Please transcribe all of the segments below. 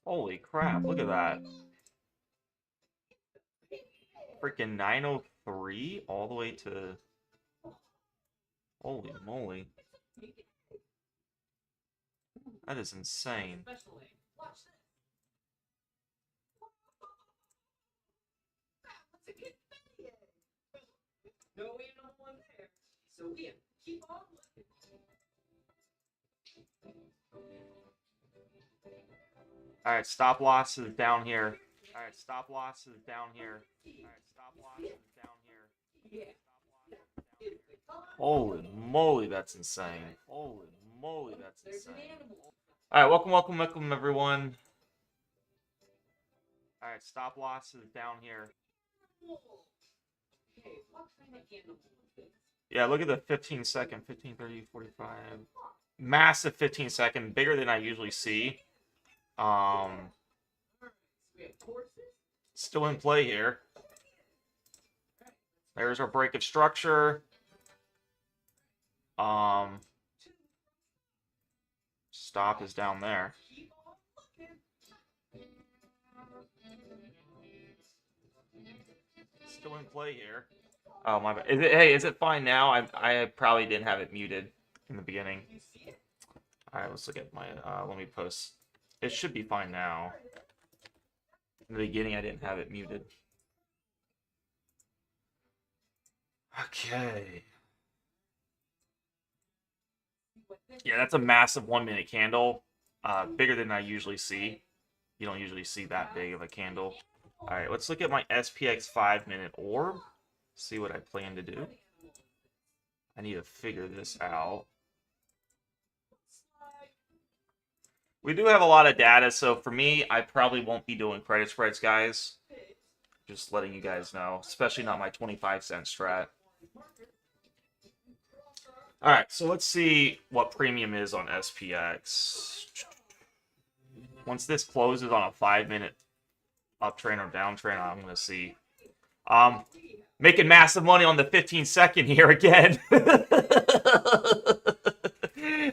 Holy crap, look at that. Freaking 903 all the way to... Holy moly. That is insane. Alright, stop loss is down here. Alright, stop loss is down here. Alright, stop loss is down here. Holy moly, that's insane. Holy moly, that's insane. Alright, welcome everyone. Alright, stop loss is down here. Yeah, look at the 15 second, 15, 30, 45. Massive 15 second, bigger than I usually see. Still in play here. There's our break of structure. Stop is down there. Still in play here. Oh my bad. Is it fine now? I probably didn't have it muted in the beginning. Alright, let's look at my let me post. It should be fine now. In the beginning I didn't have it muted. Okay. Yeah, that's a massive 1 minute candle. Bigger than I usually see. You don't usually see that big of a candle. Alright, let's look at my SPX 5 minute orb. See what I plan to do. I need to figure this out. We do have a lot of data, so for me, I probably won't be doing credit spreads, guys. Just letting you guys know, especially not my 25-cent strat. Alright, so let's see what premium is on SPX. Once this closes on a 5 minute uptrend or downtrend, I'm going to see. Making massive money on the 15 second here again.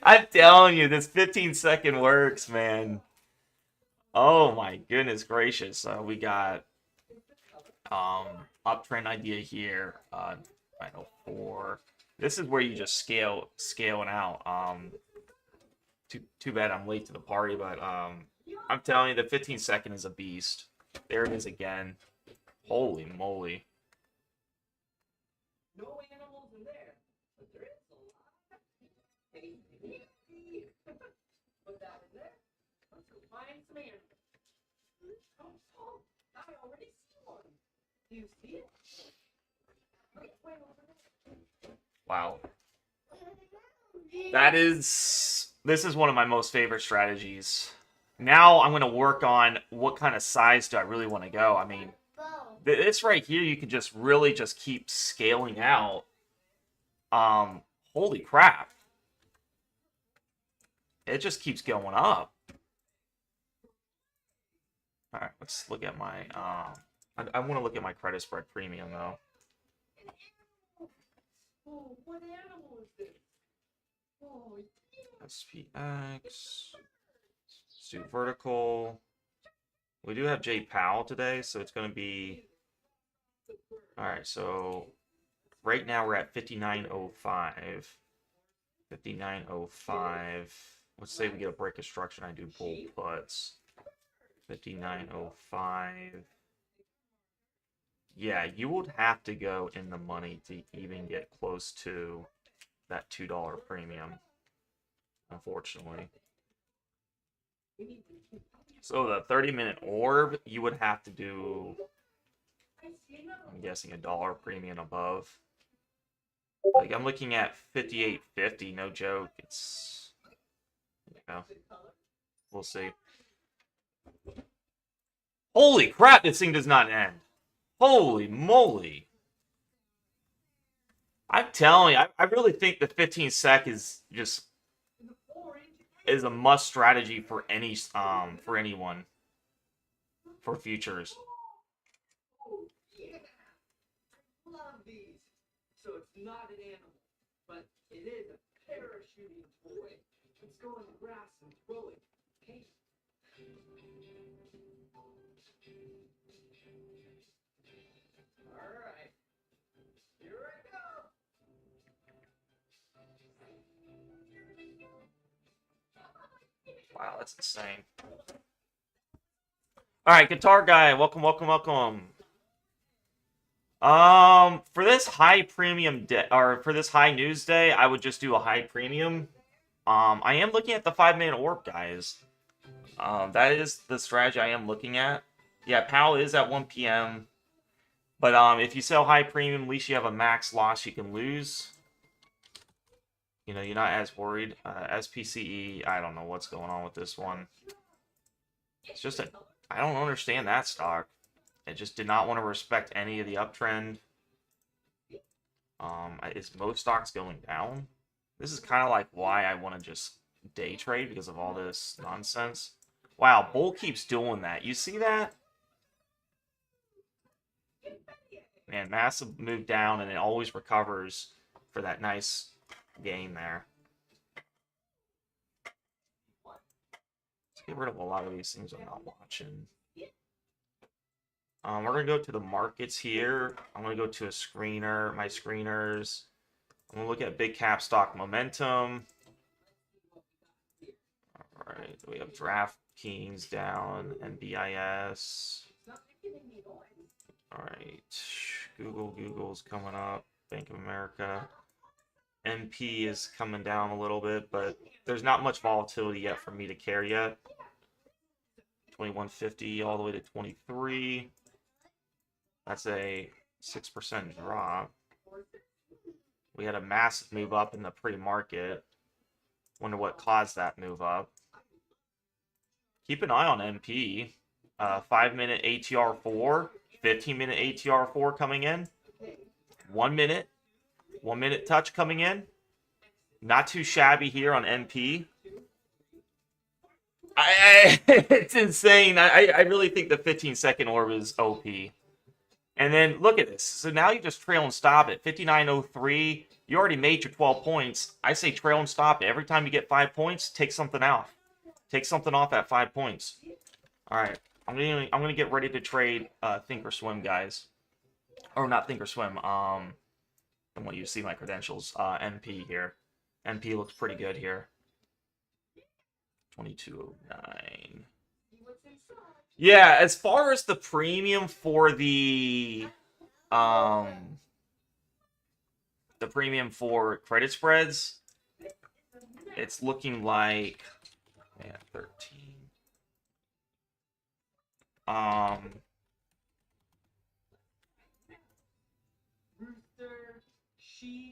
I'm telling you, this 15 second works, man. Oh my goodness gracious. We got uptrend idea here. 904. This is where you just scaling out. Too bad I'm late to the party, but I'm telling you, the 15 second is a beast. There it is again. Holy moly. No animals in there, but there is a lot. Hey, put that in there. Let's go find some animals. Oh, I already see one. Do you see it? Wow. This is one of my most favorite strategies. Now I'm going to work on what kind of size do I really want to go. I mean, this right here, you can just really just keep scaling out. Holy crap. It just keeps going up. All right, let's look at my, I want to look at my credit spread premium, though. Oh, what animal is this? Oh, SPX. Let's do vertical. We do have Jay Powell today, so it's going to be... Alright, so right now we're at 59.05. 59.05. Let's say we get a break of structure and I do bull puts. 59.05. Yeah, you would have to go in the money to even get close to that $2 premium, unfortunately. So the 30-minute orb, you would have to do, I'm guessing, $1 premium above. Like, I'm looking at 58.50, no joke. It's, yeah, we'll see. Holy crap, this thing does not end. Holy moly. I'm telling you, I really think the 15 sec is just a must strategy for anyone for futures. So it's not an animal, but it is a parachuting toy. Let's go in the grass and throw it. Hey. Wow, that's insane. All right, guitar guy, welcome, welcome, welcome. For this high premium day or for this high news day, I would just do a high premium. I am looking at the 5-minute orb, guys. That is the strategy I am looking at. Yeah, PAL is at 1 p.m. But if you sell high premium, at least you have a max loss you can lose. You know, you're not as worried. SPCE, I don't know what's going on with this one. It's just I don't understand that stock. It just did not want to respect any of the uptrend. Is most stocks going down? This is kind of like why I want to just day trade because of all this nonsense. Wow, Bull keeps doing that. You see that? Man, massive move down, and it always recovers for that nice gain there. Let's get rid of a lot of these things I'm not watching. We're going to go to the markets here. I'm going to go to a screener, my screeners. I'm going to look at big cap stock momentum. All right, we have DraftKings down, NBIS. All right, Google's coming up, Bank of America. MP is coming down a little bit, but there's not much volatility yet for me to care yet. 2150 all the way to 23. That's a 6% drop. We had a massive move up in the pre-market. Wonder what caused that move up. Keep an eye on MP. 5-minute ATR 4, 15-minute ATR 4 coming in. 1 minute. 1 minute touch coming in. Not too shabby here on MP. It's insane. I really think the 15-second orb is OP. And then look at this. So now you just trail and stop it. 59.03. You already made your 12 points. I say trail and stop it. Every time you get 5 points, take something out. Take something off at 5 points. All right. I'm gonna get ready to trade Thinkorswim, guys. Or not Thinkorswim. I want you to see my credentials. MP here. MP looks pretty good here. 2209. Yeah, as far as the premium for the premium for credit spreads, it's looking like 13.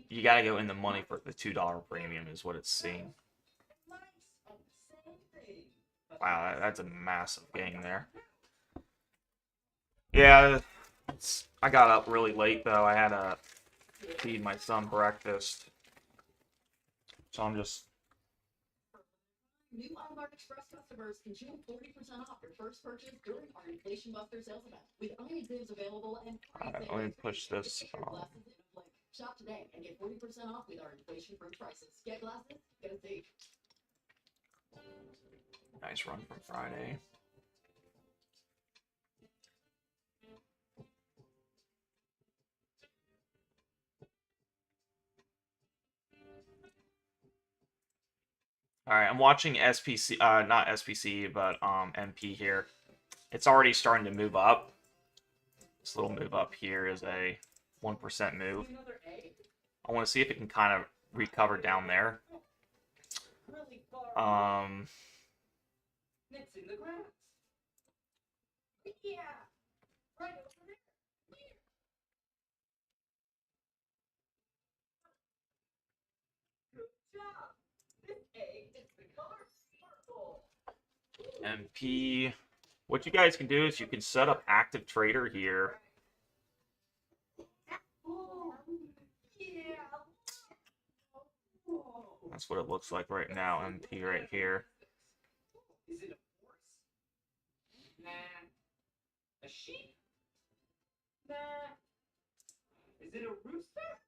You gotta go in the money for the $2 premium is what it's seeing. Wow, that's a massive gain there. Yeah, I got up really late though. I had to feed my son breakfast, so I'm just. New Ironbark Express customers can choose 40% off their first purchase during our Inflation Buster sales event. With only exams available and Alright, let me push this. Shop today and get 40% off with our inflation-proof prices. Get glasses, get a seat. Nice run from Friday. All right, I'm watching SPC, not SPC, but MP here. It's already starting to move up. This little move up here is a 1% move. I want to see if it can kind of recover down there. It's in the grass. Yeah, right over there. Good job. This egg is the color purple. MP. What you guys can do is you can set up active trader here. Oh, yeah. That's what it looks like right now. MP right here. Is it a horse? Nah. A sheep? Nah. Is it a rooster?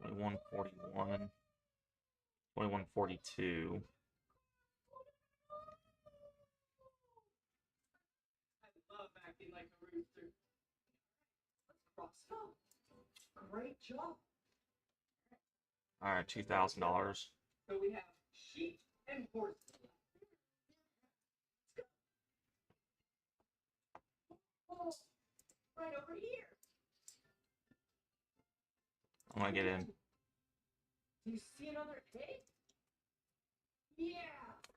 2141. 2142. I love acting like a rooster. Let's cross it out. Great job. All right, $2,000. So we have sheep And horses. Oh, right over here. I'm gonna get in. Do you see another egg? Yeah.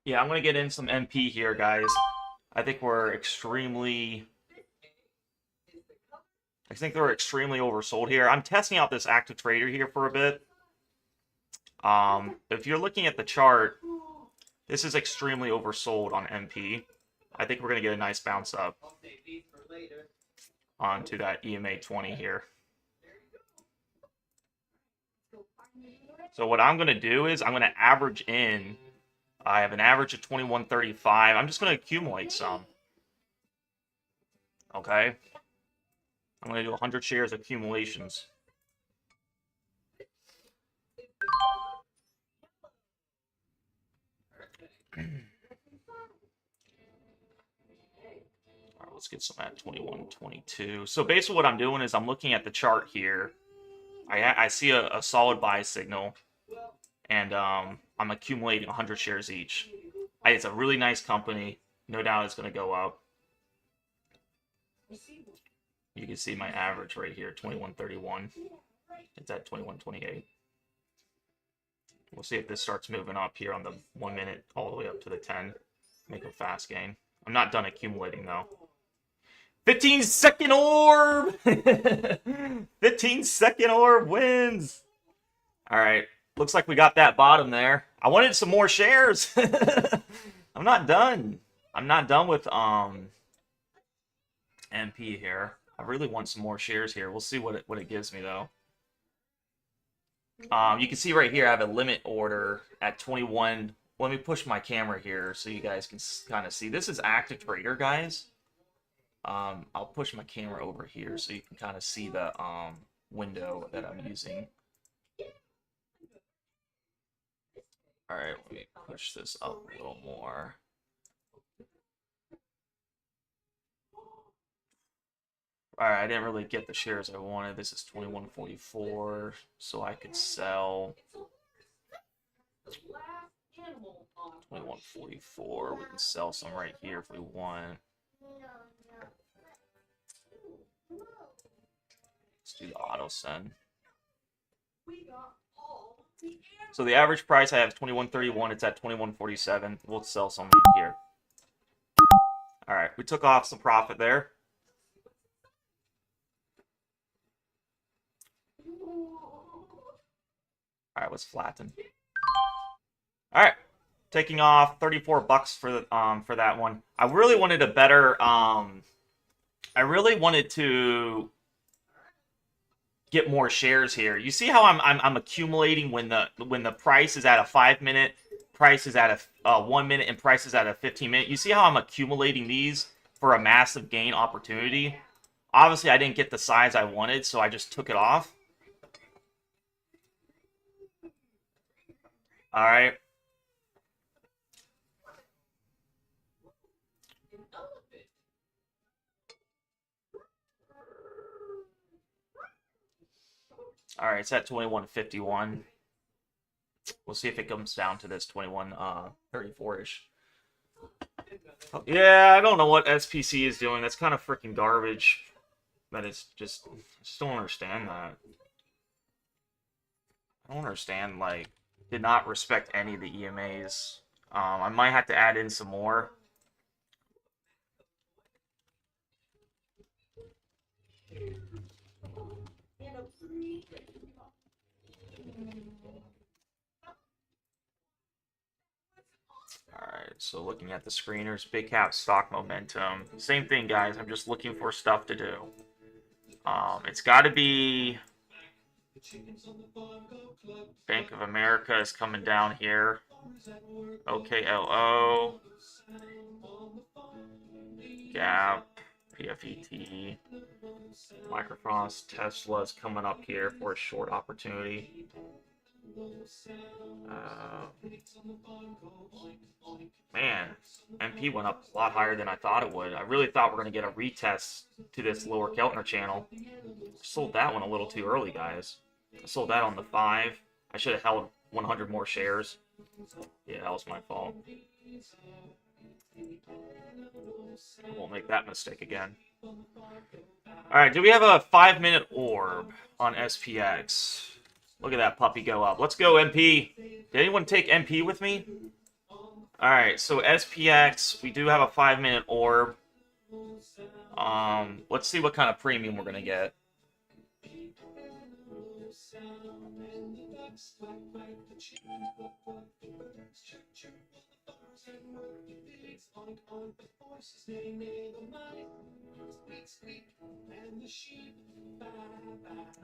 Yeah, I'm gonna get in some MP here, guys. I think we're extremely. I think they're extremely oversold here. I'm testing out this active trader here for a bit. If you're looking at the chart, this is extremely oversold on MP. I think we're gonna get a nice bounce up onto that EMA 20 here. So what I'm gonna do is I'm gonna average in. I have an average of 2135. I'm just gonna accumulate some. Okay. I'm going to do 100 shares accumulations. All right, let's get some at 21.22. So basically what I'm doing is I'm looking at the chart here. I see a solid buy signal, and I'm accumulating 100 shares each. It's a really nice company. No doubt it's going to go up. You can see my average right here, 21.31. It's at 21.28. We'll see if this starts moving up here on the 1 minute all the way up to the 10. Make a fast gain. I'm not done accumulating though. 15-second orb! 15-second orb wins! Alright, looks like we got that bottom there. I wanted some more shares. I'm not done. I'm not done with MP here. I really want some more shares here. We'll see what it gives me though. You can see right here I have a limit order at 21. Let me push my camera here so you guys can kind of see. This is active trader, guys. I'll push my camera over here so you can kind of see the window that I'm using. All right, let me push this up a little more. Alright, I didn't really get the shares I wanted. This is 21.44, so I could sell 21.44. We can sell some right here if we want. Let's do the auto send. So the average price I have is 21.31. It's at 21.47. We'll sell some here. Alright, we took off some profit there. All right, let's flatten. All right, taking off 34 bucks for that one. I really wanted a better. I really wanted to get more shares here. You see how I'm accumulating when the price is at a 5 minute, price is at a 1 minute, and price is at a 15 minute. You see how I'm accumulating these for a massive gain opportunity. Obviously, I didn't get the size I wanted, so I just took it off. All right. All right, it's at 21.51. We'll see if it comes down to this 21.34-ish. Yeah, I don't know what SPC is doing. That's kind of freaking garbage. But it's just, I just don't understand that. I don't understand, like, did not respect any of the EMAs. I might have to add in some more. Alright, so looking at the screeners, big cap stock momentum. Same thing, guys. I'm just looking for stuff to do. It's got to be Bank of America is coming down here. OKLO. Gap. PFET. Microfrost. Tesla is coming up here for a short opportunity. Man, MP went up a lot higher than I thought it would. I really thought we are going to get a retest to this lower Keltner channel. Sold that one a little too early, guys. I sold that on the 5. I should have held 100 more shares. Yeah, that was my fault. I won't make that mistake again. Alright, do we have a 5-minute orb on SPX? Look at that puppy go up. Let's go, MP. Did anyone take MP with me? Alright, so SPX, we do have a 5-minute orb. Let's see what kind of premium we're gonna get.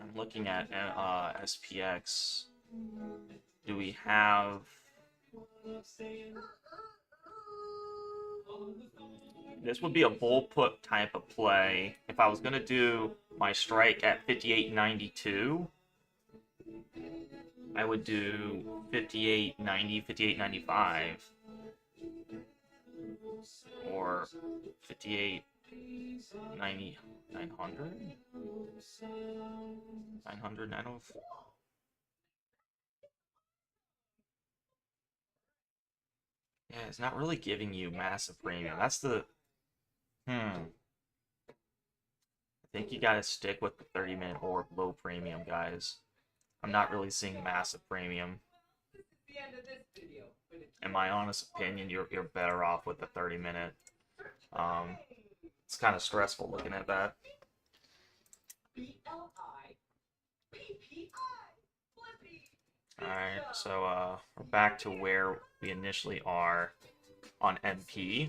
I'm looking at SPX. Do we have... This would be a bull put type of play. If I was going to do my strike at 58.92, I would do 58.90, 58.95. Or 58.90, 900? 900, 904. Yeah, it's not really giving you massive premium. That's the... I think you gotta stick with the 30-minute orb low premium, guys. I'm not really seeing massive premium. In my honest opinion, you're better off with the 30-minute. It's kind of stressful looking at that. Alright, so we're back to where we initially are on MP.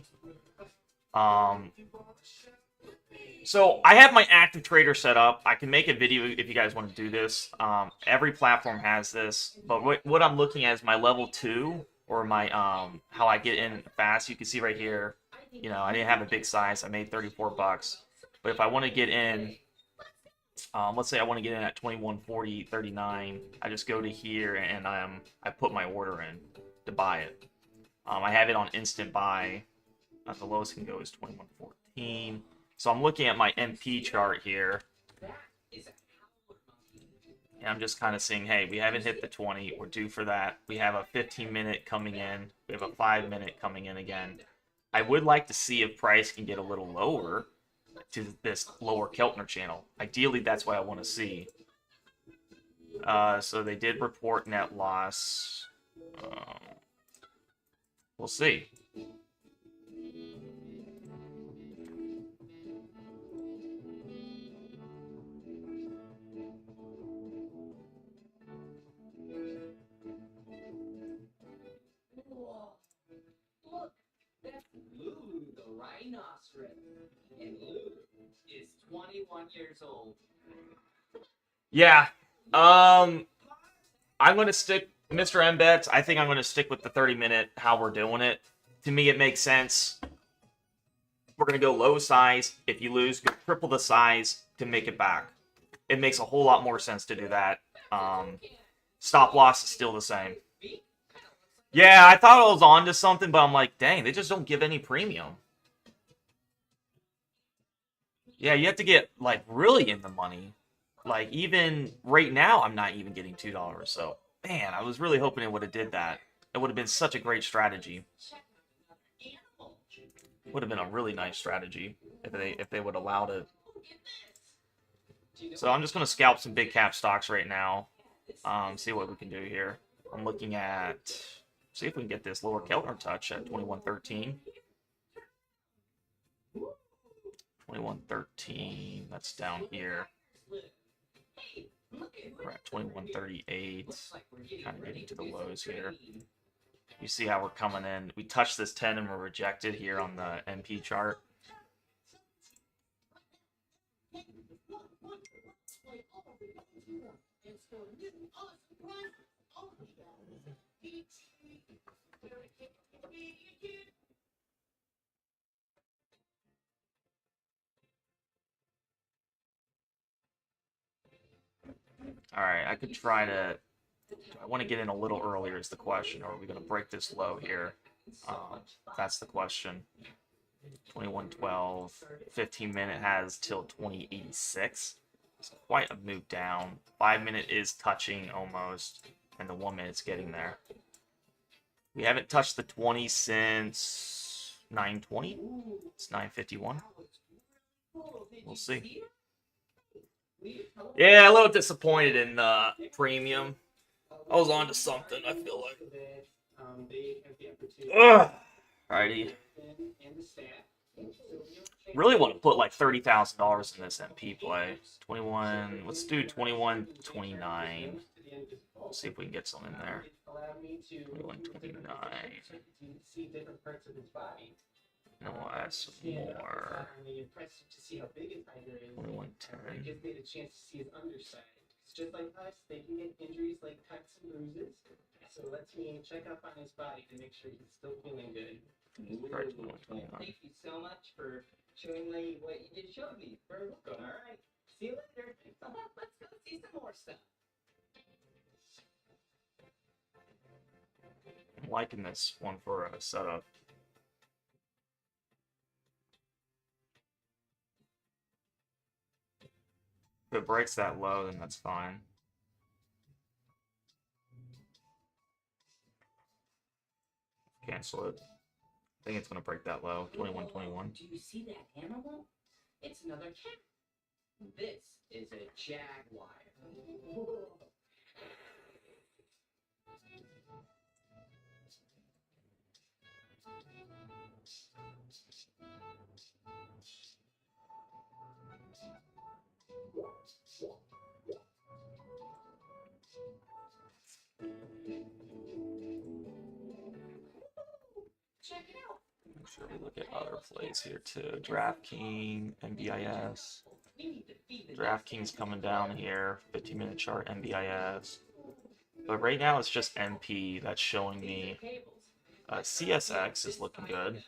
So I have my active trader set up. I can make a video if you guys want to do this. Every platform has this, but what I'm looking at is my level 2 or my how I get in fast. You can see right here, you know, I didn't have a big size. I made 34 bucks. But if I want to get in, let's say I want to get in at 21.40.39, I just go to here and I put my order in to buy it. I have it on instant buy. The lowest can go is 21.14. So I'm looking at my MP chart here. And I'm just kind of saying, hey, we haven't hit the 20. We're due for that. We have a 15-minute coming in. We have a 5-minute coming in again. I would like to see if price can get a little lower to this lower Keltner channel. Ideally, that's what I want to see. So they did report net loss. We'll see. Look, that's Lulu the rhinoceros. And Lulu is 21 years old. Yeah. I'm going to stick, Mr. MBets, I think I'm going to stick with the 30-minute, how we're doing it. To me, it makes sense. We're going to go low size. If you lose, go triple the size to make it back. It makes a whole lot more sense to do that. Stop loss is still the same. Yeah, I thought I was on to something, but I'm like, dang, they just don't give any premium. Yeah, you have to get, like, really in the money. Like, even right now, I'm not even getting $2. So, man, I was really hoping it would have did that. It would have been such a great strategy. Would have been a really nice strategy if they would have allowed it. So I'm just going to scalp some big cap stocks right now. See what we can do here. I'm looking at... See if we can get this lower Keltner touch at 21.13. 21.13. That's down here. We're at 21.38. Kind of getting to the lows here. You see how we're coming in. We touched this 10 and we're rejected here on the MP chart. Alright, I could try to... I want to get in a little earlier is the question. Or are we going to break this low here? That's the question. 21.12. 15-minute has till 20.86. It's quite a move down. 5-minute is touching almost. And the 1 minute's getting there. We haven't touched the 20 since 920. Ooh, It's 951. that was cool. Did We'll you see. it? We told Yeah, a little disappointed in premium. I was on to something, I feel like. They have the opportunity Ugh. Alrighty. and the staff. Really want to put like $30,000 in this MP play. 21. Let's do 21.29. See if we can get some in there. 21.29. See different parts of his body. No, we'll add some more. Impressive to see how big his hinder is. 21.10. It gives me the chance to see his underside. It's just like us, they can get injuries like cuts and bruises. So it lets me check up on his body to make sure he's still feeling good. Try 21.29. Thank you so much for showing me what you just showed me. Very welcome. All right. See you later. Let's go see some more stuff. I'm liking this one for a setup. If it breaks that low, then that's fine. Cancel it. I think it's going to break that low. 21.21. Do you see that animal? It's another cat. This is a jaguar. Check it out. Make sure we look at other plays here too. DraftKings, MBIS. DraftKings coming down here. 15-minute chart, MBIS. But right now it's just MP that's showing me. CSX is looking good.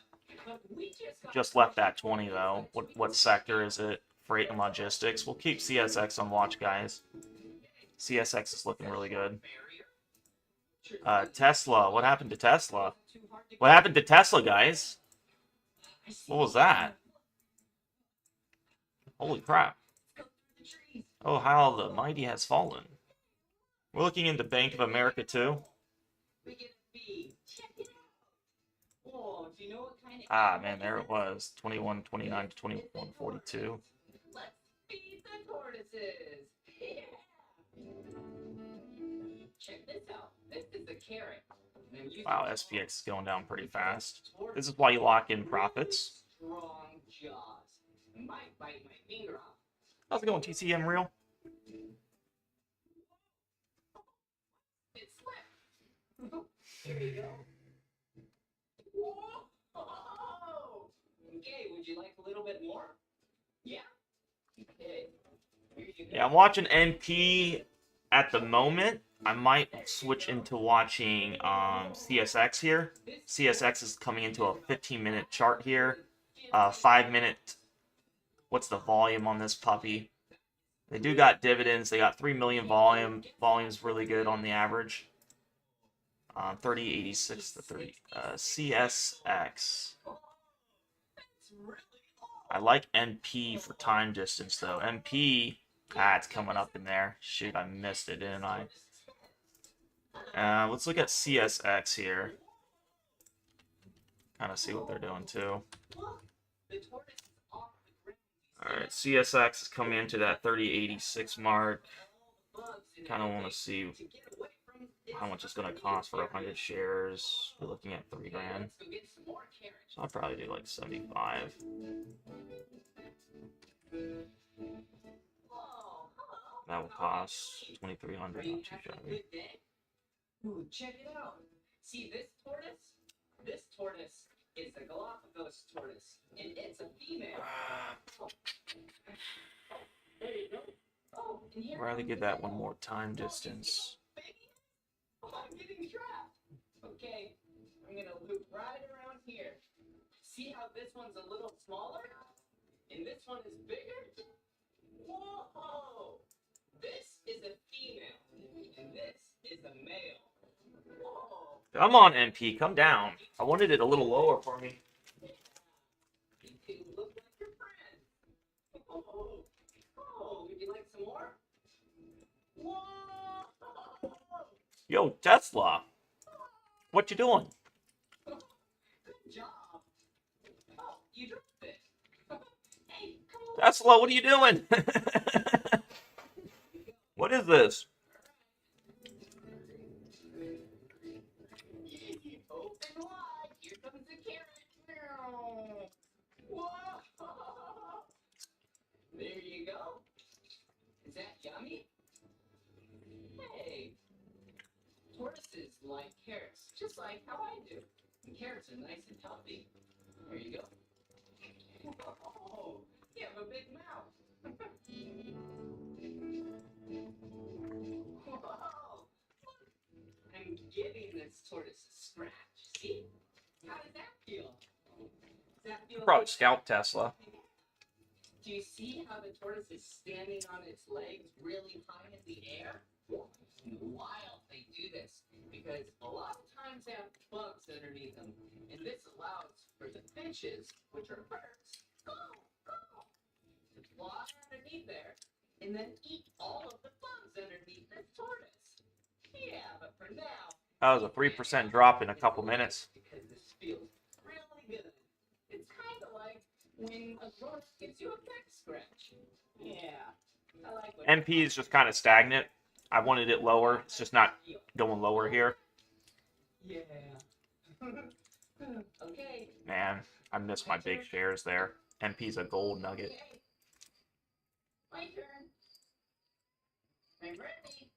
Just left that 20 though. What sector is it? Freight and logistics. We'll keep CSX on watch, guys. CSX is looking really good. Tesla. What happened to Tesla? What happened to Tesla, guys? What was that? Holy crap. Oh, how the mighty has fallen. We're looking into Bank of America too. Ah, man, there it was. 21.29 to 21.42. Let's feed the tortoises. Yeah. Check this out. This is a carrot. Wow, SPX is going down pretty fast. This is why you lock in profits. Strong jaws. Might bite my finger off. How's it going, TCM Real? It slipped. Here you go. Whoa! Okay, would you like a little bit more? Yeah? Okay. Here you go. Yeah, I'm watching NP at the moment. I might switch into watching CSX here. CSX is coming into a 15-minute chart here. 5-minute. What's the volume on this puppy? They do got dividends. They got 3 million volume. Volume's really good on the average. 30.86 to 30. CSX. I like NP for time distance though. NP, it's coming up in there. Shoot, I missed it, didn't I? Let's look at CSX here. Kind of see what they're doing too. Alright, CSX is coming into that 30.86 mark. Kind of want to see how much it's going to cost for 100 shares. We're looking at $3 grand. So I'll probably do like 75. That will cost 2,300. Not too shabby. Ooh, check it out. See this tortoise? This tortoise is a Galapagos tortoise, and it's a female. There you go. Oh, and here I'd rather comes give the that male. one more time distance. Baby. Oh, I'm getting trapped. Okay, I'm gonna loop right around here. See how this one's a little smaller? And this one is bigger? Whoa! This is a female, and this is a male. Whoa! Come on, NP, come down. I wanted it a little lower for me. You two look like your friend. Oh, oh, would you like some more? Whoa! Yo, Tesla. What you doing? Good job. Oh, you dropped it. Hey, come on. Tesla, what are you doing? What is this? Open wide. Here comes the carrot. Whoa. There you go. Is that yummy? Hey. Tortoises like carrots, just like how I do. And carrots are nice and healthy. There you go. Whoa. You have a big mouth. Whoa. I'm giving this tortoise a scratch. See? How does that feel? Does that feel Probably like scalp Tesla. Do you see how the tortoise is standing on its legs really high in the air? Wild they do this because a lot of times they have bugs underneath them, and this allows for the finches, which are birds, to fly underneath there and then eat all of the bugs underneath this tortoise. Yeah, but for now, That was a 3% drop in a couple minutes. because this feels really good. It's kind of like when a horse gives you a back scratch. Yeah, I like what MP is just kind of stagnant. I wanted it lower. It's just not going lower here. Yeah. Okay. Man, I missed my big shares there. MP's a gold nugget. Okay. My turn. I'm ready.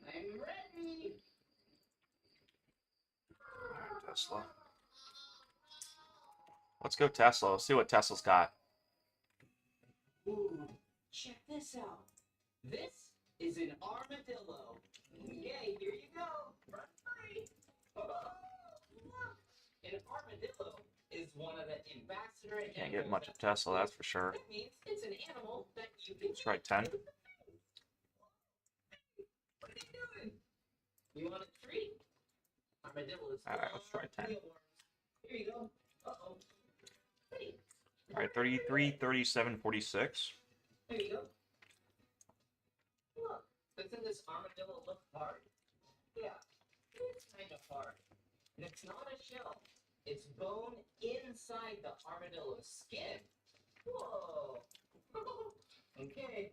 I'm ready. Alright, Tesla. Let's go Tesla. Let's see what Tesla's got. Ooh, check this out. This is an armadillo. Okay, here you go. Run free. Oh, look. An armadillo is one of the ambassador animals. Can't get much of Tesla, that's for sure. That means it's an animal that you can Let's try 10. What are you doing? You want a treat? Armadillos. Alright, let's try 10. Here you go. Uh-oh. Hey. Alright, 33, 37, 46. There you go. Look, doesn't this armadillo look hard? Yeah, it's kind of hard. And it's not a shell. It's bone inside the armadillo's skin. Whoa. Okay.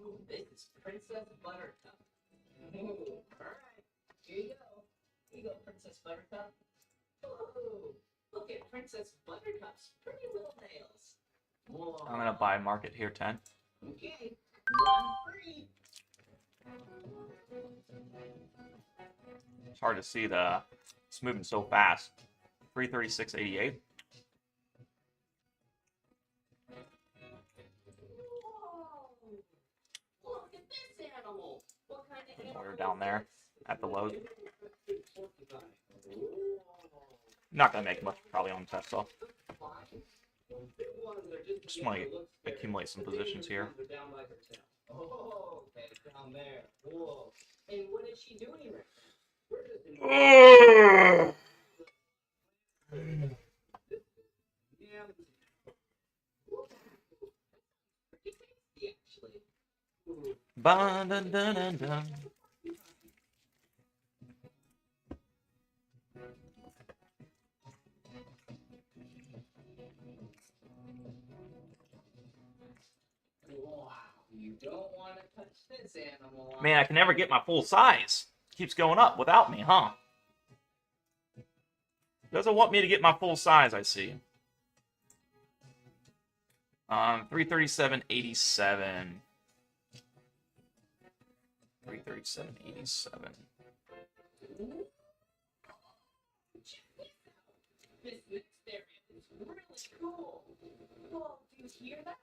Ooh, this is Princess Buttercup. Ooh, alright. Here you go. Here you go, Princess Buttercup. Ooh, look at Princess Buttercup's pretty little nails. Whoa. I'm gonna buy market here 10. Okay, run free. It's hard to see it's moving so fast. 336.88. Whoa! Look at this animal. What kind of animal? Water down there is at the load. this? Whoa. Not gonna make much probably on Tesla. Big ones are Just want to accumulate some positions here. Down by her tail. Oh, okay, down there. Whoa. And what is she doing right now? Where does it Yeah. Pretty tasty, actually. Ooh. Dun, dun, dun, dun, dun. Wow, you don't want to touch this animal. Man, I can never get my full size. Keeps going up without me, huh? Doesn't want me to get my full size, I see. 337.87. 337.87. This next area is really cool. Well, do you hear that?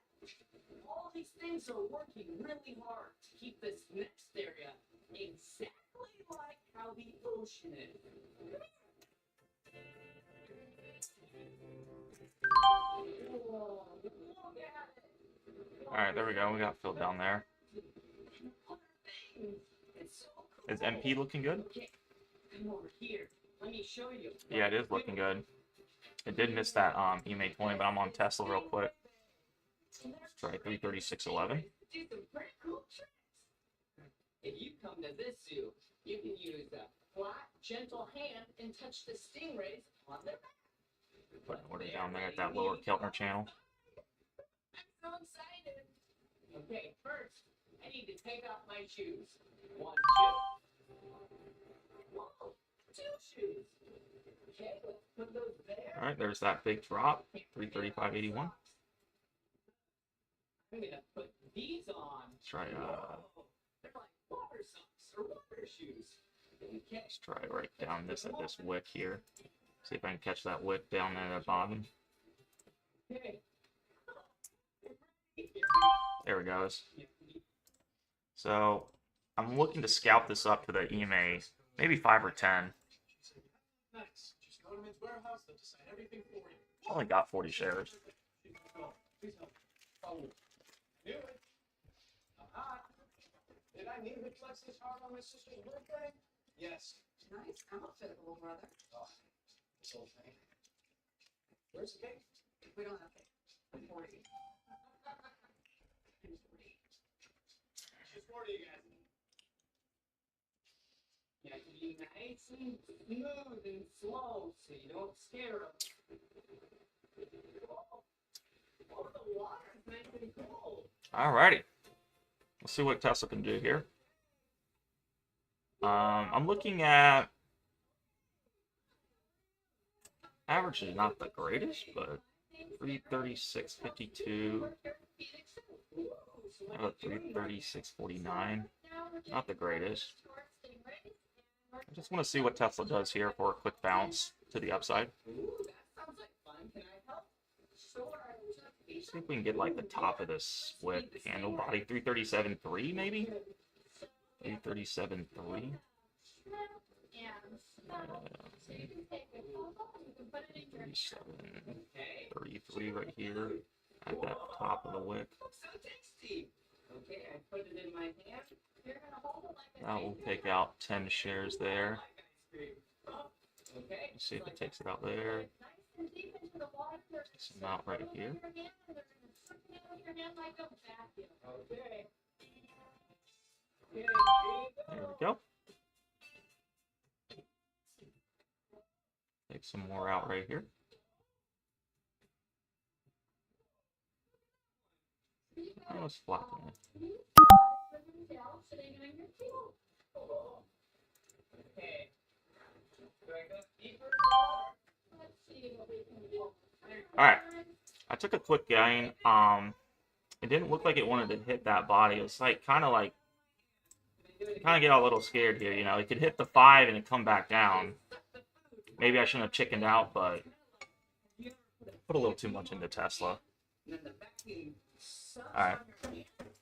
All these things are working really hard to keep this next area exactly like how the ocean is. Whoa, look at it. Alright, there we go. We got filled down there. It's so cool. Is MP looking good? Okay, come over here. Let me show you. Yeah, it is looking good. It did miss that EMA 20, but I'm on Tesla real quick. Let's try 336.11. Do some pretty cool tricks. If you come to this zoo, You can use a flat, gentle hand and touch the stingrays on their back. Put an order down there at that lower Keltner channel. I'm so excited. Okay, first, I need to take off my shoes. 1 shoe. Whoa, 2 shoes. Okay, let's put those there. All right, there's that big drop, 335.81. I'm gonna put these on. Let's try Whoa, they're like water socks or water shoes. Okay. let's try right down this at this wick here. See if I can catch that wick down there at the bottom. Okay. There it goes. So I'm looking to scalp this up to the EMA, maybe 5 or 10. Nice. Just go to Men's Warehouse, they'll decide everything for you. Only got 40 shares. Please help. Oh, knew it. Aha. Did I need to flex this hard on my sister's birthday? Yes. Nice outfit, little brother. Oh, this whole thing. Where's the cake? We don't have cake. I'm 40. I'm 40. She's 40, you guys. You have to be nice and smooth and slow so you don't scare them. Oh, the water's nice and cold. Alrighty. Let's see what Tesla can do here. I'm looking at average is not the greatest, but 336.52. I have a 336.49. Not the greatest. I just want to see what Tesla does here for a quick bounce to the upside. Ooh, that sounds like fun. Can I help? Sure. See if we can get like the top of this wick handle body. 337.3 maybe? 337.3. Okay. 33 right here at that top of the wick. Looks so tasty. Okay, I put it in my hand. You're gonna hold it like a That will take out 10 shares there. Okay. Let's see if it takes it out there. Takes them out right here. Okay. There we go. Take some more out right here. Oh, let's flatten it. Okay. Do I go deeper? Alright. I took a quick gain. It didn't look like it wanted to hit that body. It's like kind of get a little scared here, you know. It could hit the 5 and it come back down. Maybe I shouldn't have chickened out, but put a little too much into Tesla. Alright.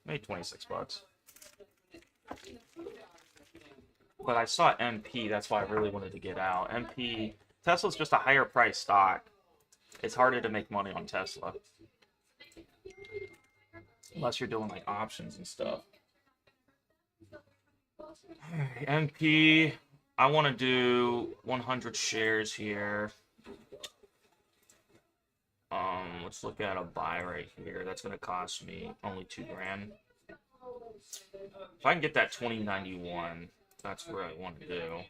Maybe 26 bucks. But I saw MP, that's why I really wanted to get out. MP, Tesla's just a higher price stock. It's harder to make money on Tesla. Unless you're doing like options and stuff. Alright, MP, I want to do 100 shares here. Let's look at a buy right here. That's going to cost me only $2 grand. If I can get that 2091, that's what I want to do.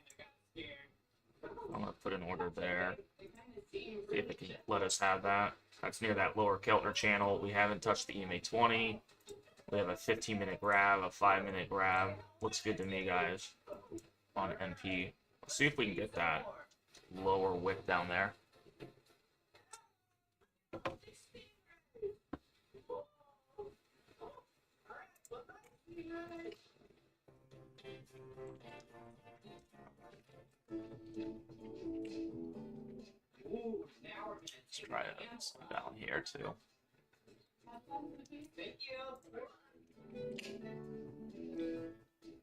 I'm going to put an order there. See if it can let us have that. That's near that lower Keltner channel. We haven't touched the EMA 20. We have a 15-minute grab, a 5-minute grab. Looks good to me, guys, on MP. Let's see if we can get that lower wick down there. Let's try it down here too. Thank you.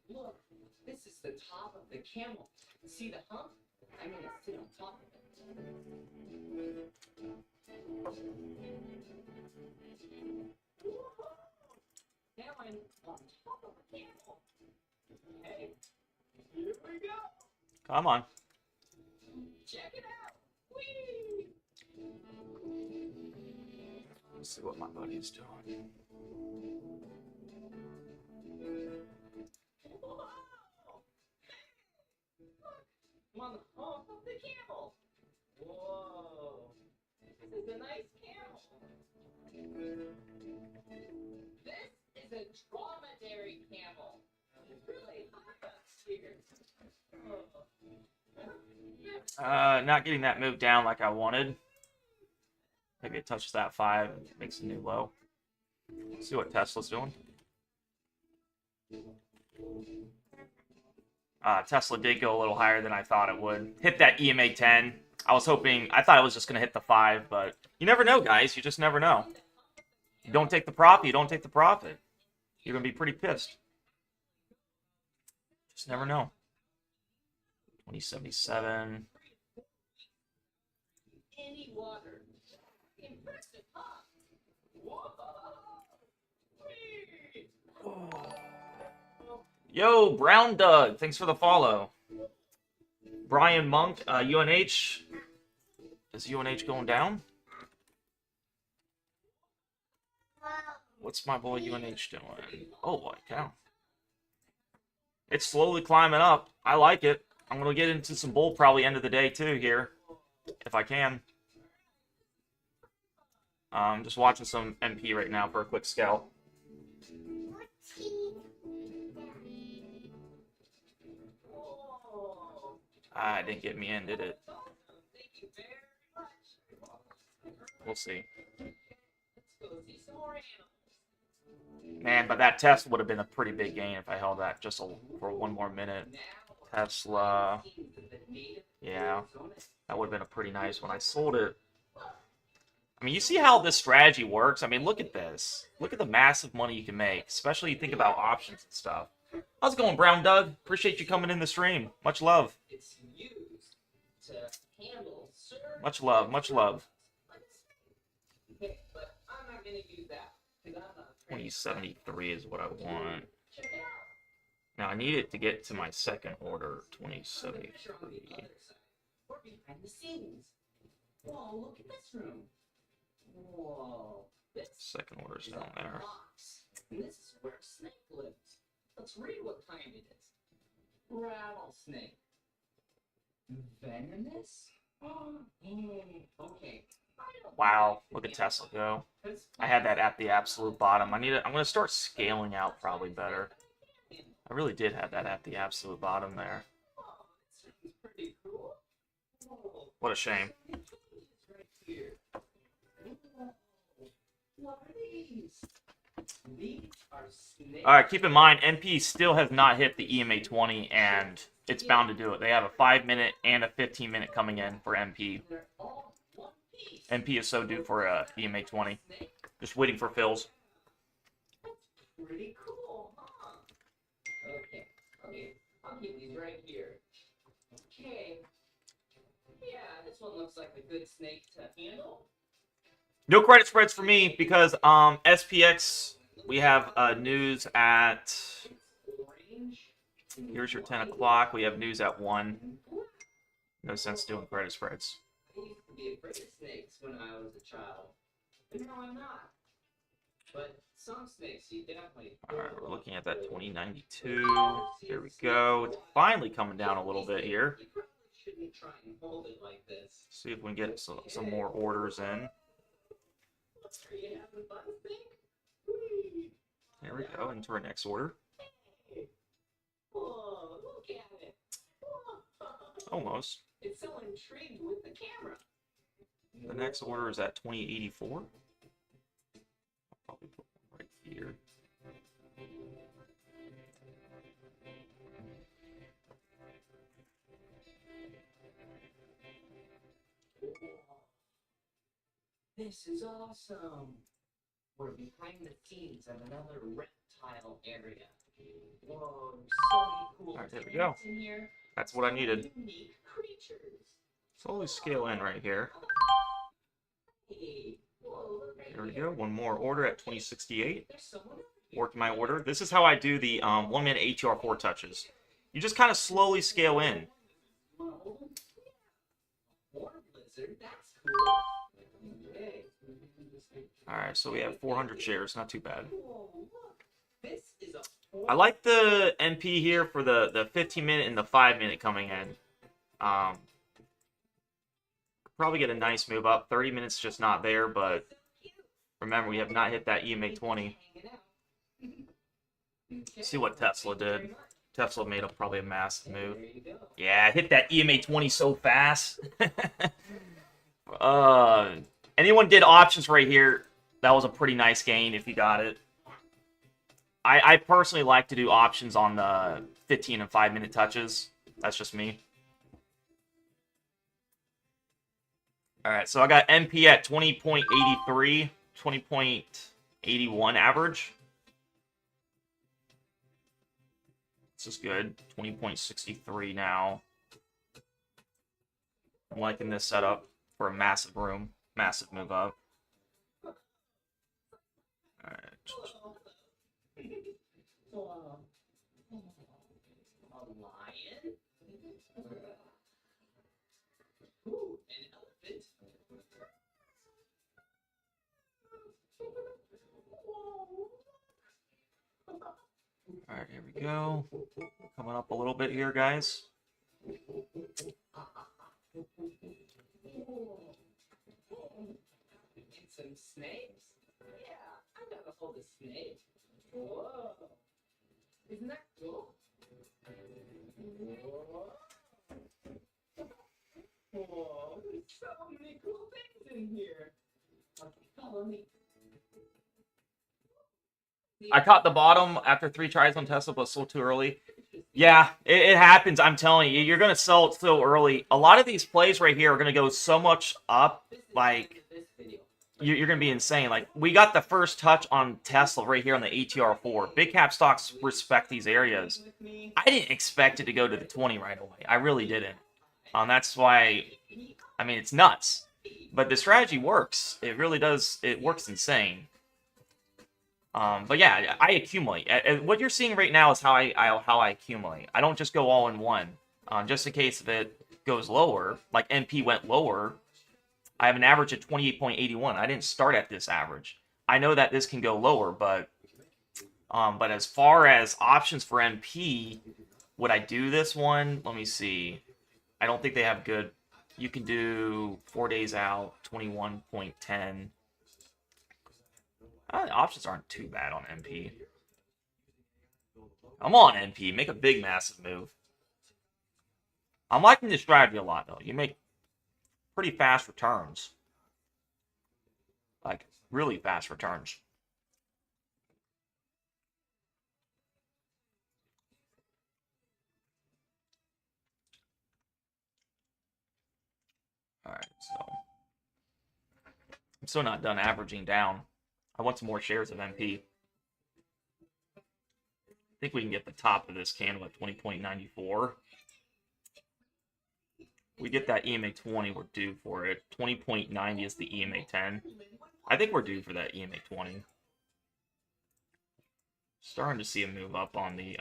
Look, this is the top of the camel. See the hump? I'm gonna sit on top of it. Now I'm on top of the camel. Hey, here we go. Come on. Check it out. Whee! Let's see what my buddy's doing. Whoa! I'm on the hump of the camel. Whoa. This is a nice camel. This is a dromedary camel. It's really high up here. Not getting that move down like I wanted. Maybe it touches that 5 and makes a new low. See what Tesla's doing. Tesla did go a little higher than I thought it would. Hit that EMA 10. I thought it was just going to hit the 5, but you never know, guys. You just never know. You don't take the profit, you don't take the profit. You're going to be pretty pissed. Just never know. 2077. Any water. Impressive, huh? Whoa. Yo, Brown Doug, thanks for the follow. Brian Monk, UNH. Is UNH going down? What's my boy UNH doing? Oh, my cow. It's slowly climbing up. I like it. I'm going to get into some bull probably end of the day, too, here. If I can. Just watching some MP right now for a quick scout. Ah, it didn't get me in, did it? We'll see. Man, but that test would have been a pretty big gain if I held that just for 1 more minute. Tesla. Yeah, that would have been a pretty nice one. I sold it. I mean, you see how this strategy works? I mean, look at this. Look at the massive money you can make, especially you think about options and stuff. How's it going, Brown Doug? Appreciate you coming in the stream. Much love. It's used to handle certain. Much love, much love. Okay, but I'm not gonna use that because I'm not. 2073 is what I want. Check it out. Now, I need it to get to my second order, On the picture on the 2073. other side. We're behind the scenes. Whoa, look at this room. Whoa. This Second order's is down a there. box. And this is where a snake lives. Let's read what kind it is. Rattlesnake. Venomous? Okay. Wow, look at Tesla go. I had that at the absolute bottom. I'm gonna start scaling out probably better. I really did have that at the absolute bottom there. Oh, this room's pretty cool. Whoa. What a shame. Right here. What are these? These are snakes. All right, keep in mind, MP still has not hit the EMA 20, and it's bound to do it. They have a 5-minute and a 15-minute coming in for MP. They're all one piece. MP is so due for a EMA 20. Just waiting for fills. That's pretty cool, huh? Okay, I'll keep these right here. Okay. Yeah, this one looks like a good snake to handle. No credit spreads for me because SPX, we have news at, Orange. here's your 10 o'clock. We have news at 1. No sense doing credit spreads. I used to be afraid of snakes when I was a child. But now I'm not. But some snakes you definitely. All right, we're looking at that 2092. There we go. It's finally coming down a little bit here. You probably shouldn't try and hold it like this. See if we can get some more orders in. Are you having fun, snake? Whee! There we go, into our next order. Hey. Whoa, look at it. Whoa. Almost. It's so intrigued with the camera. The next order is at 2084. I'll probably put one right here. This is awesome. We're behind the scenes of another reptile area. Whoa, there's so many cool Alright, there we plants go. in here. That's what I needed. Unique creatures. Slowly scale in right here. Hey, whoa, look right There we here. go. One more order at 2068. There's someone over here. Working my order. This is how I do the 1 minute ATR4 touches. You just kind of slowly scale in. Whoa, yeah. Water blizzard, that's cool. Okay. Alright, so we have 400 shares. Not too bad. Whoa, look. This is a I like the NP here for the 15-minute and the 5-minute coming in. Probably get a nice move up. 30 minutes just not there, but remember, we have not hit that EMA 20. See what Tesla did. Tesla made probably a massive move. Yeah, I hit that EMA 20 so fast. Anyone did options right here, that was a pretty nice gain if you got it. I personally like to do options on the 15 and 5 minute touches. That's just me. Alright, so I got MP at 20.83, 20.81 average. This is good. 20.63 now. I'm liking this setup for a massive room. Massive move up. Alright. A lion? Ooh, an elephant? Alright, here we go. Coming up a little bit here, guys. And some snakes? Yeah, I gotta hold a snake. Whoa. Isn't that cool? Whoa, there's so many cool things in here. Okay, follow me. I caught the bottom after 3 tries on Tesla, but still too early. Yeah, it happens. I'm telling you, you're going to sell it so early. A lot of these plays right here are going to go so much up, like, you're going to be insane. Like, we got the first touch on Tesla right here on the ATR4. Big cap stocks respect these areas. I didn't expect it to go to the 20 right away. I really didn't. That's why, I mean, it's nuts. But the strategy works. It really does. It works insane. But yeah, I accumulate. What you're seeing right now is how I accumulate. I don't just go all in one. Just in case if it goes lower, like MP went lower, I have an average of 28.81. I didn't start at this average. I know that this can go lower, but as far as options for MP, would I do this one? Let me see. I don't think they have good. You can do 4 days out, 21.10. The options aren't too bad on MP. I'm on MP. Make a big, massive move. I'm liking this strategy a lot, though. You make pretty fast returns. Like, really fast returns. Alright, so. I'm still not done averaging down. I want some more shares of MP. I think we can get the top of this candle at 20.94. We get that EMA 20, we're due for it. 20.90 is the EMA 10. I think we're due for that EMA 20. Starting to see a move up on the,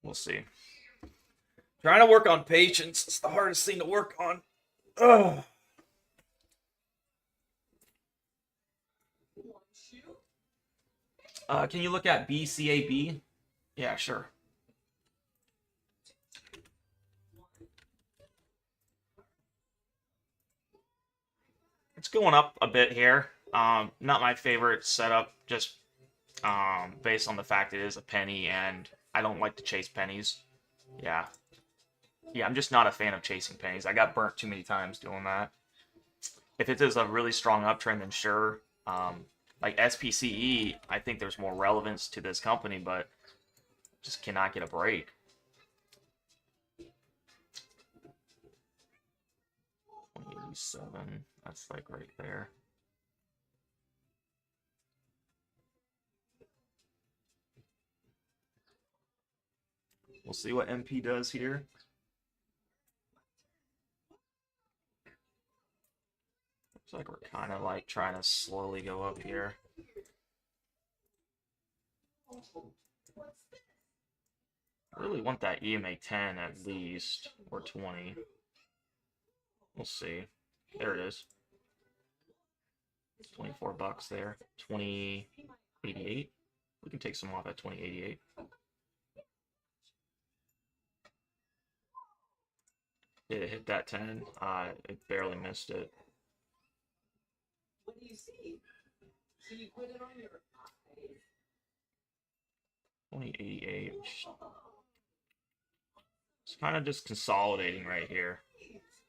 we'll see. Trying to work on patience. It's the hardest thing to work on. Ugh. Can you look at BCAB? Yeah, sure. It's going up a bit here. Not my favorite setup, just based on the fact it is a penny, and I don't like to chase pennies. Yeah. Yeah, I'm just not a fan of chasing pennies. I got burnt too many times doing that. If it is a really strong uptrend, then sure. Like SPCE, I think there's more relevance to this company, but just cannot get a break. $27, that's like right there. We'll see what MP does here. Looks like we're kind of like trying to slowly go up here. I really want that EMA 10 at least, or 20. We'll see. There it is. 24 bucks there. 20.88. We can take some off at 20.88. Did it hit that 10? It barely missed it. What do you see? So you put it on your eyes? 2088. It's kind of just consolidating right here.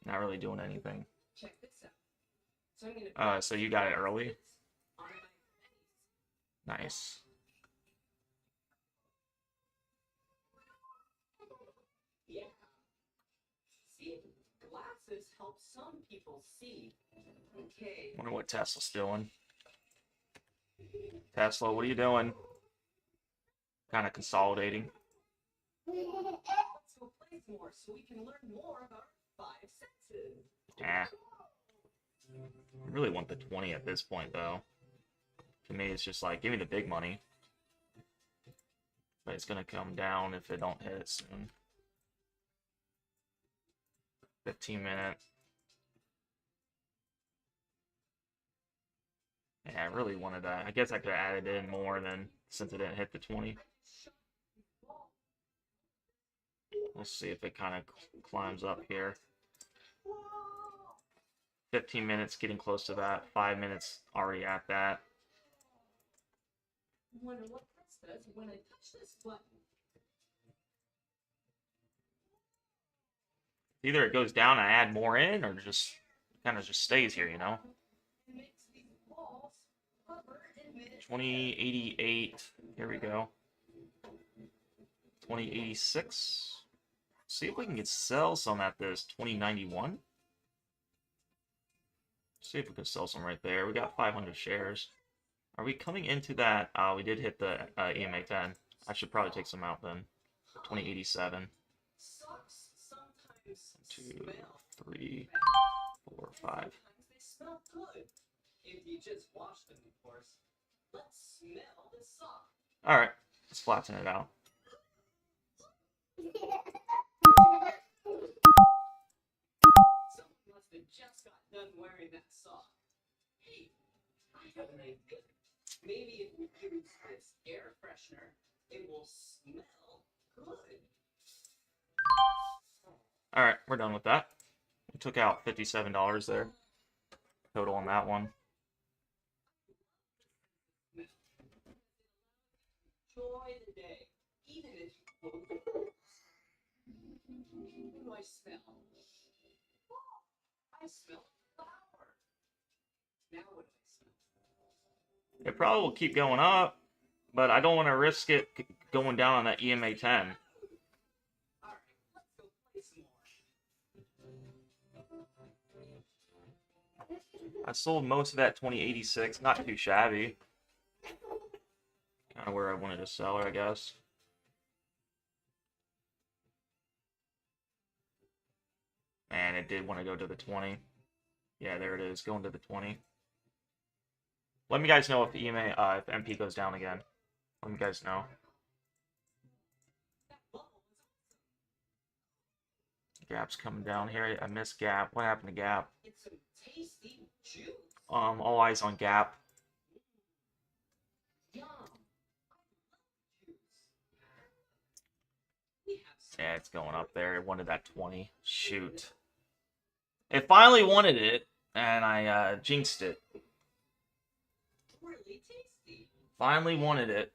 Not really doing anything. Check this out. So I'm gonna So you got it early? on my face. Nice. Yeah. See, glasses help some people see. Okay. Wonder what Tesla's doing. Tesla, what are you doing? Kind of consolidating. Let's go play some more so we can learn more about our 5 senses. Yeah. I really want the 20 at this point, though. To me, it's just like, give me the big money. But it's gonna come down if it don't hit it soon. 15 minutes. Yeah, I really wanted that. I guess I could have added in more than since it didn't hit the 20. We'll see if it kind of climbs up here. 15 minutes, getting close to that. 5 minutes, already at that. Wonder what this does when I touch this button. Either it goes down and I add more in, or just kind of just stays here, you know? It makes these balls hover and minute. 2088. Here we go. 2086. See if we can sell some at this 2091. See if we can sell some right there. We got 500 shares. Are we coming into that? We did hit the EMA 10. I should probably take some out then. 2087. Socks sometimes 2, smell 3, 4, 5. Sometimes they smell good. If you just wash them, of course. Let's smell the sock. Alright, let's flatten it out. Someone must have just got done wearing that sock. Hey, I have an idea. Maybe if we use this air freshener, it will smell good. Alright, we're done with that. We took out $57 there. Total on that one. Enjoy the day, even if you what do I smell? Oh, I smell flour. Now what do I smell? It probably will keep going up, but I don't want to risk it going down on that EMA 10. Alright, let's go play some more. I sold most of that 2086, not too shabby. Kind of where I wanted to sell her, I guess. And it did want to go to the 20. Yeah, there it is, going to the 20. Let me guys know if the EMA, if MP goes down again. Let me guys know. Gap's coming down here. I missed Gap. What happened to Gap? It's some tasty juice. All eyes on Gap. Yum. I love juice. We have some Yeah, it's going up there. It wanted that 20. Shoot. It finally wanted it, and I jinxed it. really tasty. Finally wanted it.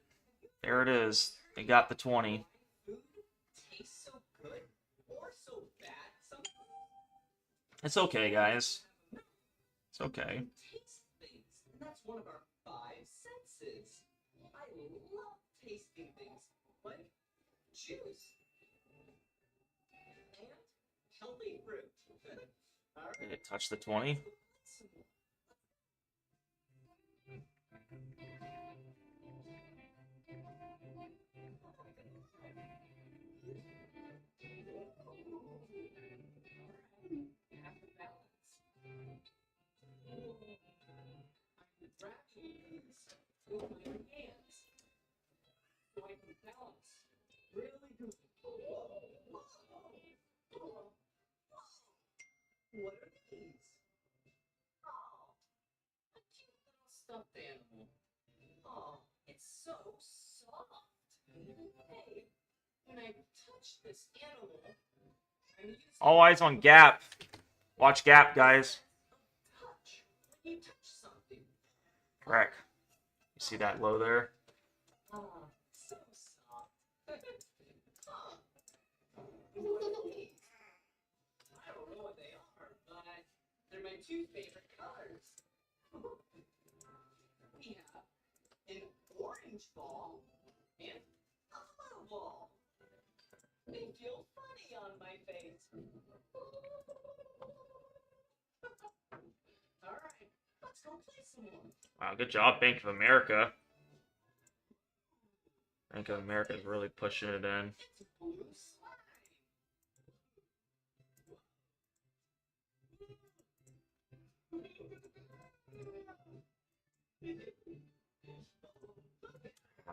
There it is. It got the 20. Food tastes so good or so bad. Sometimes It's okay, guys. It's okay. taste things, and that's one of our 5 senses. I love tasting things like juice and healthy fruit. All right. Did it touch the 20? What are these? Oh, a cute little stuffed animal. Oh, it's so soft. Hey, when I touch this animal, time to use All eyes on Gap. Watch Gap, guys. touch. When you touch something. Correct. You see that low there? Ah, so soft. Huh. What are these? I don't know what they are, but they're my two favorite colors. We have an orange ball and a blue ball. They feel funny on my face. All right, let's go play some more. Wow, good job, Bank of America. Bank of America is really pushing it in. It's blue slime.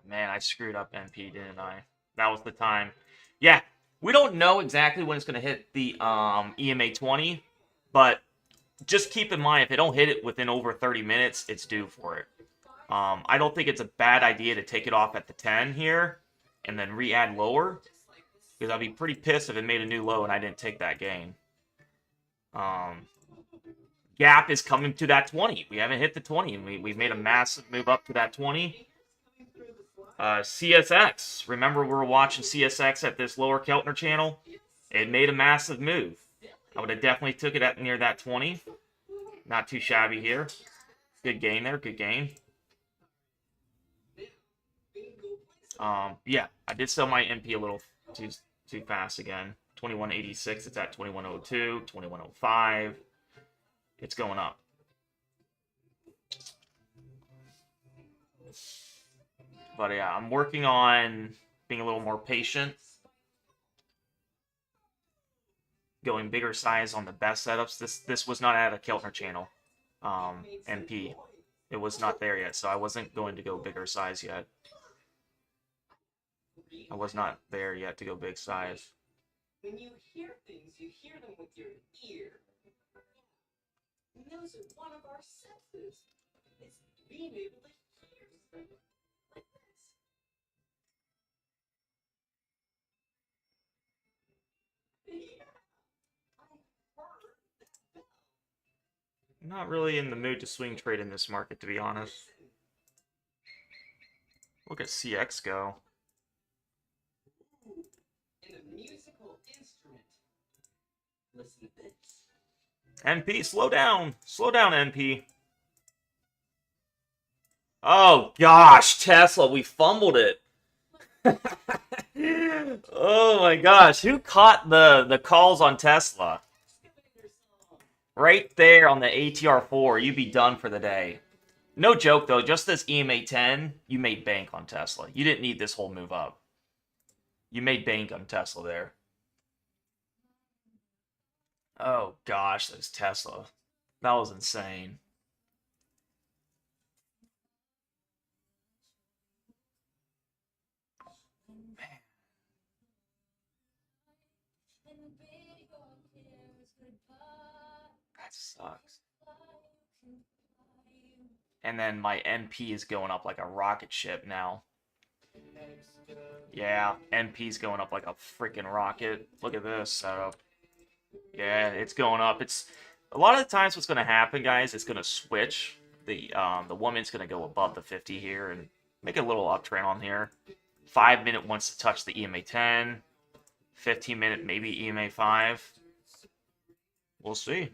Man, I screwed up MP, didn't I? That was the time. Yeah, we don't know exactly when it's going to hit the EMA 20, but just keep in mind, if it don't hit it within over 30 minutes, it's due for it. I don't think it's a bad idea to take it off at the 10 here and then re-add lower, because I'd be pretty pissed if it made a new low and I didn't take that gain. Gap is coming to that 20. We haven't hit the 20, and we've made a massive move up to that 20. CSX. Remember, we were watching CSX at this lower Keltner channel? It made a massive move. I would have definitely took it at near that 20. Not too shabby here. Good gain there. Good gain. Yeah, I did sell my MP a little too fast again. 2186. It's at 2102, 2105. It's going up. But yeah, I'm working on being a little more patient. Going bigger size on the best setups. This was not at a Keltner channel. MP. It was not there yet, so I wasn't going to go bigger size yet. I was not there yet to go big size. When you hear things, you hear them with your ear. And those are one of our senses. It's being able to hear something like this. Yeah, I heard that bell. Not really in the mood to swing trade in this market, to be honest. Look at CX go. And a musical instrument. Listen to this. MP, slow down. Slow down, MP. Oh, gosh, Tesla, we fumbled it. Oh, my gosh. Who caught the calls on Tesla? Right there on the ATR4, you'd be done for the day. No joke, though. Just this EMA 10, you made bank on Tesla. You didn't need this whole move up. You made bank on Tesla there. Oh, gosh, those Tesla. That was insane. Man. That sucks. And then my MP is going up like a rocket ship now. Yeah, MP's going up like a freaking rocket. Look at this setup. Yeah, it's going up. It's a lot of the times what's going to happen, guys. It's going to switch. The woman's going to go above the 50 here and make a little uptrend on here. 5 minute wants to touch the EMA 10. 15 minute maybe EMA 5. We'll see.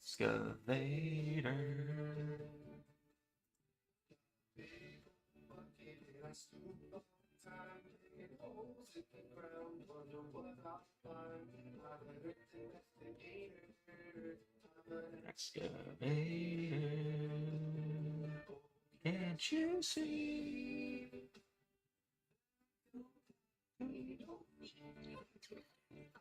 Excavator. Excavator. Can't you see? I'm an excavator.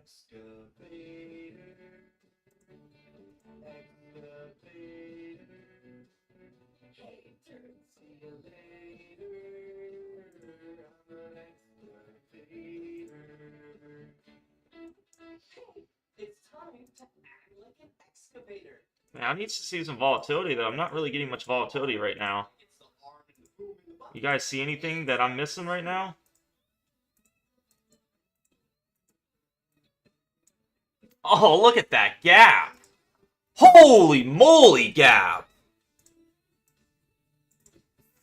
Excavator. Hey, see you later. I'm an excavator. It's time to act like an excavator. Man, I need to see some volatility, though. I'm not really getting much volatility right now. You guys see anything that I'm missing right now? Oh, look at that gap. Holy moly, gap.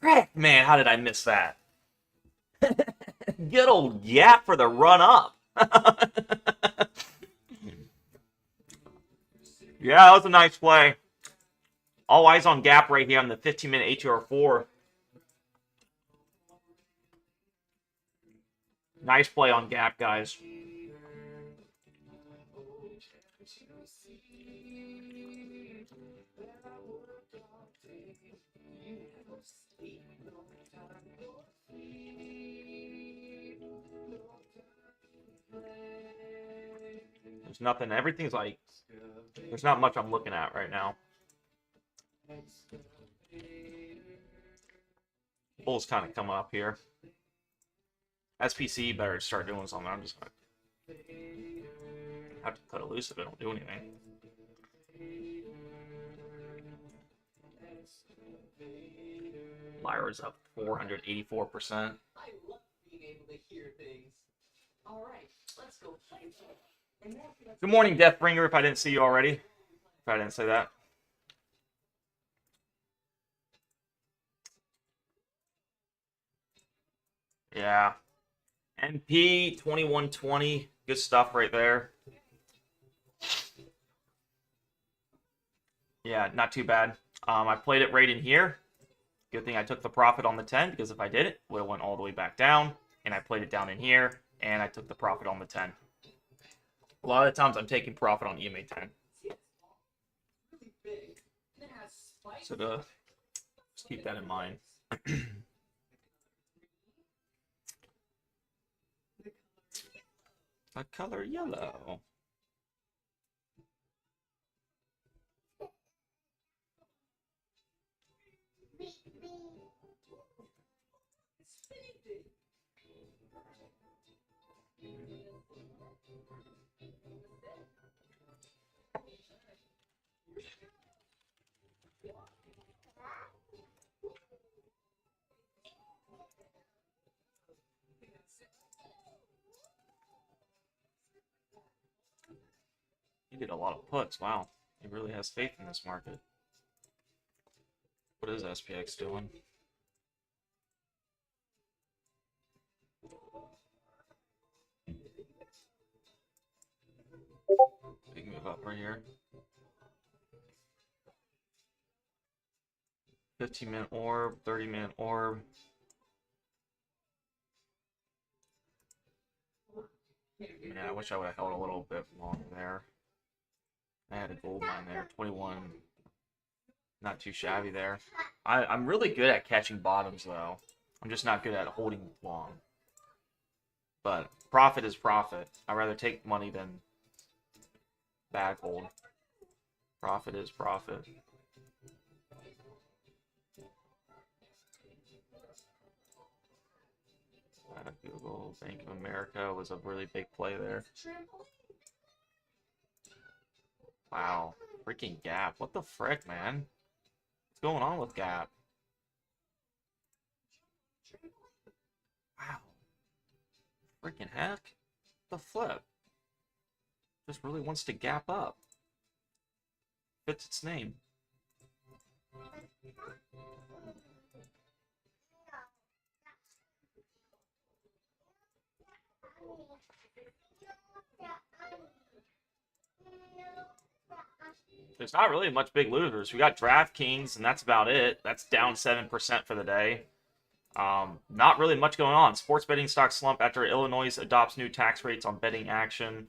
Frick, man, how did I miss that? Good old gap for the run up. Yeah, that was a nice play. All eyes on gap right here on the 15-minute HR4. Nice play on gap, guys. There's nothing. Everything's like, there's not much I'm looking at right now. Bull's kind of coming up here. SPC better start doing something. I'm just gonna have to cut it loose if it don't do anything. Lyra's up 484%. I love being able to hear things. All right, let's go play. Good morning, Deathbringer, if I didn't see you already. If I didn't say that. Yeah. MP 2120. Good stuff right there. Yeah, not too bad. I played it right in here. Good thing I took the profit on the 10, because if I did it would have went all the way back down. And I played it down in here, and I took the profit on the 10. A lot of the times I'm taking profit on EMA 10. So just keep that in mind. The color yellow. He did a lot of puts. Wow. He really has faith in this market. What is SPX doing? Big move up right here. 15-minute orb, 30-minute orb. Yeah, I wish I would have held a little bit longer there. I had a gold mine there, 21. Not too shabby there. I'm really good at catching bottoms, though. I'm just not good at holding long. But profit is profit. I'd rather take money than bag hold. Profit is profit. Google, Bank of America was a really big play there. Wow. Freaking Gap. What the frick, man? What's going on with Gap? Wow. Freaking heck. The flip. Just really wants to gap up. Fits its name. There's not really much big losers. We got DraftKings, and that's about it. That's down 7% for the day. Not really much going on. Sports betting stock slump after Illinois adopts new tax rates on betting action.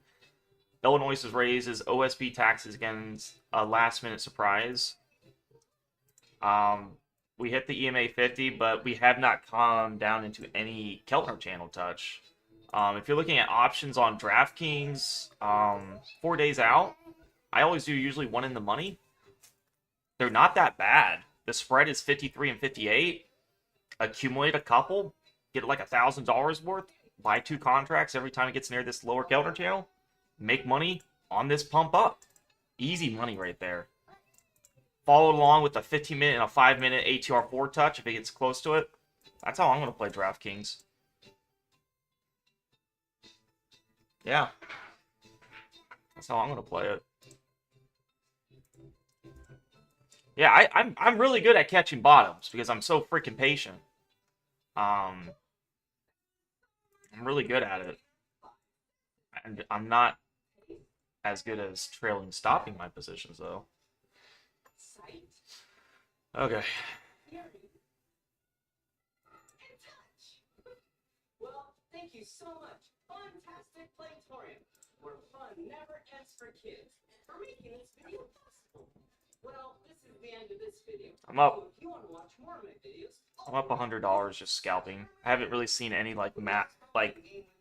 Illinois raises OSB taxes again, a last-minute surprise. We hit the EMA 50, but we have not come down into any Keltner channel touch. If you're looking at options on DraftKings, 4 days out, I always do usually one in the money. They're not that bad. The spread is 53 and 58. Accumulate a couple, get like $1,000 worth, buy 2 contracts every time it gets near this lower Keltner channel, make money on this pump up. Easy money right there. followed along with a 15-minute and a 5-minute ATR 4 touch if it gets close to it. That's how I'm going to play DraftKings. Yeah. That's how I'm going to play it. Yeah, I'm really good at catching bottoms because I'm so freaking patient. I'm really good at it. And I'm not as good as trailing stopping my positions, though. Okay. Well, thank you so much. Fantastic Playtorium, where fun never ends for kids, for making this video possible. Well, this is the end of this video. I'm up. So if you want to watch more of my videos, I'm up $100 just scalping. I haven't really seen any like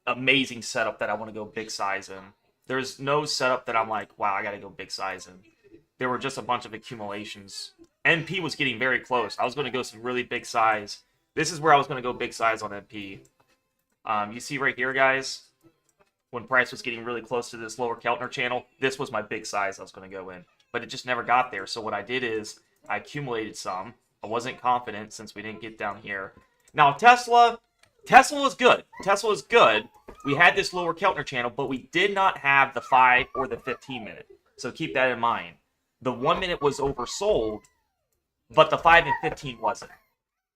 amazing setup that I want to go big size in. There's no setup that I'm like, wow, I gotta go big size in. There were just a bunch of accumulations. NP was getting very close. I was going to go some really big size. This is where I was going to go big size on NP. You see right here, guys, when price was getting really close to this lower Keltner channel, this was my big size I was going to go in. But it just never got there. So what I did is I accumulated some. I wasn't confident since we didn't get down here. Now, Tesla was good. Tesla was good. We had this lower Keltner channel, but we did not have the 5 or the 15 minute. So keep that in mind. The 1 minute was oversold, but the 5 and 15 wasn't.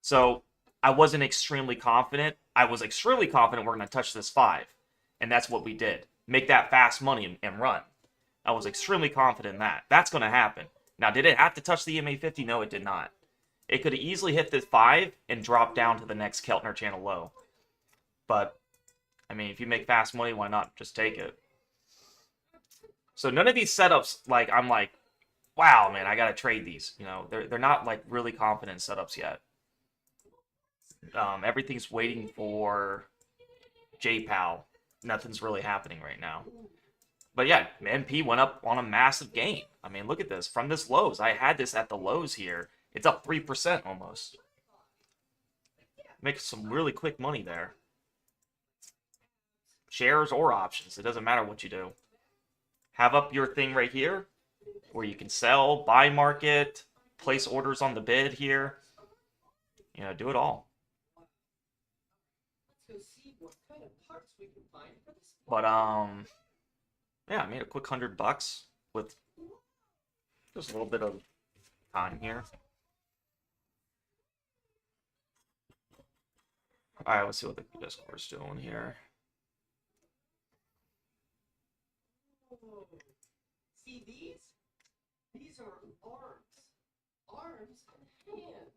So I wasn't extremely confident. I was extremely confident we're going to touch this 5. And that's what we did. Make that fast money and run. I was extremely confident in that. That's going to happen. Now, did it have to touch the EMA 50? No, it did not. It could have easily hit this 5 and dropped down to the next Keltner channel low. But, I mean, if you make fast money, why not just take it? So none of these setups, like, I'm like, wow, man, I got to trade these. You know, they're not, like, really confident setups yet. Everything's waiting for JPAL. Nothing's really happening right now. But yeah, NP went up on a massive gain. I mean, look at this. From this lows, I had this at the lows here. It's up 3% almost. Make some really quick money there. Shares or options. It doesn't matter what you do. Have up your thing right here where you can sell, buy market, place orders on the bid here. You know, do it all. But, yeah, I made a quick $100 with just a little bit of time here. Alright, let's see what the Discord's doing here. See these? These are arms and hands.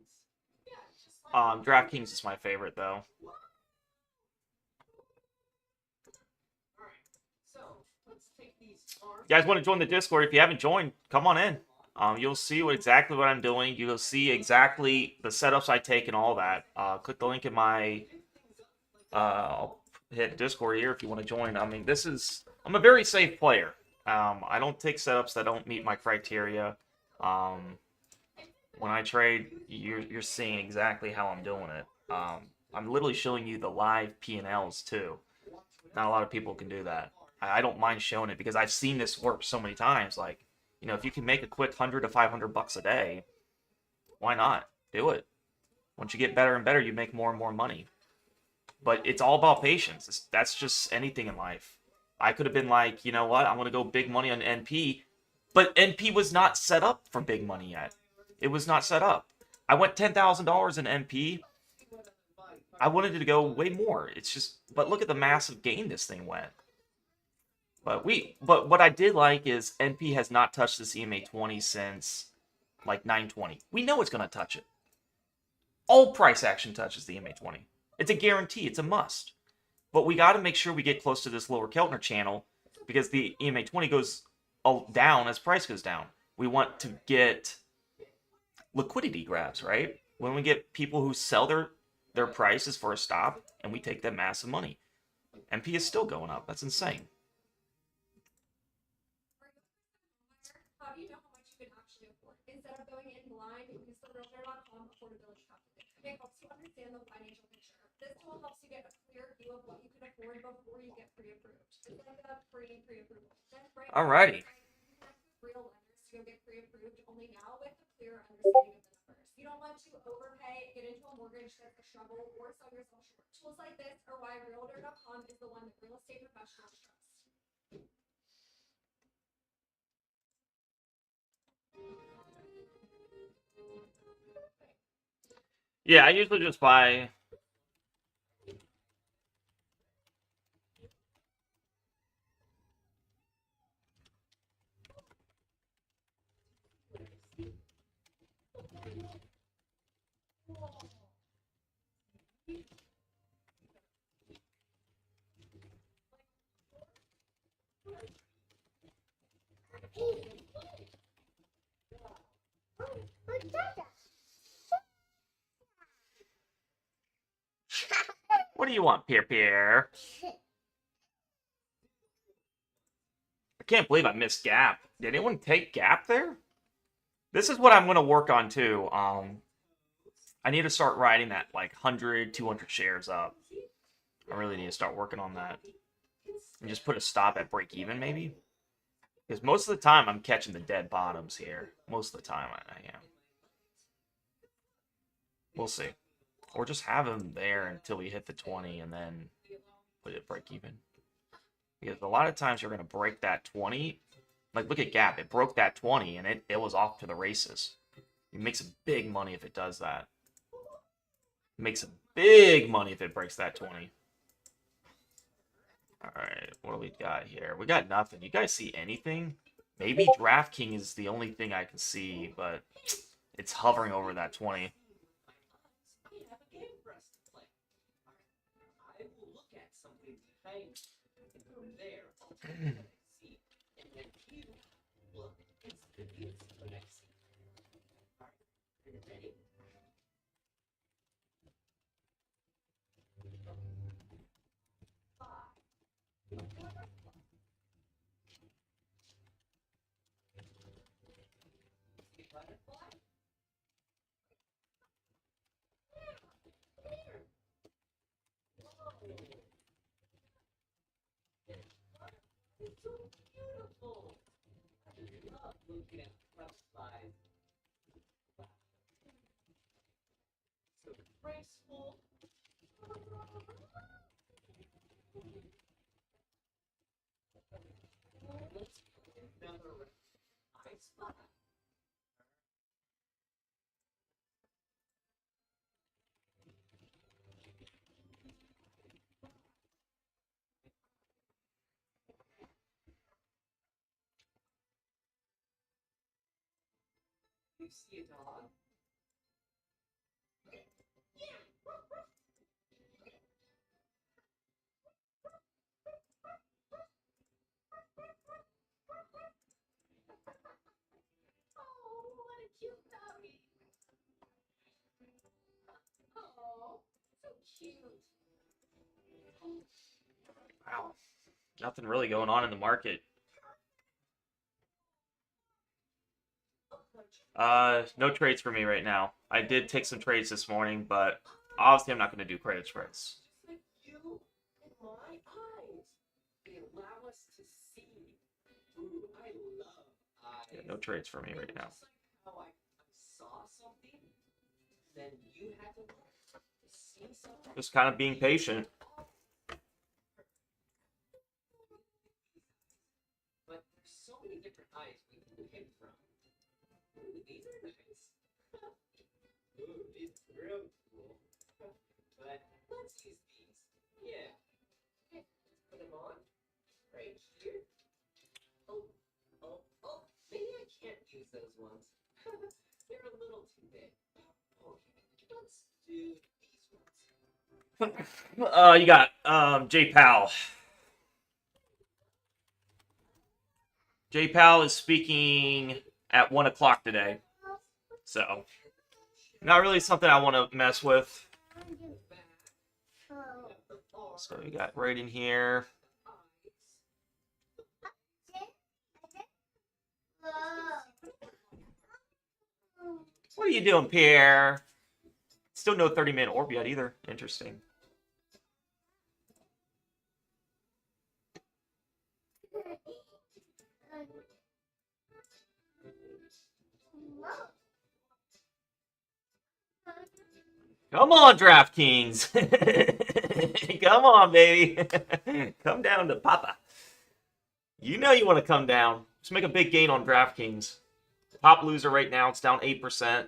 Yeah, just like DraftKings is my favorite though. so. Let's take these arms. You guys want to join the Discord? If you haven't joined, come on in. You'll see exactly what I'm doing. You'll see exactly the setups I take and all that. Click the link in my. I'll hit Discord here if you want to join. I mean, I'm a very safe player. I don't take setups that don't meet my criteria. When I trade, you're seeing exactly how I'm doing it. I'm literally showing you the live P&Ls too. Not a lot of people can do that. I don't mind showing it because I've seen this work so many times. Like, you know, if you can make a quick $100 to $500 a day, why not? Do it. Once you get better and better, you make more and more money. But it's all about patience. That's just anything in life. I could have been like, you know what? I'm going to go big money on NP. But NP was not set up for big money yet. It was not set up. I went $10,000 in NP. I wanted it to go way more. It's just, but look at the massive gain this thing went. But what I did like is NP has not touched this EMA 20 since like 920. We know it's going to touch it. All price action touches the EMA 20. It's a guarantee. It's a must. But we got to make sure we get close to this lower Keltner channel because the EMA 20 goes down as price goes down. We want to get liquidity grabs, right? When we get people who sell their prices for a stop and we take them massive money. NP is still going up. That's insane. How do you know how much you can actually afford? Instead of going in blind, use the realtor.com affordability calculator. It helps you understand the financial picture. This tool helps you get a clear view of what you can afford before you get pre-approved. It's like a pre-approval. Alrighty. Real lenders to you'll get pre-approved only now with a clear understanding of the numbers. You don't want to overpay, get into a mortgage that's a struggle, or sell yourself short. Tools like this are why Realtor.com is the one that real estate professionals trust. Yeah, I usually just buy. What do you want, Pierre Pierre? I can't believe I missed Gap. Did anyone take Gap there? This is what I'm going to work on too. I need to start riding that like 100, 200 shares up. I really need to start working on that. And just put a stop at break even maybe. Because most of the time I'm catching the dead bottoms here. Most of the time I am. We'll see. Or just have them there until we hit the 20 and then put it break even. Because a lot of times you're going to break that 20. Like, look at Gap. It broke that 20 and it was off to the races. It makes some big money if it does that. It makes some big money if it breaks that 20. Alright, what do we got here? We got nothing. You guys see anything? Maybe DraftKings is the only thing I can see, but it's hovering over that 20. I have a game for us to play. I will look at something behind you, and from there, I'll tell you what I see. And then you look and see what I see. Alright, are you ready? Butterfly? It's so beautiful. I love looking at butterflies. So graceful. Let's go another round. I spot. You see a dog? Oh, what a cute doggy. Oh, so cute. Wow. Nothing really going on in the market. No trades for me right now. I did take some trades this morning, but obviously I'm not going to do credit spreads. Just like you and my eyes. They allow us to see. Ooh, I love eyes. Yeah, no trades for me right now. Just like how I saw something, then you had to look to see something. Just kind of being patient. But there's so many different eyes we can pick from. Ooh, these are nice. Ooh, these are real cool. But let's use these. Yeah. Okay, put them on. Right here. Oh, maybe I can't use those ones. They're a little too big. Okay, let's do these ones. You got J Powell. J Powell is speaking at 1 o'clock today. So, not really something I want to mess with. So we got right in here. What are you doing, Pierre? Still no 30-minute orb yet either. Interesting. Come on, DraftKings. Come on, baby. Come down to Papa. You know you want to come down. Just make a big gain on DraftKings. Top loser right now. It's down 8%.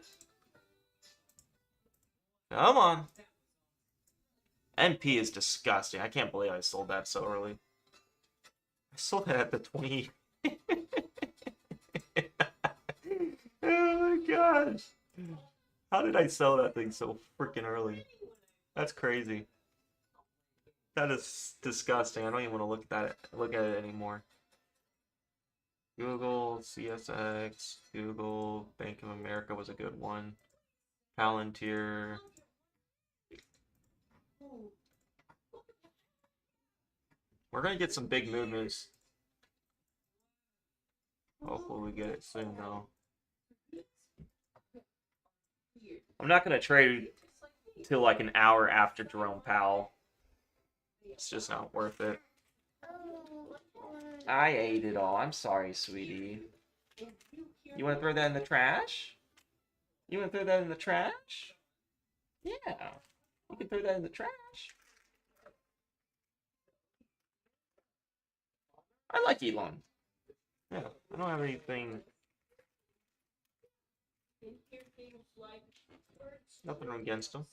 Come on. NP is disgusting. I can't believe I sold that so early. I sold that at the 20. Oh my gosh. How did I sell that thing so freaking early? That's crazy. That is disgusting. I don't even want to look at it anymore. Google, CSX, Google, Bank of America was a good one. Palantir. We're gonna get some big movements. Hopefully we get it soon though. I'm not gonna trade till like an hour after Jerome Powell. It's just not worth it. I ate it all. I'm sorry, sweetie. You want to throw that in the trash? You want to throw that in the trash? Yeah. You can throw that in the trash. I like Elon. Yeah, I don't have anything. Nothing against him.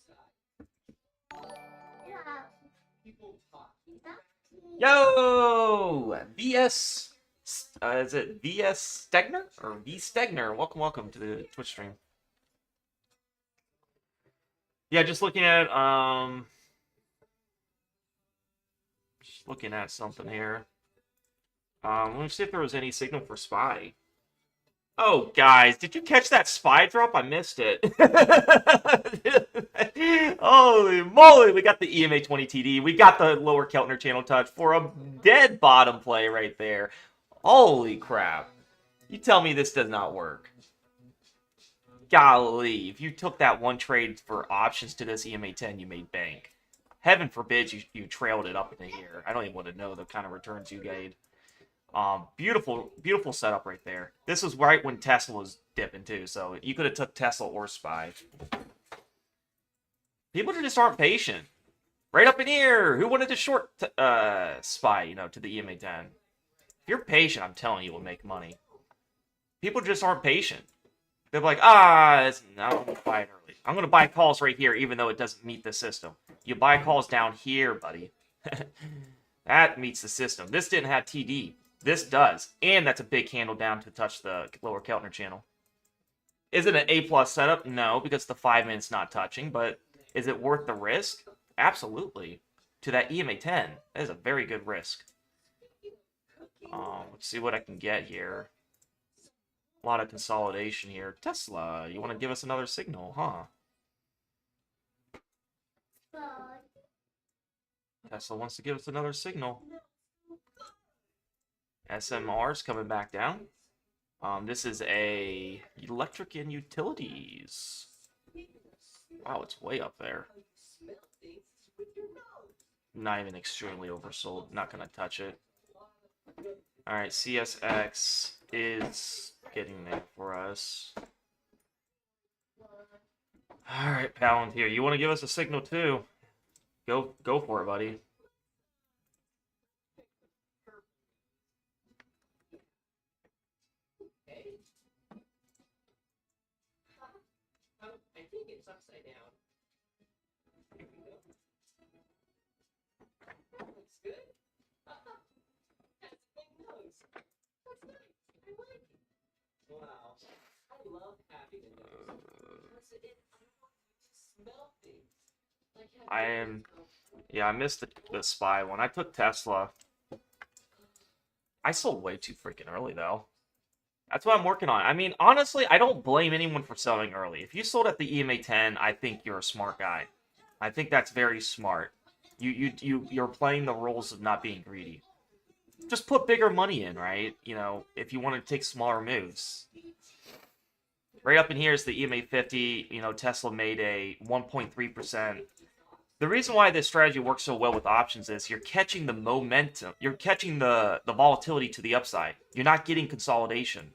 Yo! VS. Is it VS Stegner? Or V Stegner? Welcome to the Twitch stream. Yeah, just looking at something here. Let me see if there was any signal for SPY. Oh, guys, did you catch that SPY drop? I missed it. Holy moly, we got the EMA 20 TD. We got the lower Keltner channel touch for a dead bottom play right there. Holy crap. You tell me this does not work. Golly, if you took that one trade for options to this EMA 10, you made bank. Heaven forbid you trailed it up into here. I don't even want to know the kind of returns you gained. Beautiful setup right there. This was right when Tesla was dipping too, so you could have took Tesla or SPY. People just aren't patient. Right up in here. Who wanted to short SPY, to the EMA 10? If you're patient, I'm telling you, will make money. People just aren't patient. They're like, no, I'm going to buy it early. I'm going to buy calls right here, even though it doesn't meet the system. You buy calls down here, buddy. That meets the system. This didn't have TD. This does. And that's a big candle down to touch the lower Keltner channel. Is it an A+ setup? No, because the 5 minutes not touching. But is it worth the risk? Absolutely. To that EMA 10. That is a very good risk. Let's see what I can get here. A lot of consolidation here. Tesla, you want to give us another signal, huh? Tesla wants to give us another signal. SMR's coming back down. This is a electric and utilities. Wow, it's way up there. Not even extremely oversold. Not going to touch it. All right, CSX is getting there for us. All right, Palantir, you want to give us a signal too? Go for it, buddy. I think it's upside down. Here we go. Looks good. That's a big nose. That's nice. I like it. Wow. I love having a nose. Because it smell things. Like Yeah, I missed the SPY one. I took Tesla. I sold way too freaking early, though. That's what I'm working on. I mean, honestly, I don't blame anyone for selling early. If you sold at the EMA 10, I think you're a smart guy. I think that's very smart. You're playing the roles of not being greedy. Just put bigger money in, right? If you want to take smaller moves. Right up in here is the EMA 50. Tesla made a 1.3%. The reason why this strategy works so well with options is you're catching the momentum. You're catching the volatility to the upside. You're not getting consolidation.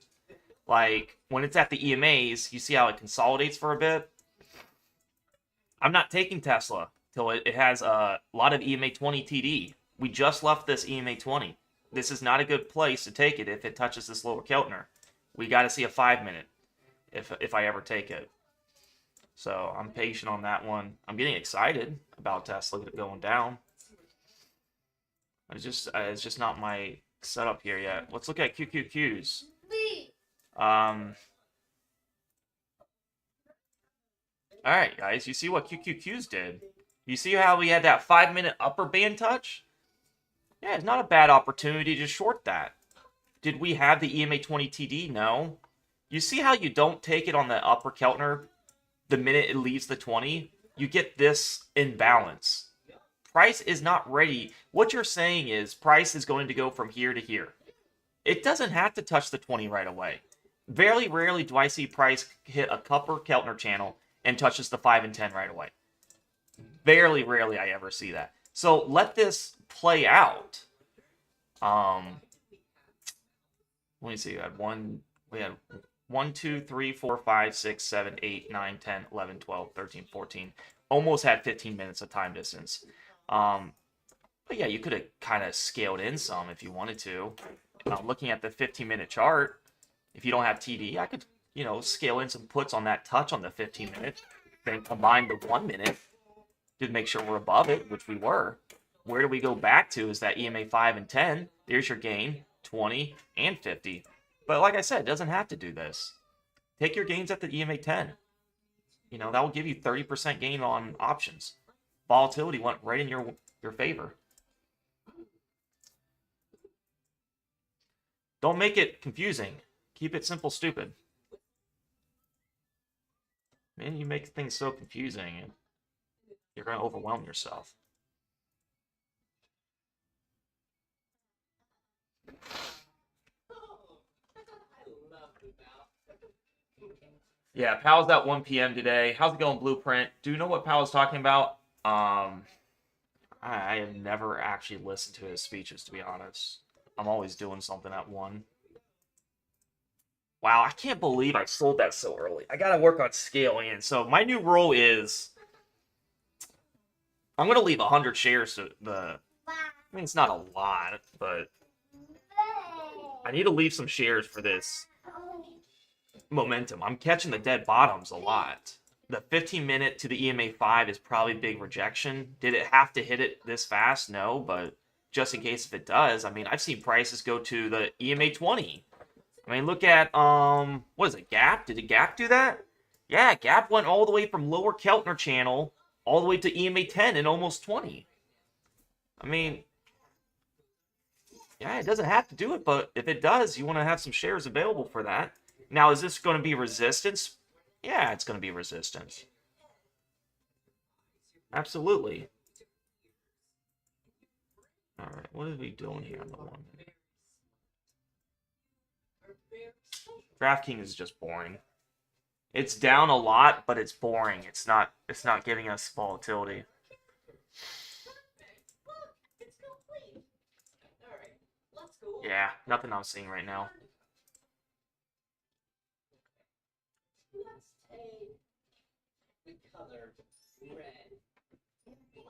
Like, when it's at the EMAs, you see how it consolidates for a bit? I'm not taking Tesla till it has a lot of EMA 20 TD. We just left this EMA 20. This is not a good place to take it if it touches this lower Keltner. We got to see a 5-minute if I ever take it. So I'm patient on that one. I'm getting excited about Tesla going down. It's just not my setup here yet. Let's look at QQQs. All right, guys, you see what QQQs did? You see how we had that 5-minute upper band touch? Yeah, it's not a bad opportunity to short that. Did we have the EMA 20 TD? No. You see how you don't take it on the upper Keltner the minute it leaves the 20? You get this imbalance. Price is not ready. What you're saying is price is going to go from here to here. It doesn't have to touch the 20 right away. Very rarely do I see price hit a upper Keltner channel and touches the 5 and 10 right away. Very rarely I ever see that. So let this play out. Let me see. We had 1, 2, 3, 4, 5, 6, 7, 8, 9, 10, 11, 12, 13, 14. Almost had 15 minutes of time distance. But yeah, you could have kind of scaled in some if you wanted to. Looking at the 15-minute chart, if you don't have TD, I could, scale in some puts on that touch on the 15-minute, then combine the 1 minute to make sure we're above it, which we were. Where do we go back to is that EMA 5 and 10. There's your gain, 20 and 50. But like I said, it doesn't have to do this. Take your gains at the EMA 10. That will give you 30% gain on options. Volatility went right in your favor. Don't make it confusing. Keep it simple, stupid. Man, you make things so confusing, and you're going to overwhelm yourself. Yeah, Pal's at 1 p.m. today. How's it going, Blueprint? Do you know what Pal is talking about? I have never actually listened to his speeches, to be honest. I'm always doing something at 1. Wow, I can't believe I sold that so early. I gotta work on scaling in. So my new rule is I'm gonna leave 100 shares to the. I mean, it's not a lot, but I need to leave some shares for this momentum. I'm catching the dead bottoms a lot. The 15-minute to the EMA 5 is probably big rejection. Did it have to hit it this fast? No, but just in case if it does, I mean, I've seen prices go to the EMA 20. I mean, look at, what is it, Gap? Did the Gap do that? Yeah, Gap went all the way from lower Keltner channel all the way to EMA 10 in almost 20. I mean, yeah, it doesn't have to do it, but if it does, you want to have some shares available for that. Now, is this going to be resistance? Yeah, it's going to be resistance. Absolutely. All right, what are we doing here on the 1 minute? DraftKings is just boring. It's down a lot, but it's boring. It's not giving us volatility. Yeah, nothing I'm seeing right now. Let's take the color red and blue.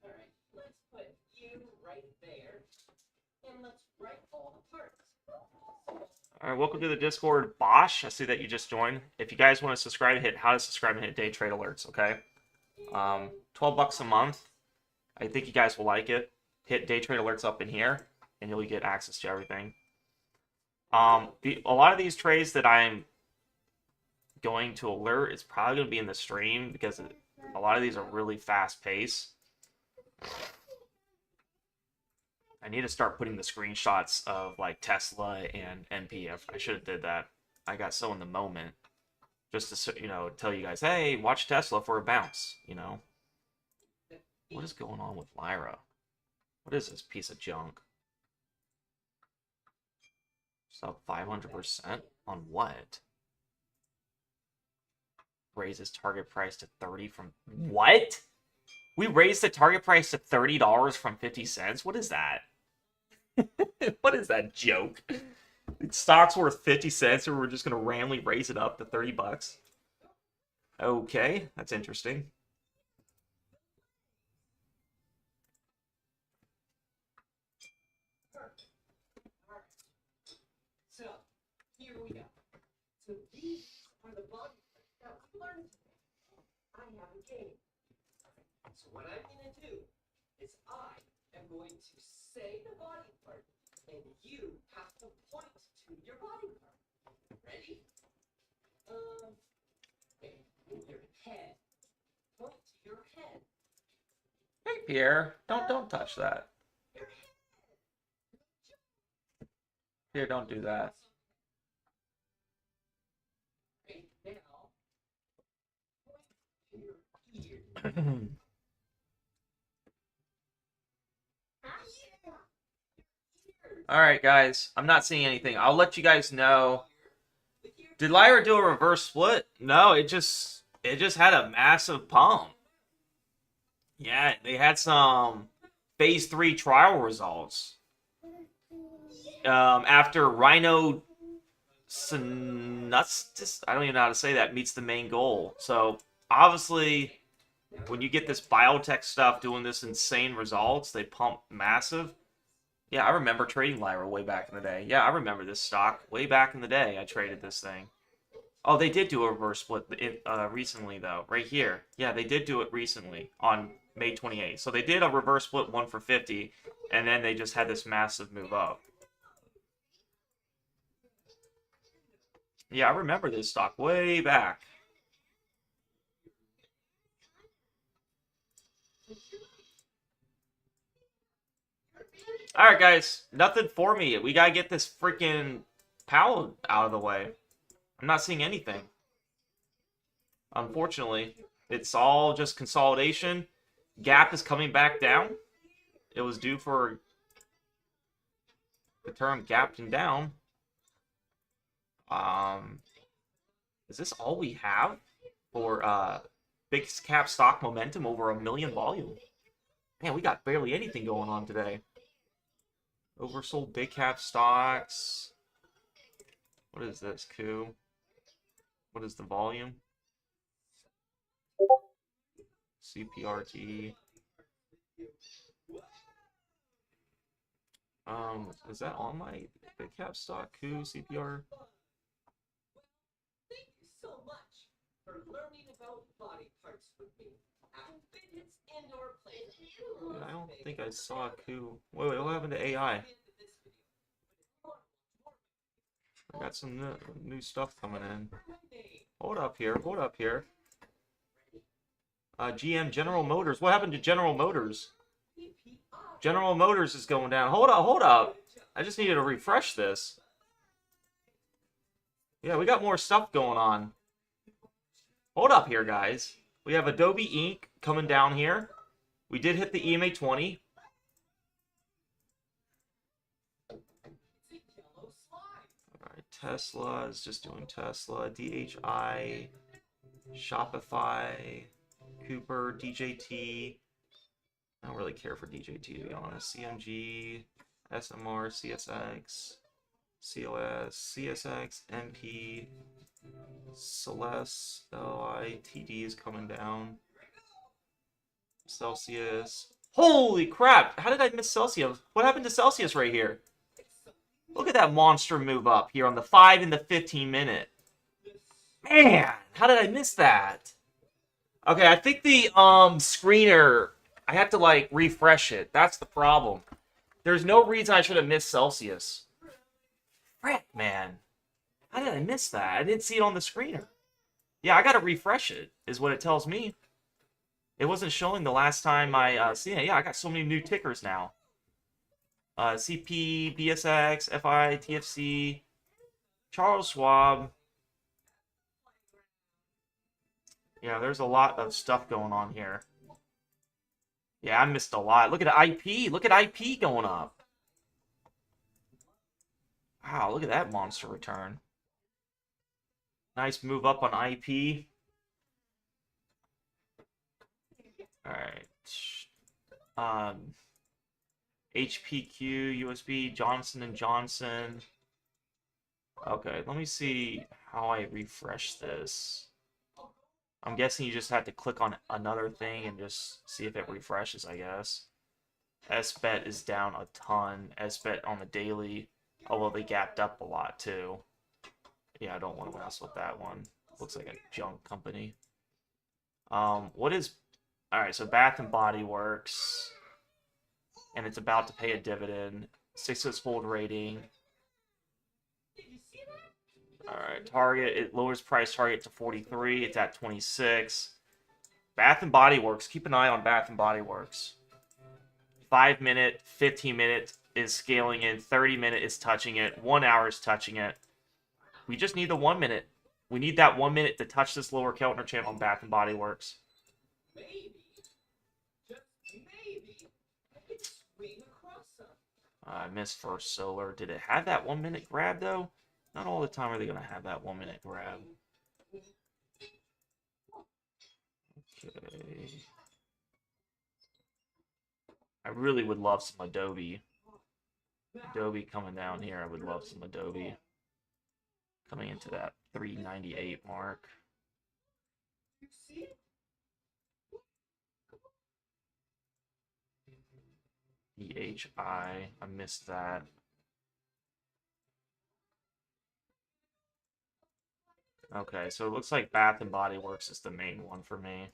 All right, let's put you right there, and let's write all the parts. All right, welcome to the Discord, Bosch. I see that you just joined. If you guys want to subscribe, hit how to subscribe and hit day trade alerts. Okay, $12 a month. I think you guys will like it. Hit day trade alerts up in here, and you'll get access to everything. A lot of these trades that I'm going to alert is probably going to be in the stream because a lot of these are really fast paced. I need to start putting the screenshots of like Tesla and NPF. I should have did that. I got so in the moment just to, tell you guys, hey, watch Tesla for a bounce, What is going on with Lyra? What is this piece of junk? It's up 500% on what? Raises target price to 30 from what? We raised the target price to $30 from 50 cents. What is that? What is that joke? Stock's worth 50 cents, or we're just gonna randomly raise it up to 30 bucks. Okay, that's interesting. Alright. So, here we go. So these are the body parts that we learned today. I have a game. So what I'm gonna do is I am going to say the body part, and you have to point to your body part. Ready? Okay, your head. Point to your head. Hey, Pierre, don't touch that. Your head. Pierre, don't do that. Right now, point to your ear. All right, guys, I'm not seeing anything. I'll let you guys know. Did Lyra do a reverse split? No, it just had a massive pump. Yeah, they had some phase 3 trial results. After Rhino Sinustis, I don't even know how to say that, meets the main goal. So obviously, when you get this biotech stuff doing this insane results, they pump massive. Yeah, I remember trading Lyra way back in the day. Yeah, I remember this stock way back in the day. I traded this thing. Oh, they did do a reverse split recently, though. Right here. Yeah, they did do it recently on May 28th. So they did a reverse split 1 for 50, and then they just had this massive move up. Yeah, I remember this stock way back. Alright, guys. Nothing for me. We gotta get this freaking Powell out of the way. I'm not seeing anything. Unfortunately. It's all just consolidation. Gap is coming back down. It was due for the term gapping down. Is this all we have for big cap stock momentum over 1 million volume? Man, we got barely anything going on today. Oversold big cap stocks. What is this, coup? What is the volume? CPRT. Is that on my big cap stock? Coup, CPR? Thank you so much for learning about body parts with me at Fitness Indoor Play. Dude, I don't think I saw a coup. Wait, what happened to AI? I got some new stuff coming in. Hold up here. GM, General Motors. What happened to General Motors? General Motors is going down. Hold up. I just needed to refresh this. Yeah, we got more stuff going on. Hold up here, guys. We have Adobe Inc. coming down here. We did hit the EMA 20. Alright, Tesla is just doing Tesla. DHI, Shopify, Cooper, DJT. I don't really care for DJT, to be honest. CMG, SMR, CSX, COS, CSX, MP, Celeste, LI, TD is coming down. Celsius. Holy crap! How did I miss Celsius? What happened to Celsius right here? Look at that monster move up here on the 5 and the 15 minute. Man, how did I miss that? Okay, I think the screener, I have to like refresh it. That's the problem. There's no reason I should have missed Celsius. Frick, man. How did I miss that? I didn't see it on the screener. Yeah, I gotta refresh it, is what it tells me. It wasn't showing the last time I see it. Yeah, I got so many new tickers now. CP, BSX, FI, TFC, Charles Schwab. Yeah, there's a lot of stuff going on here. Yeah, I missed a lot. Look at IP. Look at IP going up. Wow, look at that monster return. Nice move up on IP. Alright. HPQ, USB, Johnson & Johnson. Okay, let me see how I refresh this. I'm guessing you just have to click on another thing and just see if it refreshes, I guess. SBET is down a ton. SBET on the daily, although they gapped up a lot too. Yeah, I don't want to mess with that one. Looks like a junk company. What is... Alright, so Bath and Body Works. And it's about to pay a dividend. 6 fold rating. Did you see that? Alright, Target, it lowers price target to 43. It's at 26. Bath and Body Works. Keep an eye on Bath and Body Works. 5 minute, 15 minutes is scaling in. 30 minute is touching it. 1 hour is touching it. We just need the 1 minute. We need that 1 minute to touch this lower Keltner channel on Bath and Body Works. Maybe, just maybe, I could swing across some. I missed First Solar. Did it have that 1 minute grab though? Not all the time are they going to have that 1 minute grab. Okay. I really would love some Adobe. Adobe coming down here. I would love some Adobe. Coming into that 398 mark. You see it? EHI. I missed that. Okay, so it looks like Bath and Body Works is the main one for me.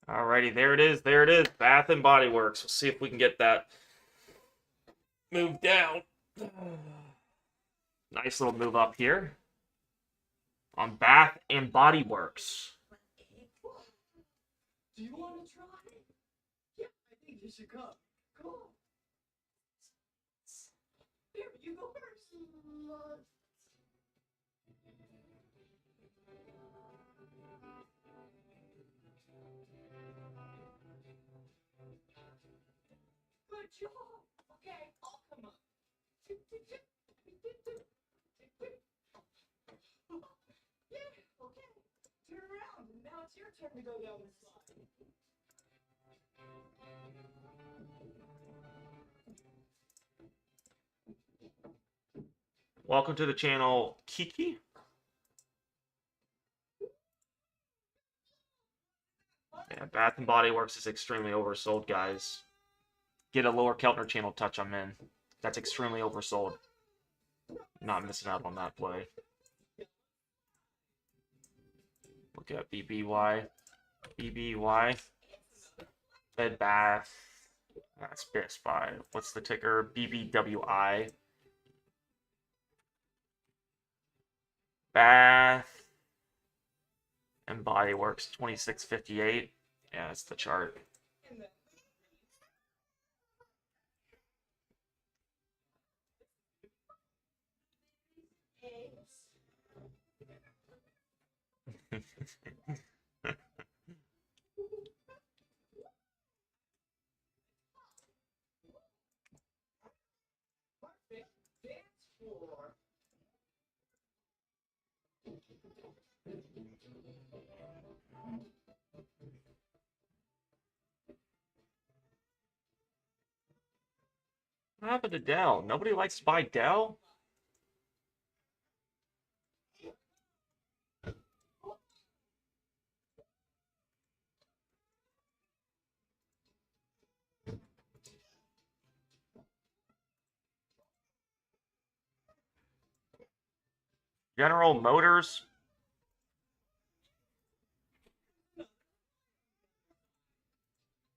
Alrighty, there it is. There it is. Bath and Body Works. We'll see if we can get that moved down. Nice little move up here on Bath and Body Works. Do you want to try? Yeah, I think you should come. Come on. Here, you go first. Good job. Okay, I'll come up. Yeah, okay. Turn around. Now it's your turn to go down the slide. Welcome to the channel, Kiki. Yeah, Bath and Body Works is extremely oversold, guys. Get a lower Keltner channel touch, I'm in. That's extremely oversold. Not missing out on that play. Look at BBY. BBY. Bed Bath. That's Best Buy. What's the ticker? BBWI. Bath and Body Works 2658. Yeah, that's the chart. Perfect dance floor. What happened to Dell? Nobody likes to buy Dell? General Motors?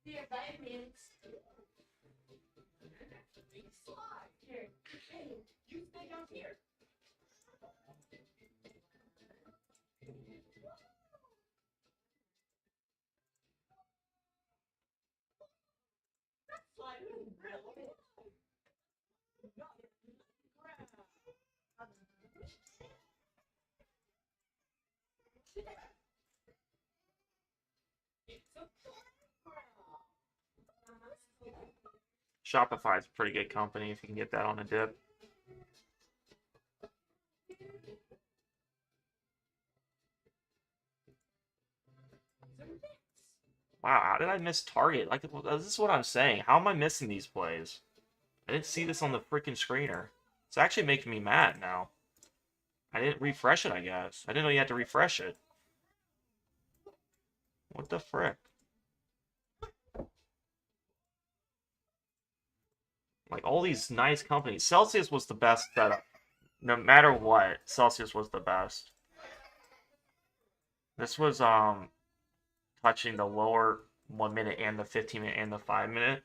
The environment. Big slide. Here. Hey, you stay down here. That slide is really not grab. It's a playground. Shopify is a pretty good company if you can get that on a dip. Wow, how did I miss Target? Like, this is what I'm saying. How am I missing these plays? I didn't see this on the freaking screener. It's actually making me mad now. I didn't refresh it, I guess. I didn't know you had to refresh it. What the frick? Like, all these nice companies. Celsius was the best setup. No matter what, Celsius was the best. This was, touching the lower 1 minute and the 15 minute and the 5 minute.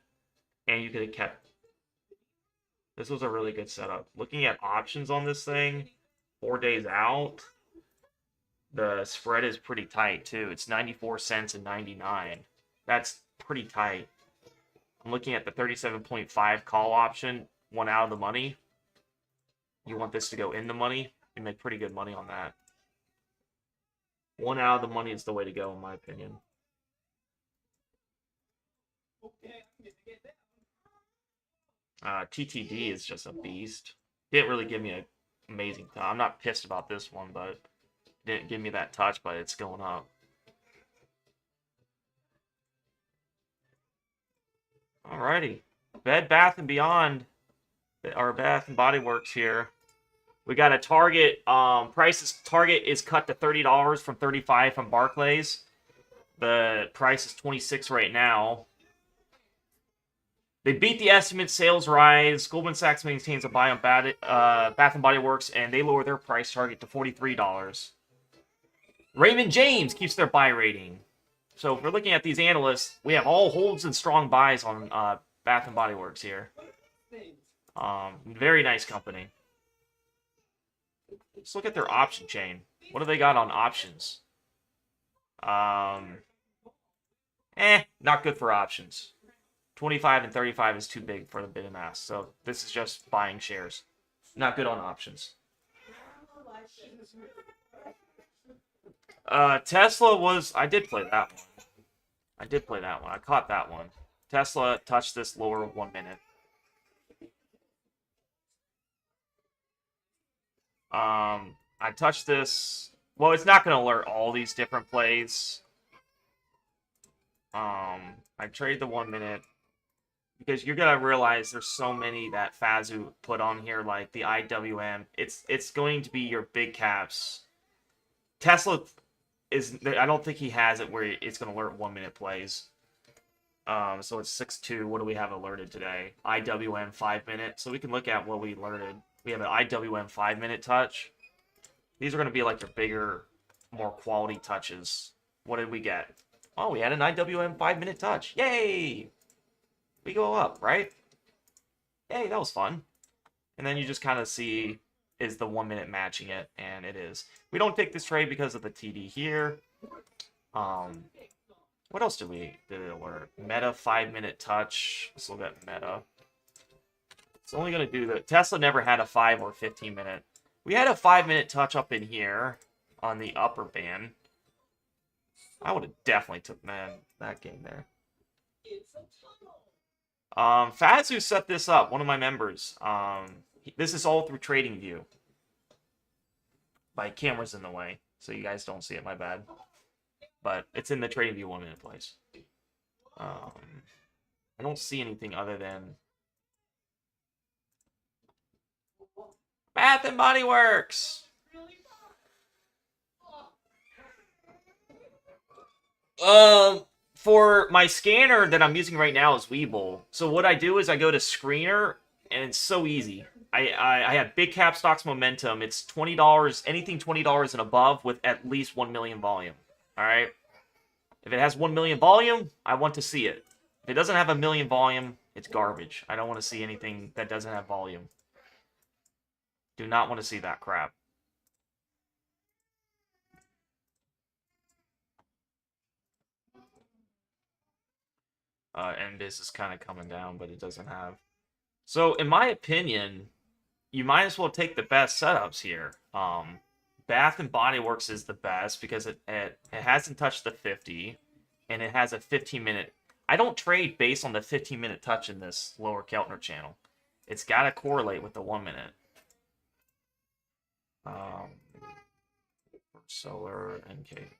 And you could have kept. This was a really good setup. Looking at options on this thing, 4 days out, the spread is pretty tight too. It's 94 cents and 99. That's pretty tight. I'm looking at the 37.5 call option, one out of the money. You want this to go in the money, you make pretty good money on that. One out of the money is the way to go, in my opinion. TTD is just a beast. Didn't really give me an amazing touch. I'm not pissed about this one, but didn't give me that touch, but it's going up. Alrighty. Bed Bath & Beyond, or Bath & Body Works here. We got a Target, Target is cut to $30 from $35 from Barclays. The price is $26 right now. They beat the estimate sales rise. Goldman Sachs maintains a buy on Bath & Body Works, and they lower their price target to $43. Raymond James keeps their buy rating. So if we're looking at these analysts, we have all holds and strong buys on Bath & Body Works here. Very nice company. Let's look at their option chain. What do they got on options? Not good for options. 25 and 35 is too big for the bid and ask. So this is just buying shares. Not good on options. Tesla was... I did play that one. I caught that one. Tesla touched this lower 1 minute. I touched this... Well, it's not going to alert all these different plays. I traded the 1 minute. Because you're going to realize there's so many that Fazu put on here, like the IWM. It's going to be your big caps. Tesla is... I don't think he has it where it's going to alert 1 minute plays. So it's 6-2. What do we have alerted today? IWM 5 minute. So we can look at what we alerted. We have an IWM 5 minute touch. These are going to be like your bigger, more quality touches. What did we get? Oh, we had an IWM 5 minute touch. Yay! We go up, right? Hey, that was fun. And then you just kind of see, is the 1 minute matching it? And it is. We don't take this trade because of the TD here. What else did it alert? Meta 5 minute touch. Let's look at Meta. It's only going to do the... Tesla never had a 5 or 15 minute. We had a 5 minute touch up in here on the upper band. I would have definitely took that game there. Fazu set this up, one of my members. This is all through TradingView. My camera's in the way, so you guys don't see it, my bad. But it's in the TradingView 1 minute place. I don't see anything other than Bath & Body Works. For my scanner that I'm using right now is Webull. So what I do is I go to Screener, and it's so easy. I have big cap stocks momentum. It's $20, anything $20 and above with at least 1 million volume. All right. If it has 1 million volume, I want to see it. If it doesn't have a million volume, it's garbage. I don't want to see anything that doesn't have volume. Do not want to see that crap. And this is kind of coming down, but it doesn't have. So, in my opinion, you might as well take the best setups here. Bath & Body Works is the best because it hasn't touched the 50, and it has a 15-minute. I don't trade based on the 15-minute touch in this lower Keltner channel. It's got to correlate with the 1 minute. Solar NK.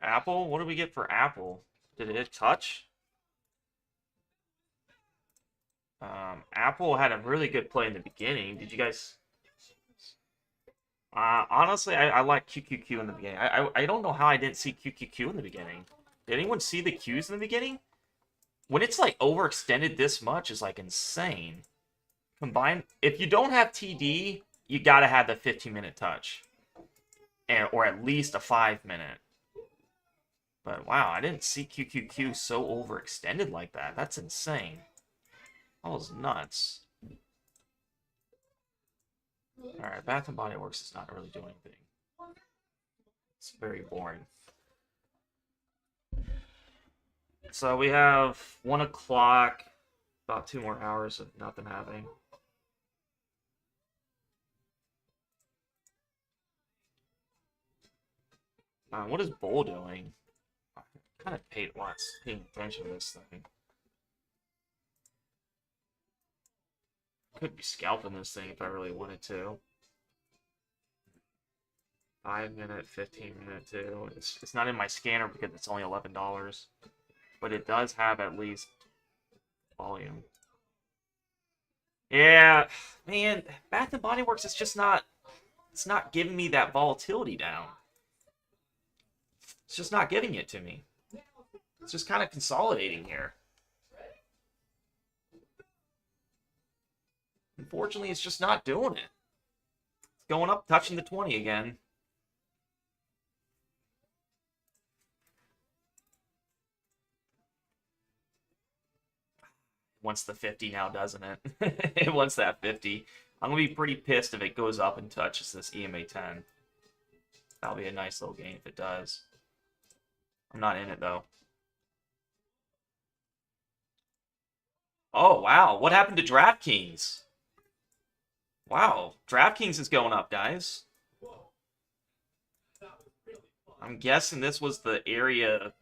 Apple? What do we get for Apple? Did it hit touch? Apple had a really good play in the beginning. Did you guys? Honestly, I like QQQ in the beginning. I don't know how I didn't see QQQ in the beginning. Did anyone see the Qs in the beginning? When it's like overextended this much is like insane. Combine if you don't have TD, you gotta have the 15-minute touch, or at least a 5-minute. But wow, I didn't see QQQ so overextended like that. That's insane. That was nuts. Alright, Bath and Body Works is not really doing anything. It's very boring. So we have 1 o'clock, about 2 more hours of nothing happening. What is Bull doing? I kind of paying attention to this thing. Could be scalping this thing if I really wanted to. 5-minute, 15-minute too. It's not in my scanner because it's only $11, but it does have at least volume. Yeah, man, Bath and Body Works is just not. It's not giving me that volatility down. It's just not giving it to me. It's just kind of consolidating here. Unfortunately, it's just not doing it. It's going up, touching the 20 again. Wants the 50 now, doesn't it? It wants that 50. I'm going to be pretty pissed if it goes up and touches this EMA 10. That'll be a nice little gain if it does. I'm not in it, though. Oh, wow. What happened to DraftKings? Wow. DraftKings is going up, guys. I'm guessing this was the area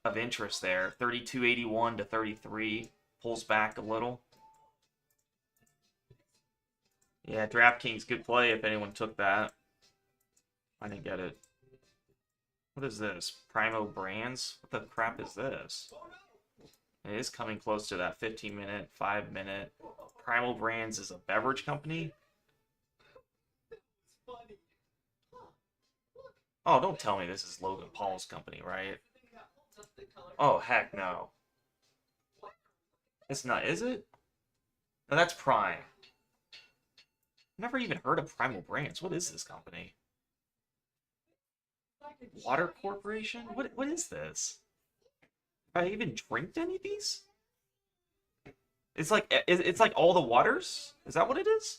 of interest there. 32.81 to 33. Pulls back a little. Yeah, DraftKings, good play if anyone took that. I didn't get it. What is this? Primo Brands? What the crap is this? It is coming close to that 15-minute, 5-minute. Primal Brands is a beverage company? Oh, don't tell me this is Logan Paul's company, right? Oh, heck no. It's not, is it? No, that's Prime. Never even heard of Primal Brands. What is this company? Water Corporation? What is this? Have I even drank any of these? It's like all the waters? Is that what it is?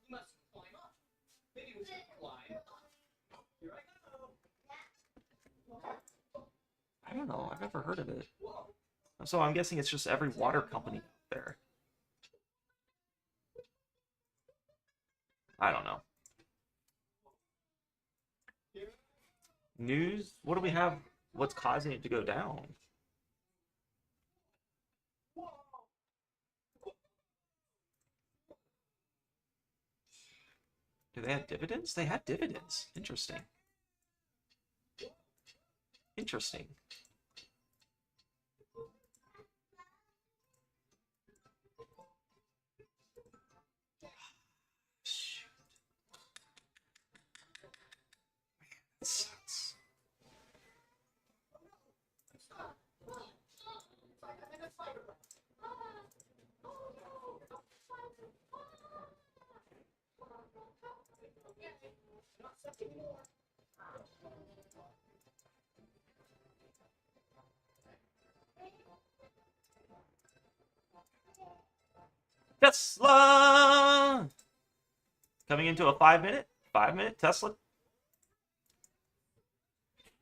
You must climb up. Maybe we should climb. Here I go. I don't know. I've never heard of it. So I'm guessing it's just every water company out there. I don't know. News? What do we have? What's causing it to go down? Do they have dividends? They had dividends. Interesting. Interesting. Shoot. Man, that sucks. Tesla coming into a 5-minute Tesla.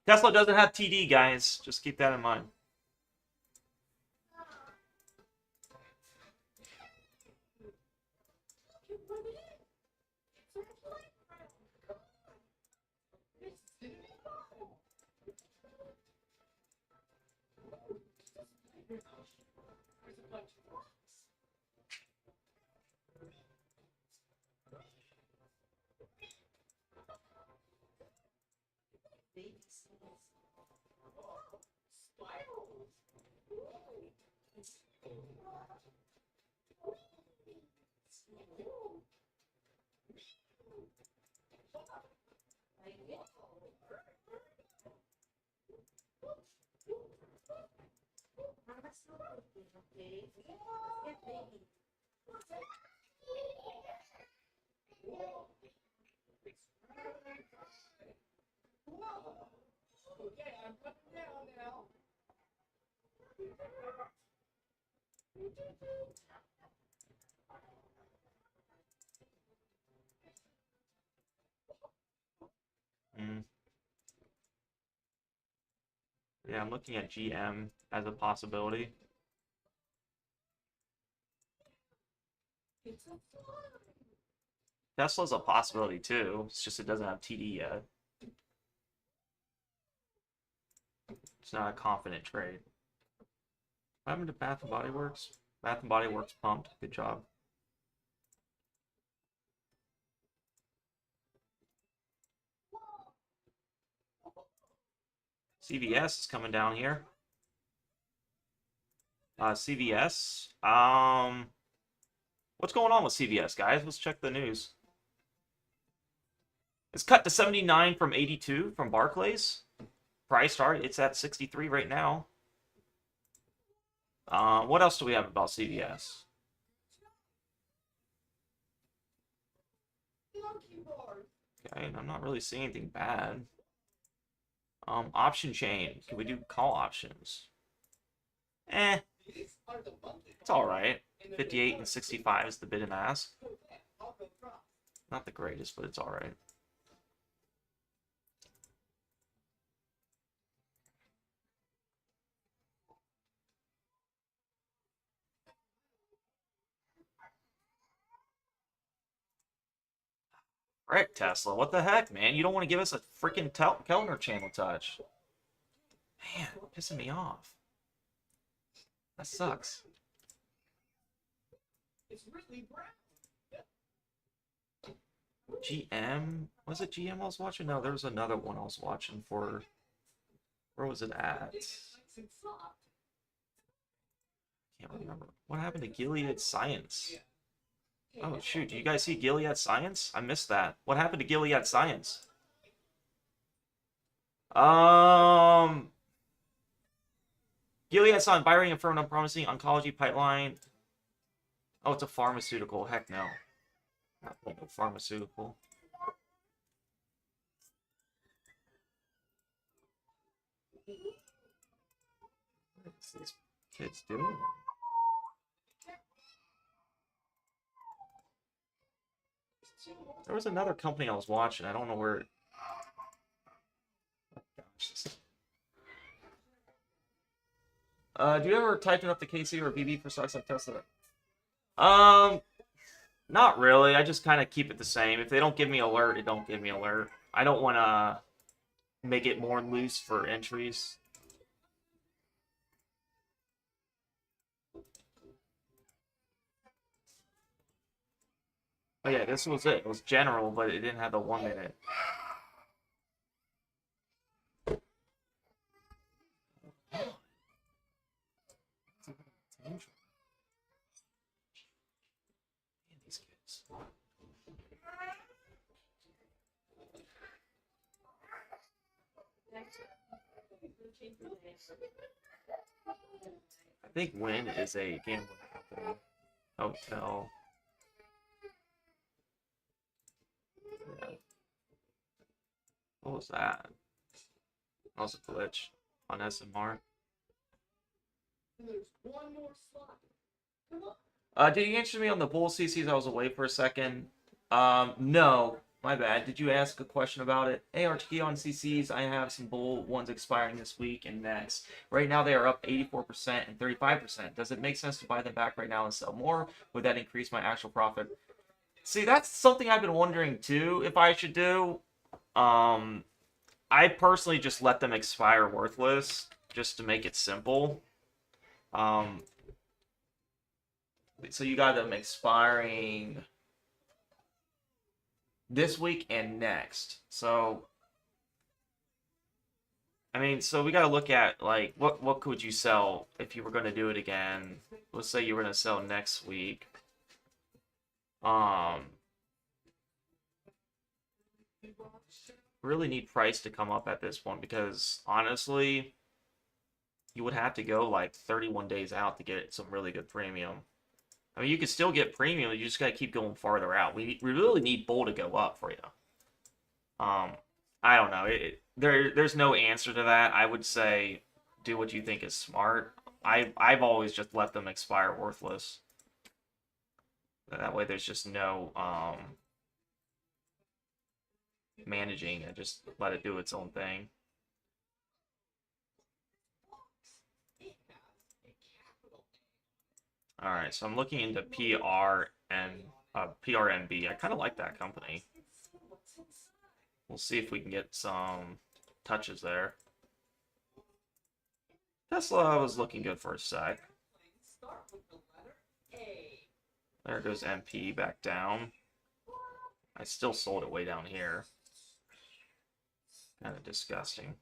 Tesla doesn't have TD, guys. Just keep that in mind. Spirals. Okay, I'm putting down now. Mm. Yeah, I'm looking at GM as a possibility. It's a fly. Tesla's a possibility too. It's just it doesn't have TD yet. It's not a confident trade. What happened to Bath and Body Works? Bath and Body Works pumped. Good job. CVS is coming down here. CVS. What's going on with CVS, guys? Let's check the news. It's cut to 79 from 82 from Barclays. Price target, it's at 63 right now. What else do we have about CVS? Monkey bars. Okay, and I'm not really seeing anything bad. Option chain. Can we do call options? These are the monthly It's all right. 58 and 65 is the bid and ask. I'll go from. Not the greatest, but it's all right. Frick, Tesla. What the heck, man? You don't want to give us a freaking Kellner channel touch. Man, pissing me off. That sucks. It's really brown. GM? Was it GM I was watching? No, there was another one I was watching for. Where was it at? It's nice and soft. Can't remember. What happened to Gilead Science? Oh shoot, do you guys see Gilead Science? I missed that. What happened to Gilead Science? Gilead Science, Byron and firm unpromising oncology pipeline. Oh, it's a pharmaceutical. Heck no. Not a pharmaceutical. What's these kids doing? There was another company I was watching. I don't know where. Oh, gosh. Do you ever typing up the KC or BB for stocks like Tesla? Not really. I just kind of keep it the same. If they don't give me alert, it don't give me alert. I don't want to make it more loose for entries. Oh yeah, this was it. It was general, but it didn't have the 1 minute. Man, these kids. I think Wynn is a gambling company. Hotel. Yeah. What was that? That was a glitch on SMR. There's one more slot. Come on. Did you answer me on the bull CCs? I was away for a second. No, my bad. Did you ask a question about it? Hey, RTK on CCs. I have some bull ones expiring this week and next. Right now they are up 84% and 35%. Does it make sense to buy them back right now and sell more? Would that increase my actual profit? See, that's something I've been wondering too, if I should do. I personally just let them expire worthless, just to make it simple. So you got them expiring this week and next. So I mean, so we got to look at like what could you sell if you were going to do it again? Let's say you were going to sell next week. Really need price to come up at this point because honestly, you would have to go like 31 days out to get some really good premium. I mean, you could still get premium, you just got to keep going farther out. We really need bull to go up for you. I don't know. There's no answer to that. I would say do what you think is smart. I've always just let them expire worthless. That way there's just no managing and just let it do its own thing. All right, so I'm looking into PRMB. I kind of like that company. We'll see if we can get some touches there. Tesla was looking good for a sec. There goes MP back down. I still sold it way down here. Kind of disgusting.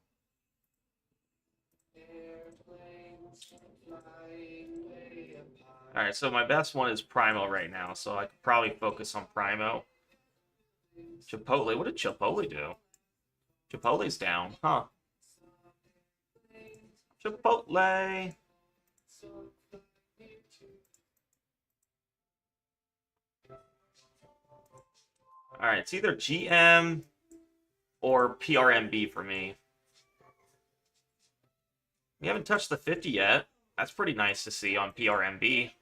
Alright, so my best one is Primo right now, so I could probably focus on Primo. Chipotle, what did Chipotle do? Chipotle's down, huh? Chipotle! Alright, it's either GM or PRMB for me. We haven't touched the 50 yet. That's pretty nice to see on PRMB.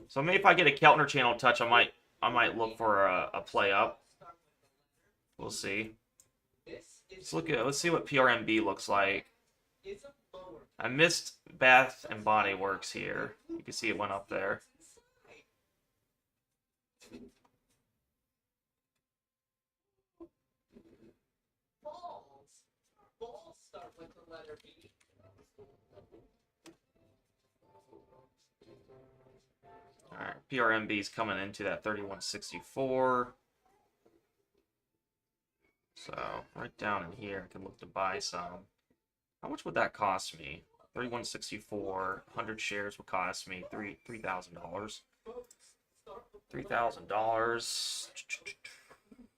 So maybe if I get a Keltner channel touch, I might look for a play up. We'll see. Let's see what PRMB looks like. I missed Bath and Body Works here. You can see it went up there. Balls start with the letter B. Alright, PRMB is coming into that 3164. So, right down in here, I can look to buy some. How much would that cost me? 3164, 100 shares would cost me $3,000. $3,000.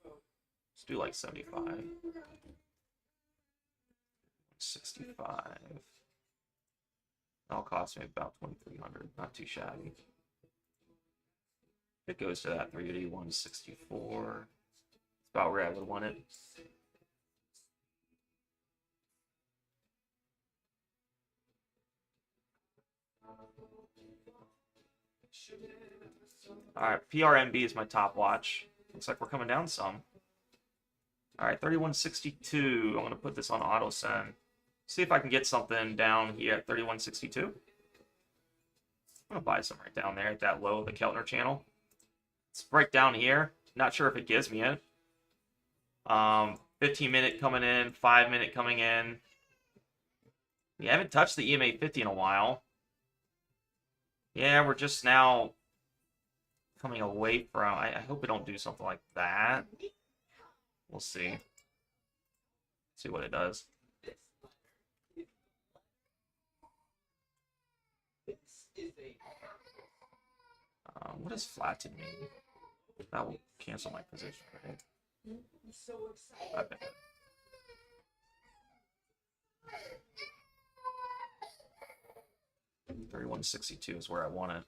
Let's do like 75. 65. That'll cost me about 2,300. Not too shabby. It goes to that 381.64. It's about where I would want it. Alright, PRMB is my top watch. Looks like we're coming down some. Alright, 3162. I'm going to put this on auto send. See if I can get something down here at 3162. I'm going to buy some right down there at that low of the Keltner channel. It's right down here. Not sure if it gives me it. 15-minute coming in, 5-minute coming in. We haven't touched the EMA 50 in a while. Yeah, we're just now coming away from... I hope we don't do something like that. We'll see. See what it does. What does flattened mean? That will cancel my position, right? Okay. $31.62 is where I want it.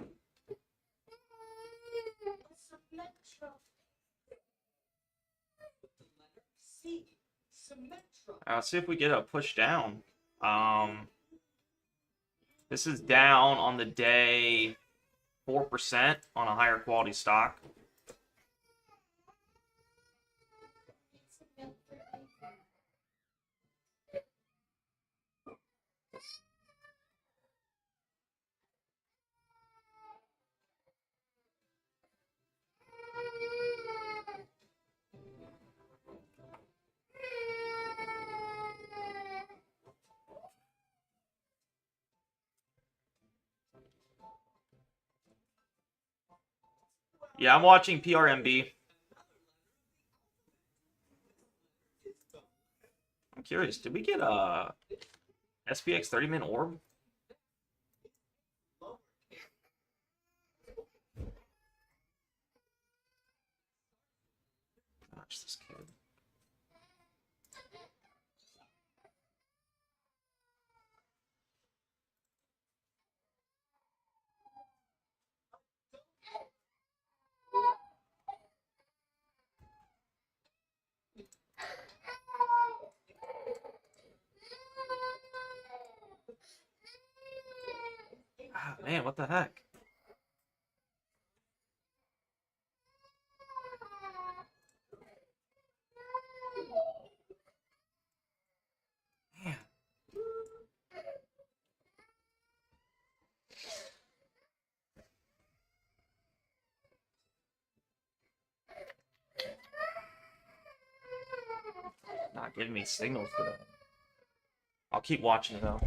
Let's see if we get a push down. This is down on the day 4% on a higher quality stock. Yeah, I'm watching PRMB. I'm I'm curious. Did we get a SPX 30-minute orb? Gosh, this kid. Ah, man, what the heck? Man. Not giving me signals for that. I'll keep watching it though.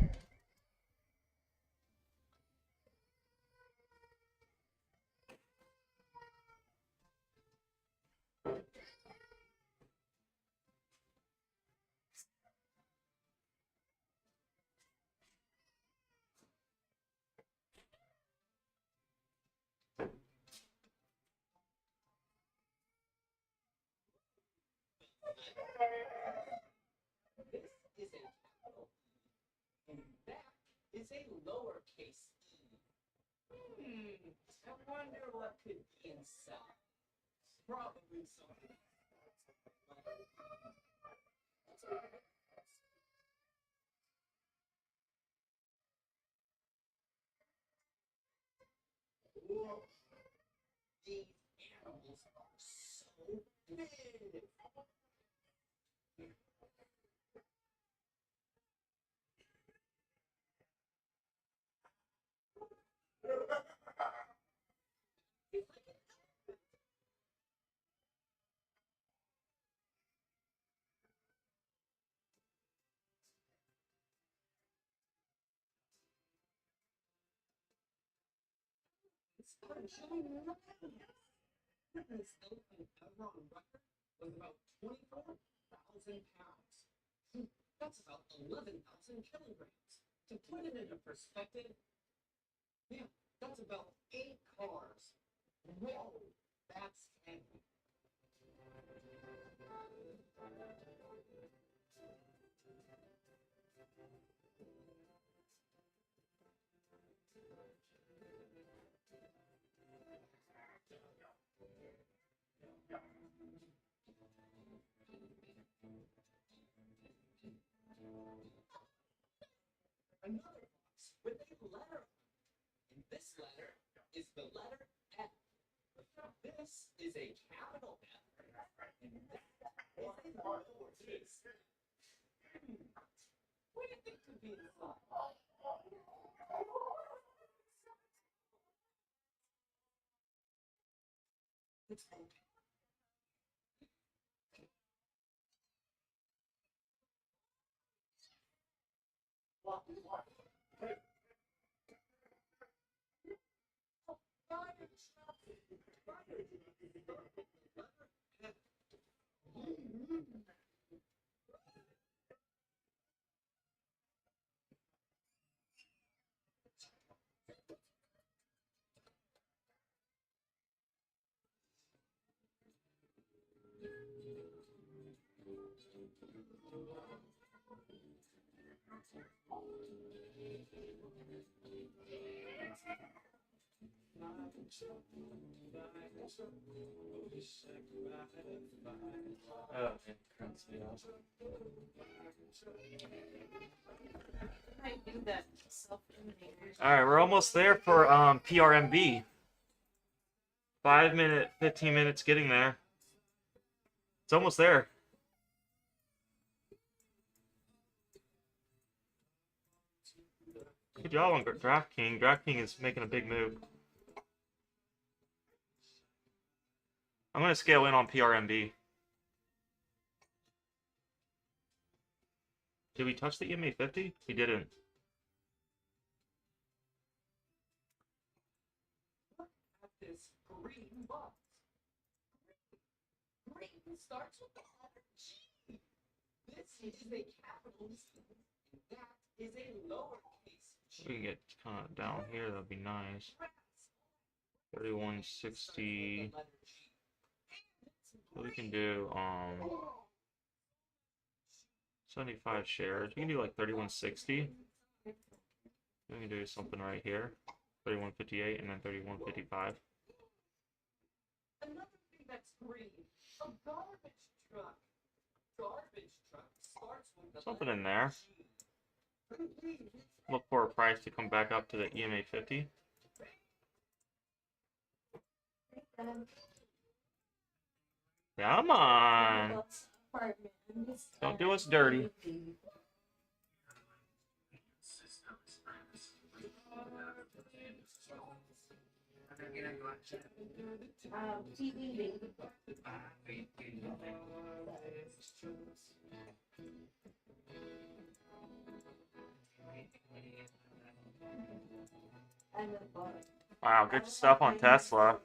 This is a capital E, and that is a lowercase e. I wonder what could be inside. Probably something. Whoa. These animals are so big. It's punching nothing. This elephant ever on record was about 24,000 pounds. That's about 11,000 kilograms. To put it into perspective, yeah, that's about 8 cars. Whoa, that's heavy. Another box with a letter. And this letter is the letter F. This is a capital F. And that is a lowercase. What do you think could be inside? It's okay. Oh, man, crunch me off. Might do that self-eliminator. All right, we're almost there for PRMB. 5 minute, 15 minutes getting there. It's almost there. Good job on DraftKings. DraftKings is making a big move. I'm going to scale in on PRMB. Did we touch the EMA 50? We didn't. Look at this green box. Green starts with the letter G. This is a capital C, and that is a lowercase If we can get kind of down here, that'd be nice. 3160. So we can do 75 shares. We can do like 3160. We can do something right here. 3158 and then 3155. Another thing that's green, a garbage truck. Garbage truck starts with the Something letter in there. G. Look for a price to come back up to the EMA 50. Come on. Don't do us dirty. TV. Wow, good stuff on Tesla.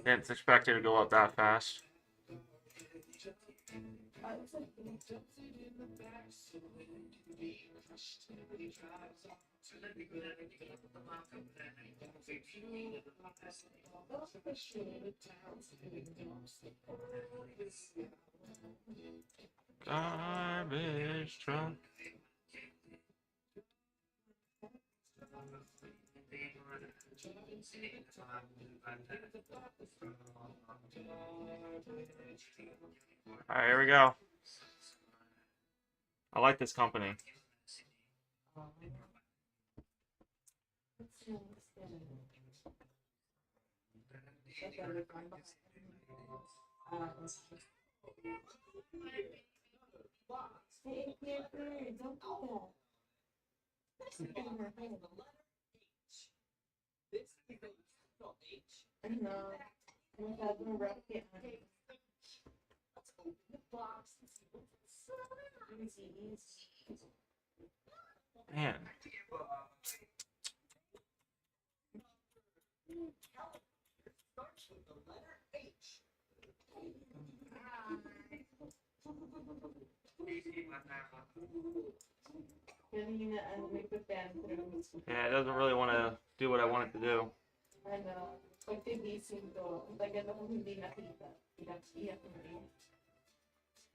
Didn't expect it to go up that fast. Garbage truck. All right, here we go. I like this company. This is a capital H. I know. I'm having a rough day. Let's open the box and see what's inside. Man, Starts with the letter H. Kanina, may pa-fan through. yeah, it doesn't really want to do what I want it to do. Ano, pag tigising ko, tagal akong hindi nakita. Iyak na rin.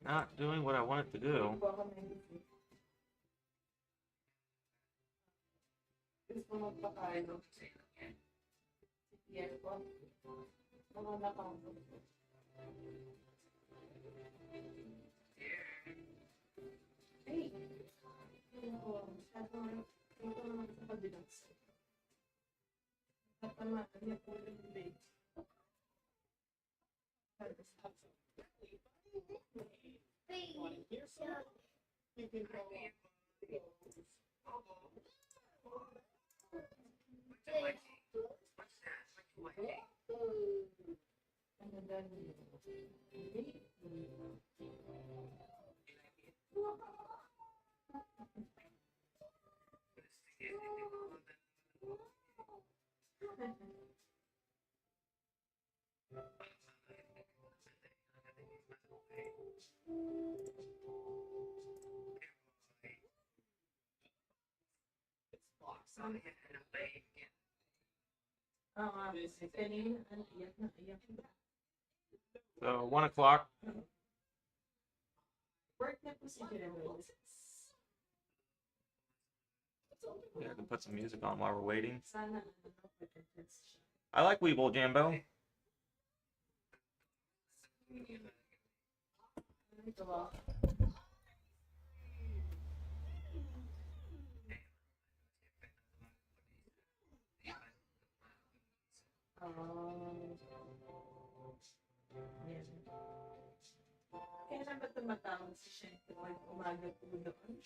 Not doing what I want it to do. Iba ako nagising. Gusto magpakain. Yes po. Ako na pa. Hey! Ito naman sa kabilang side. Tama, niya po yung bait. Want to hear some? You can go on. And then, kanina, iyak na iyak. So 1 o'clock. Work na po si Jeremy. Yeah, I can put some music on while we're waiting. Sana, pag-test siya. I like Weeble Jambo. Ito ba? Ayan. Kailan ba tumatawag si Shen kung umaga po doon?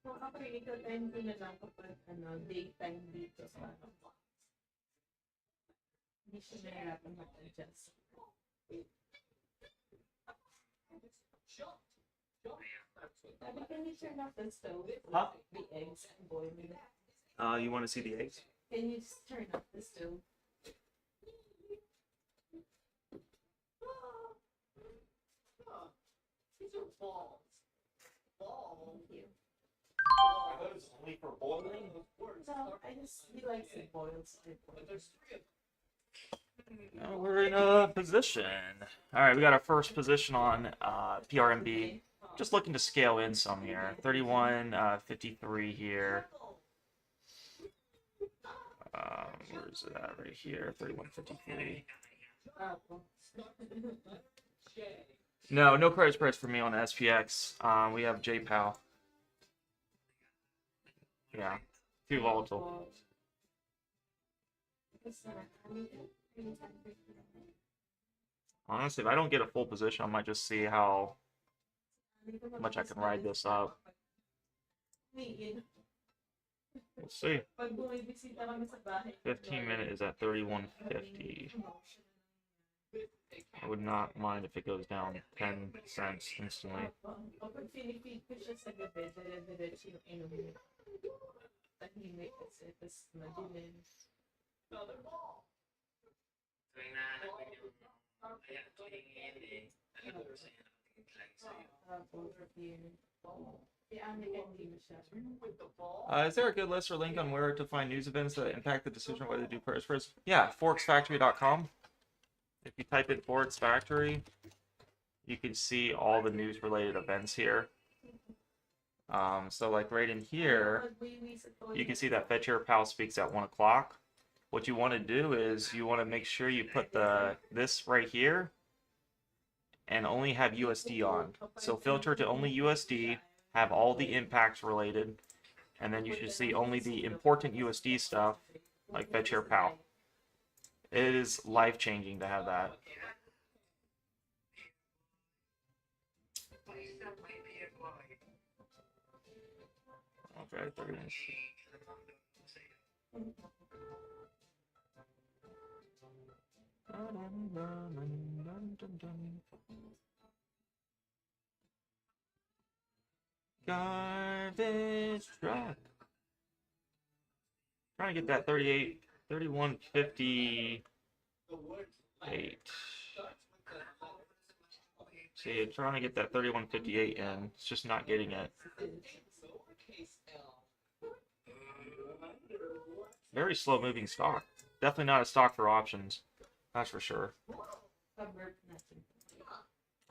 So, ako ito-time ko na lang kapag daytime dito sa hindi siya nahirapan mag-adjust. Jump. Daddy, can you turn off the stove? Huh? The eggs and boiling. You want to see the eggs? Can you just turn off the stove? Huh. These are balls. Balls? Thank you. Are those only for boiling? No, I just he likes it boiled. So I boil But it. there's 3 of them. Now we're in a position. All right, we got our first position on PRMB. Just looking to scale in some here. 31, 53 here. Where is it at? Right here. 31.53. Oh, No, no credit spreads for me on SPX. We have JPAL. Yeah, too volatile. Honestly, if I don't get a full position, I might just see how much I can ride this up. We'll see. 15-minute is at 31.50. I would not mind if it goes down 10 cents instantly. O pag pinipig ko siya sa gabi, dire-diretso yung inumin. Tahimik kasi, tapos madilim. Another ball. Overview. Si Annika hindi mo siya. With the ball. Is there a good list or link on where to find news events that impact the decision whether to do purchase first? Yeah, forexfactory.com. If you type in Forex Factory, you can see all the news related events here. So like right in here, you can see that Fed Chair Powell speaks at 1 o'clock. What you want to do is you want to make sure you put this right here and only have USD on. So filter to only USD, have all the impacts related, and then you should see only the important USD stuff like Fed Chair Powell. It is life-changing to have that. Okay, 30 minutes. Garbage truck. Trying to get that 38, 31.58. The word letter starts with the letter. See, trying to get that 31.58 in. It's just not getting it. It's lowercase L. Very slow moving stock. Definitely not a stock for options. That's for sure.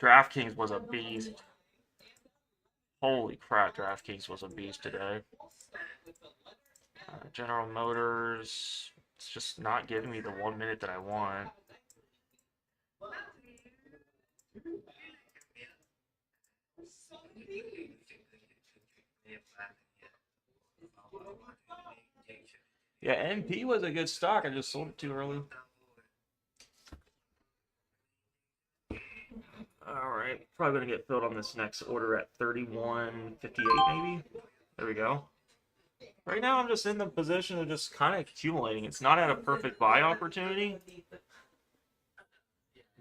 DraftKings was a beast. Holy crap, DraftKings was a beast today. General Motors, it's just not giving me the 1 minute that I want. Yeah, MP was a good stock. I just sold it too early. Alright, probably going to get filled on this next order at 31.58 maybe. There we go. Right now I'm just in the position of just kind of accumulating. It's not at a perfect buy opportunity,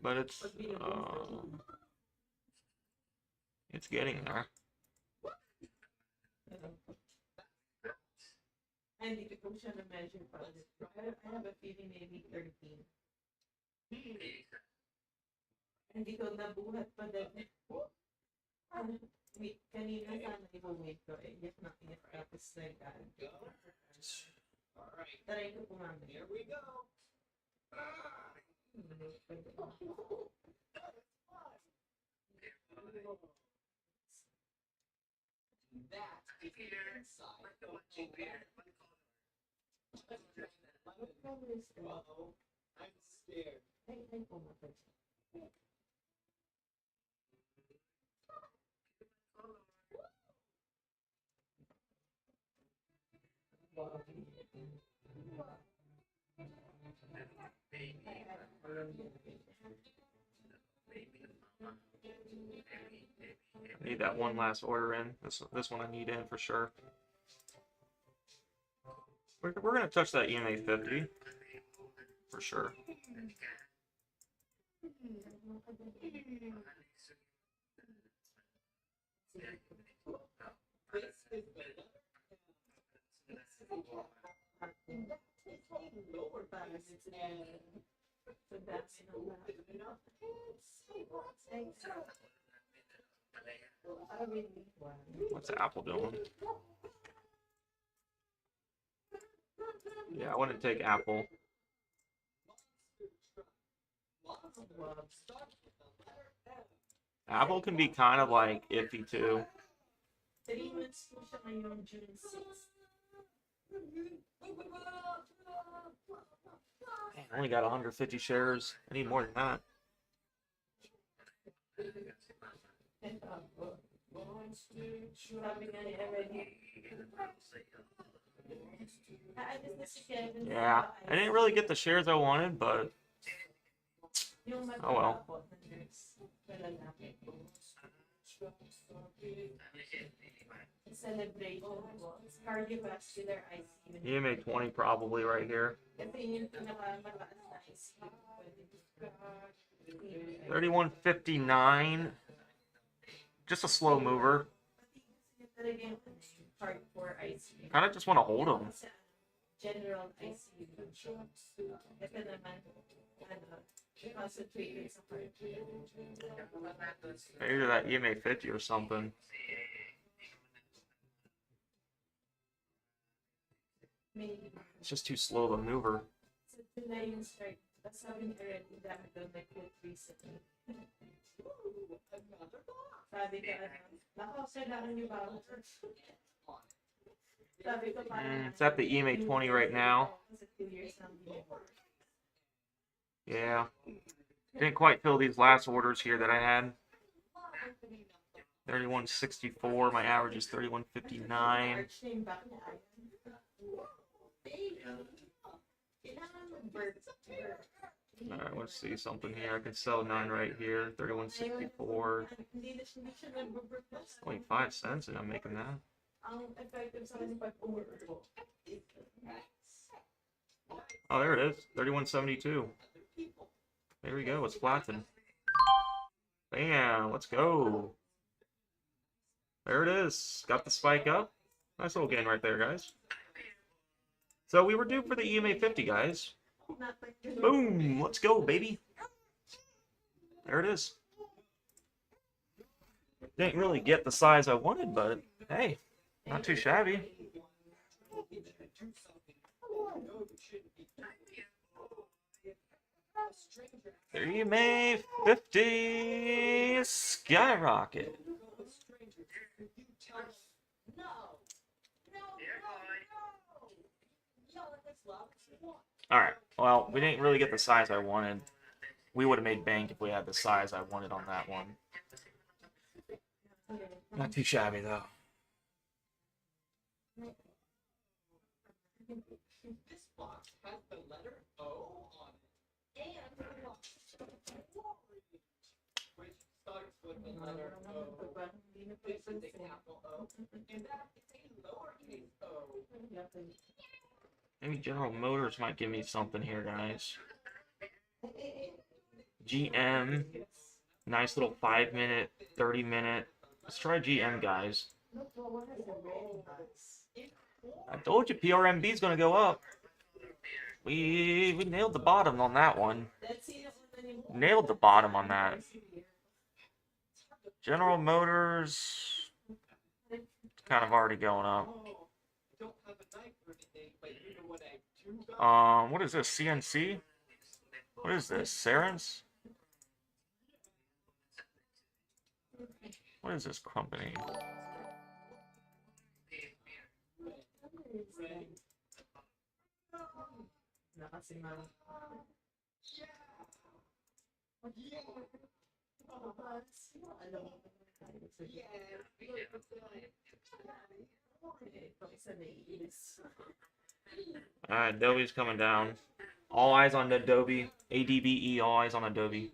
but it's getting there. Hindi ko siya na-measure pa. I have a feeling maybe 13. Hindi ko nabuhat pa din. Kanina sana i-wait ko eh. If not, tapos nag-add. Alright, Try ko pumamit. here we go. That is the inside. Uh-oh, I'm scared. Ay, pumatay. I need that one last order in. This one I need in for sure. We're gonna touch that EMA 50 for sure. This is the letter M. It's all lower Balance case it and so that's enough. I don't really need one. What's Apple doing? Yeah, I wouldn't take Apple. Apple can be kind of like iffy too. 3 months po siya ngayon, June 6th. Man, I only got 150 shares. I need more than that. Sabi nga ni Evan, aalis na si Kevin. Yeah, I didn't really get the shares I wanted, but Yung oh well. po na nurse, na lalaki po. Celebration po. It's cardiovascular ICU. EMA 20 probably right here. Ito yung pinakamataas na ICU. 3159. Just a slow mover. Talaga yung hardcore ICU. Kind of just want to hold them. General ICU. Ito naman, concentrated sa heart. Maybe that EMA 50 or something. May, It's just too slow of a mover. so July yung start. Tapos sabi ni Erin, dami daw nag-quit recently. Sabi ko, nakakasalanan niyo ba ako? Sabi ko, parang, It's at the EMA 20 right now. Kasi 2 years nang binibuhay. Yeah. Didn't quite fill these last orders here that I had. 3164. My average is 3159. Arch na yung back niya, ayan. Alright, let's see something here. I can sell 9 right here. 3164. Hindi siya nag-burp. 25 cents and I'm making that. Ang effective sa kanya pag umurpo. Oh, there it is. 3172. There we go. It's flattened. Bam. Let's go. There it is. Got the spike up. Nice little gain right there, guys. So we were due for the EMA 50, guys. Boom. Let's go, baby. There it is. Didn't really get the size I wanted, but hey, not too shabby. There you may 50 skyrocket. All right. Well, we didn't really get the size I wanted. We would have made bank if we had the size I wanted on that one. Not too shabby though. This box has the letter O on it. And the box which starts with the letter O. This is a capital O. And that is a lowercase o. Maybe General Motors might give me something here, guys. GM. Nice little 5-minute, 30-minute. Let's try GM, guys. I told you PRMB is going to go up. We nailed the bottom on that one. Nailed the bottom on that. General Motors, kind of already going up. Don't have a knife or anything, but you know what I do got? What is this? CNC? What is this? Cerence? What is this company? Alright, Adobe's coming down. All eyes on Adobe. ADBE, all eyes on Adobe.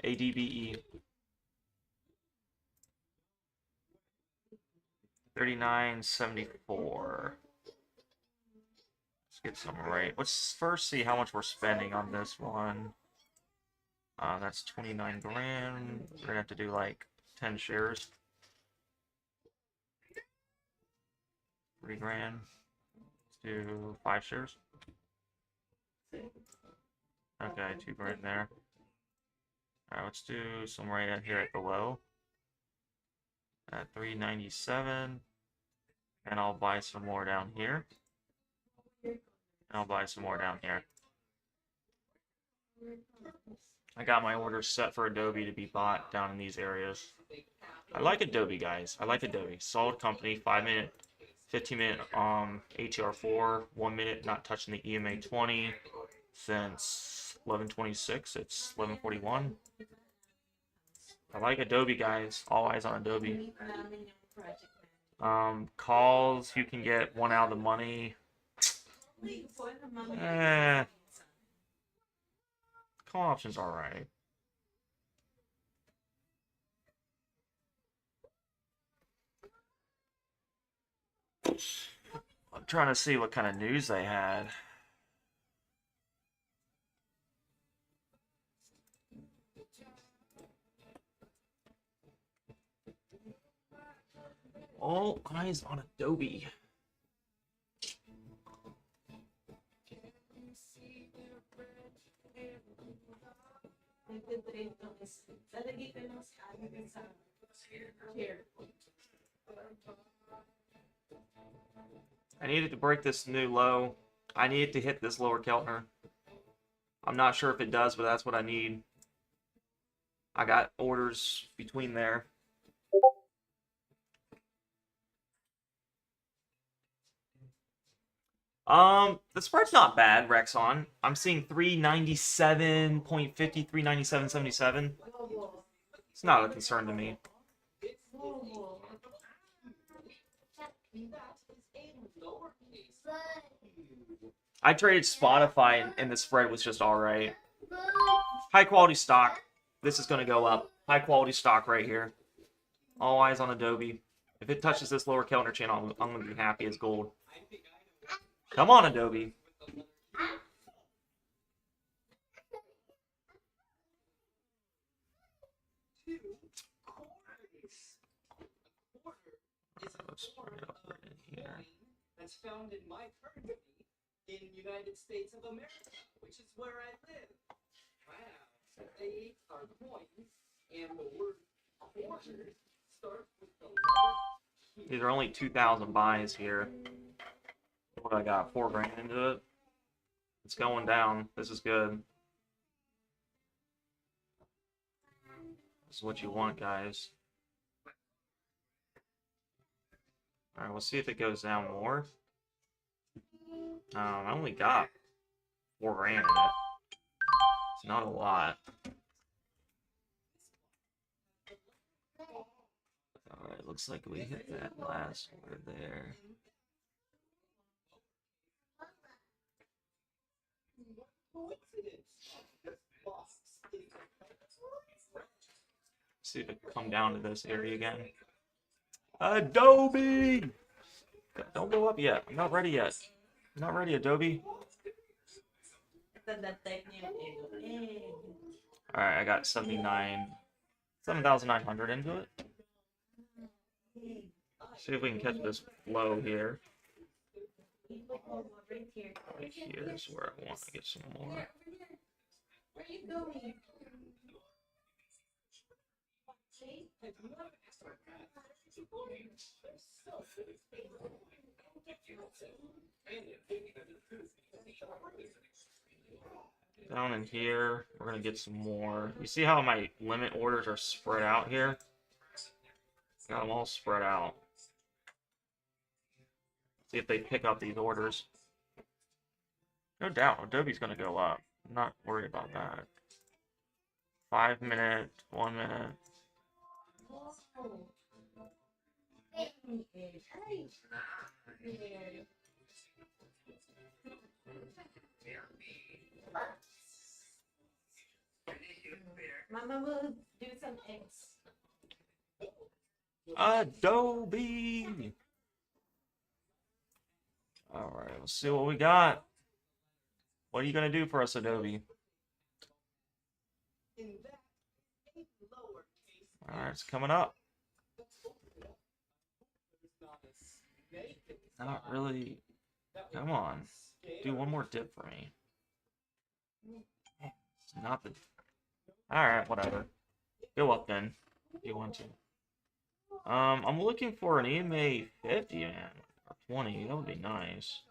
ADBE. 39.74. Let's get some right. Let's first see how much we're spending on this one. That's 29 grand. We're gonna have to do like 10 shares. 3 grand. Let's do 5 shares. Okay, 2 grand there. Alright, let's do some right out here at the low. At 397. And I'll buy some more down here. And I'll buy some more down here. I got my orders set for Adobe to be bought down in these areas. I like Adobe, guys. I like Adobe. Solid company. 5-minute, 15-minute ATR4. 1 minute not touching the EMA 20 since 11/26. It's 11/41. I like Adobe, guys. All eyes on Adobe. Calls, you can get 1 out of the money. Call options are alright. I'm trying to see what kind of news they had. All eyes on Adobe. I needed to break this new low. I needed to hit this lower Keltner. I'm not sure if it does, but that's what I need. I got orders between there. The spread's not bad, Rexon. I'm seeing 397.50, 397.77. It's not a concern to me. I traded Spotify and the spread was just alright. High quality stock. This is going to go up. High quality stock right here. All eyes on Adobe. If it touches this lower Keltner channel, I'm going to be happy as gold. Come on, Adobe. That's found in my country, in United States of America, which is where I live. Wow. They are coins, and the word quarter starts with the letter. These are only 2,000 buys here. What I got? 4 grand into it. It's going down. This is good. This is what you want, guys. Alright, we'll see if it goes down more. I only got 4 grand in it. It's not a lot. Alright, looks like we hit that last word there. See if it can come down to this area again. Adobe! Don't go up yet. I'm not ready yet. I'm not ready, Adobe. Alright, I got 7,900 into it. See if we can catch this flow here. Right here is where I want to get some more. Where are you going? Down in here, we're gonna get some more. You see how my limit orders are spread out here? Got them all spread out. See if they pick up these orders. No doubt, Adobe's gonna go up. I'm not worried about that. 5 minute, 1 minute. Mama will do some eggs. Adobe! Alright, let's see what we got. What are you gonna do for us, Adobe? Alright, it's coming up. Not really. Come on. Do one more dip for me. It's not the. Alright, whatever. Go up then. If you want to. I'm looking for an EMA 50, man. Or 20. That would be nice.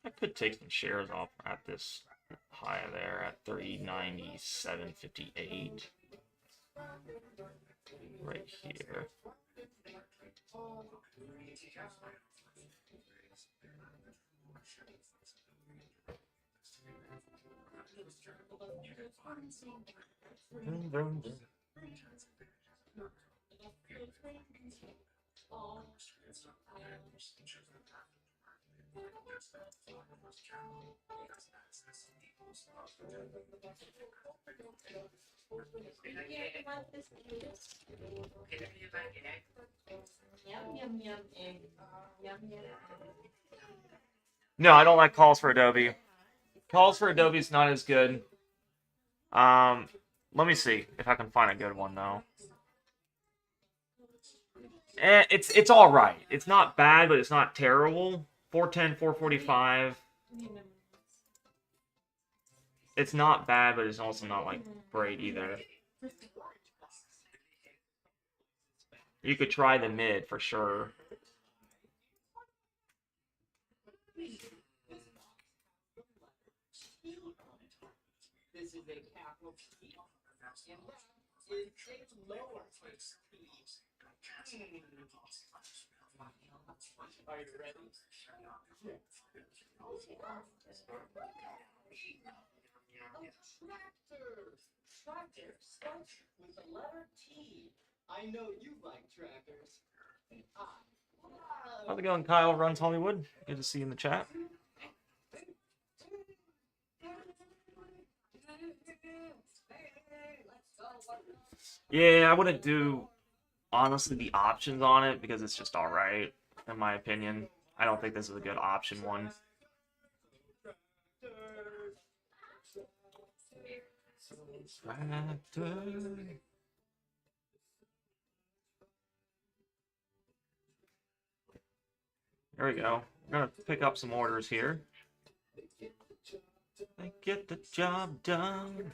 I could take some shares off at this high there at 397.58. Right here. Vroom, vroom, vroom. Yum yum yum egg. Yum yum. No, I don't like calls for Adobe. Calls for Adobe is not as good. Let me see if I can find a good one though. It's all right. It's not bad, but it's not terrible. 410, 445. It's not bad, but it's also not like great either. You could try the mid for sure. This is a capital T, and that is a lowercase t. Are you ready? Tractor starts with the letter T. I know you like tractors. How's it going, Kyle Runs Hollywood? Good to see you in the chat. Yeah, I wouldn't do, honestly, the options on it because it's just alright, in my opinion. I don't think this is a good option one. There we go. We're gonna pick up some orders here. They get the job done.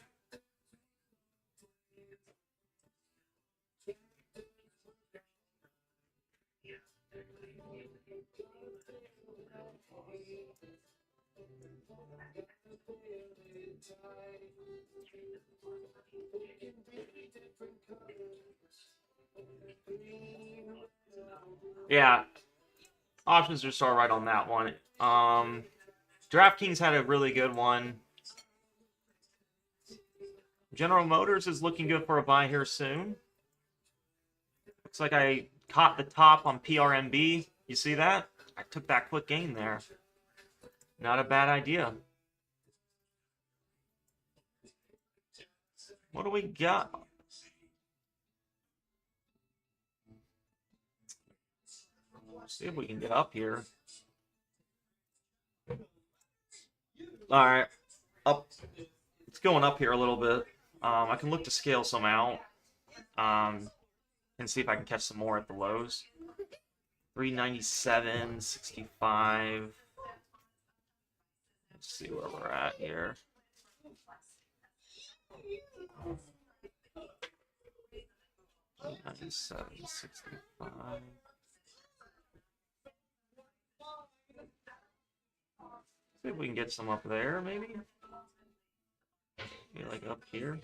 Yeah, options are so right on that one. DraftKings had a really good one. General Motors is looking good for a buy here soon. Looks like I caught the top on PRMB. You see that? I took that quick gain there. Not a bad idea. What do we got? Let's see if we can get up here. All right, up. It's going up here a little bit. I can look to scale some out. And see if I can catch some more at the lows. 397.65. Let's see where we're at here. $97.65. See if we can get some up there, maybe. Maybe like up here.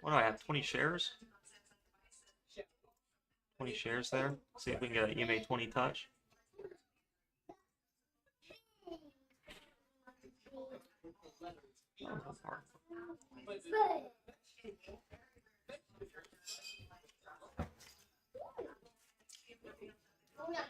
What do I have? 20 shares? 20 shares there. See if we can get an EMA 20 touch. Oh,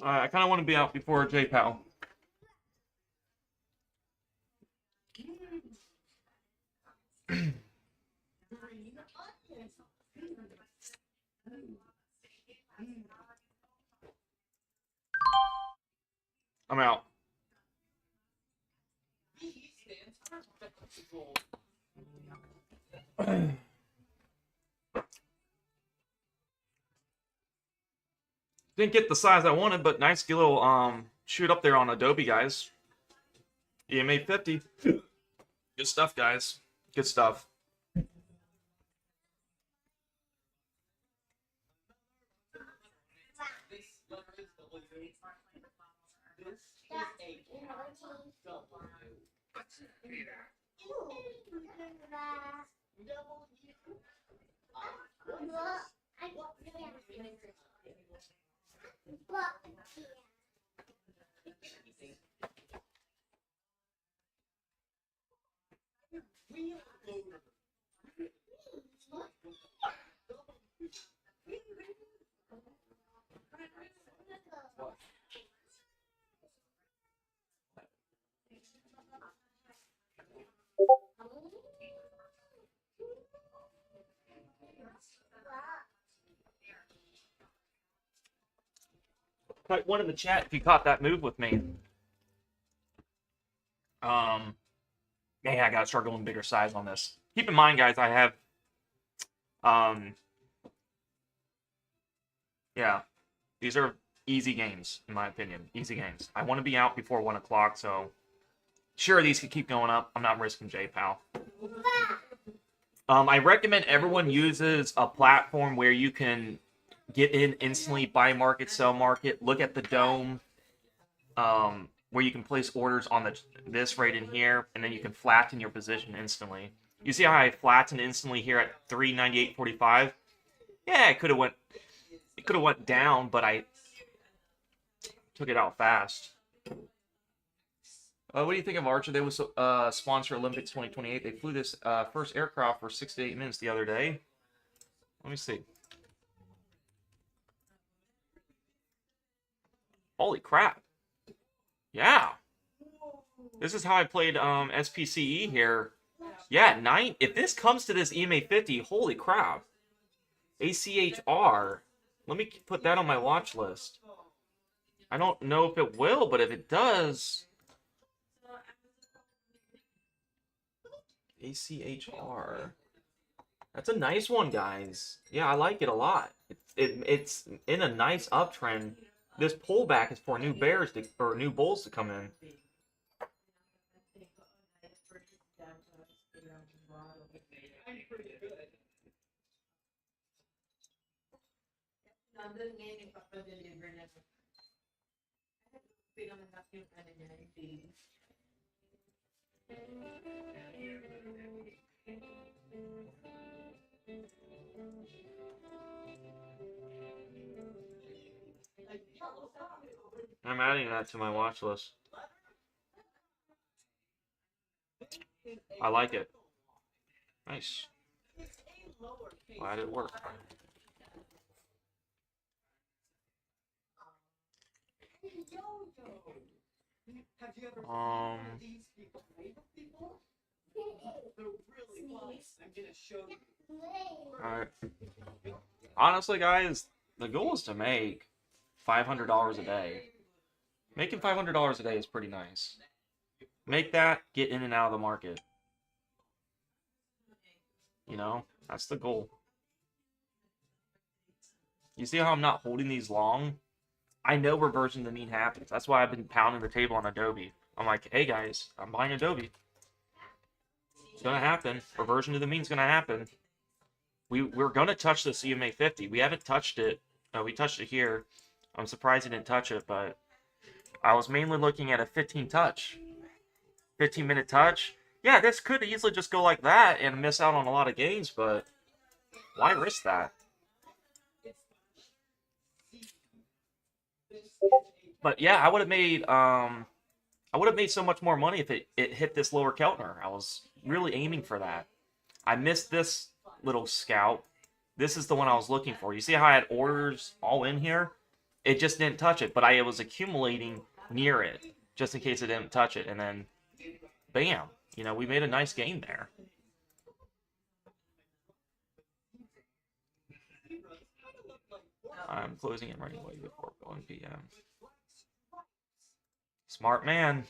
I kind of want to be out before J-Pal. I'm out. Didn't get the size I wanted, but nice little shoot up there on Adobe, guys. EMA 50. Good stuff, guys. Good stuff. Type one in the chat if you caught that move with me. Man, I gotta start going bigger size on this. Keep in mind, guys, I have, yeah, these are easy games, in my opinion. Easy games. I want to be out before 1 o'clock, so sure, these could keep going up. I'm not risking J-Pal. I recommend everyone uses a platform where you can get in instantly, buy market, sell market, look at the dome, where you can place orders on this right in here, and then you can flatten your position instantly. You see how I flattened instantly here at 398.45? Yeah, it could have went down, but I took it out fast. What do you think of Archer? They was sponsor Olympics 2028. They flew this first aircraft for 6 to 8 minutes the other day. Let me see. Holy crap. Yeah. This is how I played SPCE here. Yeah, 9. If this comes to this EMA 50, holy crap. ACHR. Let me put that on my watch list. I don't know if it will, but if it does... ACHR. That's a nice one, guys. Yeah, I like it a lot. It's in a nice uptrend. This pullback is for new bears or new bulls to come in. I'm adding that to my watch list. I like it. Nice. Glad it worked. Have you ever heard of these people? They're really nice. I'm gonna show you. Alright. Honestly, guys, the goal is to make $500 a day. Making $500 a day is pretty nice. Make that, get in and out of the market. You know, that's the goal. You see how I'm not holding these long? I know reversion to the mean happens. That's why I've been pounding the table on Adobe. I'm like, hey guys, I'm buying Adobe. It's gonna happen. Reversion to the mean is gonna happen. We're gonna touch the EMA 50. We haven't touched it. We touched it here. I'm surprised he didn't touch it, but I was mainly looking at a 15 touch. 15-minute touch. Yeah, this could easily just go like that and miss out on a lot of gains, but why risk that? But yeah, I would have made I would have made so much more money if it hit this lower Keltner. I was really aiming for that. I missed this little scout. This is the one I was looking for. You see how I had orders all in here? It just didn't touch it, but I was accumulating near it just in case it didn't touch it. And then, bam, you know, we made a nice game there. I'm closing it right away before 1 p.m. Smart man.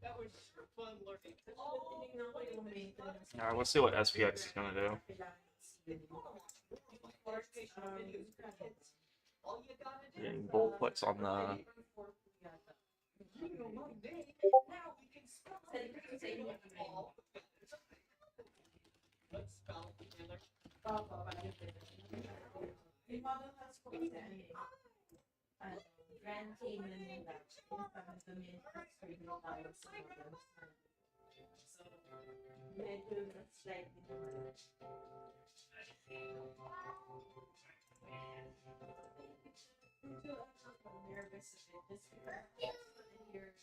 That was sure fun learning. All right, let's see what SPX is gonna do. All you gotta do Getting bull puts on the. you know my name. Now we can spell it. Let's spell it together. Grand Cayman and Dutch. The main so they do slightly more. I'm nervous a bit just because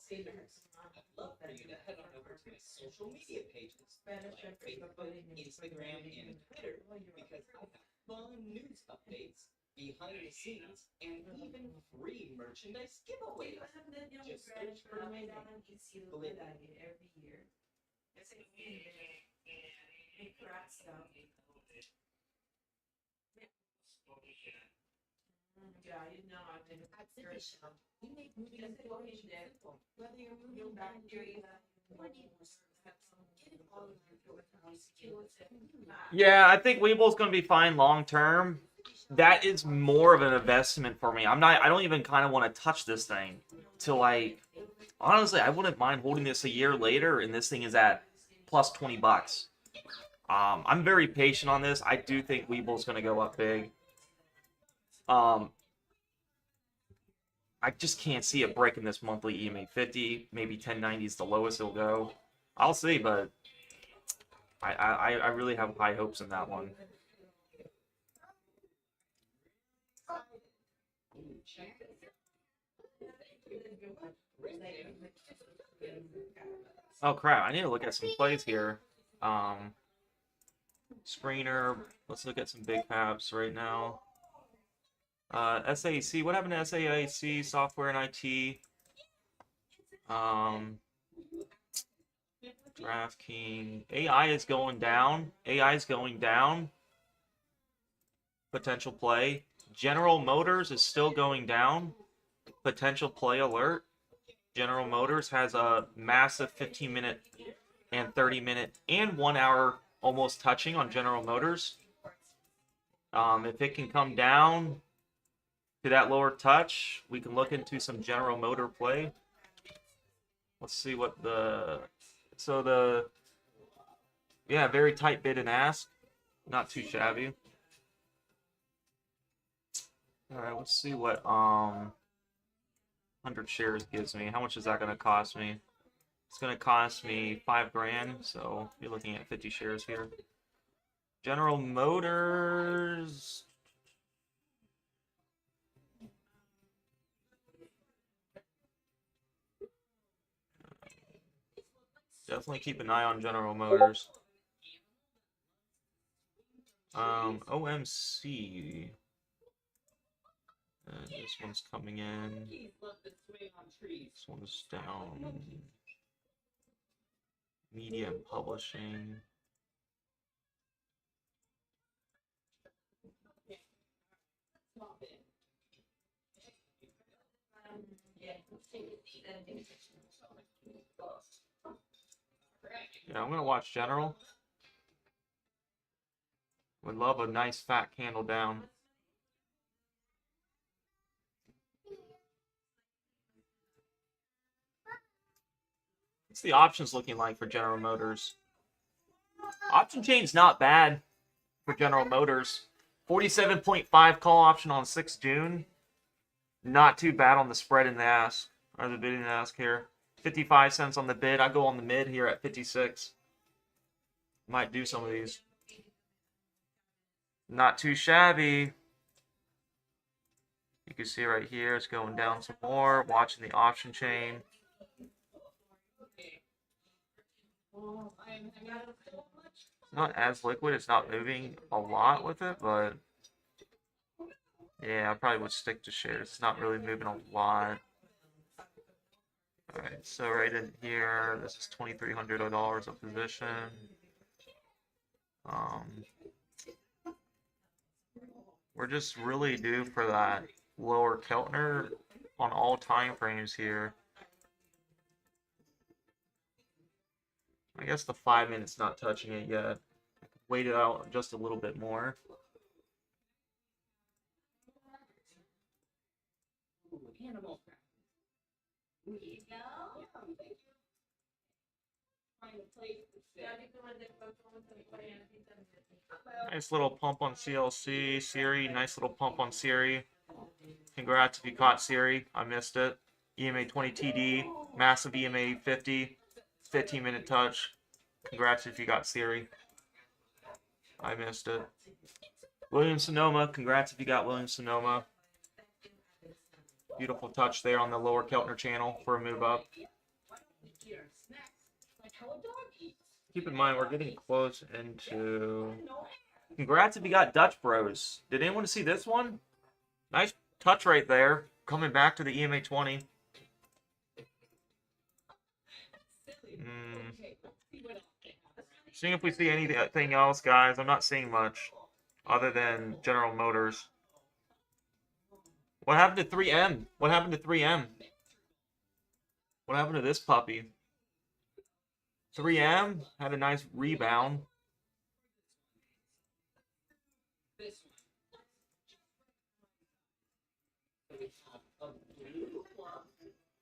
here that I'd love for you to head on over to my social media pages like Facebook, Instagram, and Twitter because I have fun news updates, behind the scenes, and even free merchandise giveaways. Just search for my name. Believe me. every year. It's like it cracks down. Yeah, you know, I've been At City Shop, we make moving and walking simple. Whether you're moving back during the 20s, get it all in your house. Yeah, I think Weeble's gonna be fine long term. That is more of an investment for me. I don't even kind of want to touch this thing till honestly, I wouldn't mind holding this a year later and this thing is at plus $20. I'm very patient on this. I do think Weeble's gonna go up big. I just can't see it breaking this monthly EMA 50. Maybe 1090 is the lowest it'll go. I'll see, but I really have high hopes in that one. Oh crap, I need to look at some plays here. Screener, let's look at some big paps right now. SAC, what happened to SAIC, software and IT? DraftKings, AI is going down. AI is going down. Potential play. General Motors is still going down. Potential play alert. General Motors has a massive 15-minute and 30-minute and 1 hour almost touching on General Motors. If it can come down to that lower touch, we can look into some General Motor play. Let's see what yeah, very tight bid and ask. Not too shabby. All right, let's see what 100 shares gives me. How much is that going to cost me? It's going to cost me $5,000, so you're looking at 50 shares here. General Motors. Definitely keep an eye on General Motors. OMC. This one's coming in. This one's down. Media and publishing. Yeah, I'm gonna watch General. Would love a nice fat candle down. What's the options looking like for General Motors? Option chain's not bad for General Motors. 47.5 call option on 6 June. Not too bad on the spread in the ask, or the bid in the ask here. 55 cents on the bid. I go on the mid here at 56. Might do some of these. Not too shabby. You can see right here it's going down some more. Watching the option chain. Not as liquid. It's not moving a lot with it, but yeah, I probably would stick to shares. It's not really moving a lot. Alright, so right in here, this is $2,300 a position. We're just really due for that lower Keltner on all time frames here. I guess the 5 minutes not touching it yet. Wait it out just a little bit more. Animal. Here you go. Yeah, thank you. Find a place to sit. Nice little pump on CLC. Siri, nice little pump on Siri. Congrats if you caught Siri. I missed it. EMA 20 TD. Massive EMA 50. 15-minute touch. Congrats if you got Siri. I missed it. William Sonoma. Congrats if you got William Sonoma. Beautiful touch there on the lower Keltner channel for a move up. Keep in mind, we're getting close into... Congrats if you got Dutch Bros. Did anyone see this one? Nice touch right there. Coming back to the EMA 20. Seeing if we see anything else, guys. I'm not seeing much other than General Motors. What happened to 3M? What happened to 3M? What happened to this puppy? 3M had a nice rebound.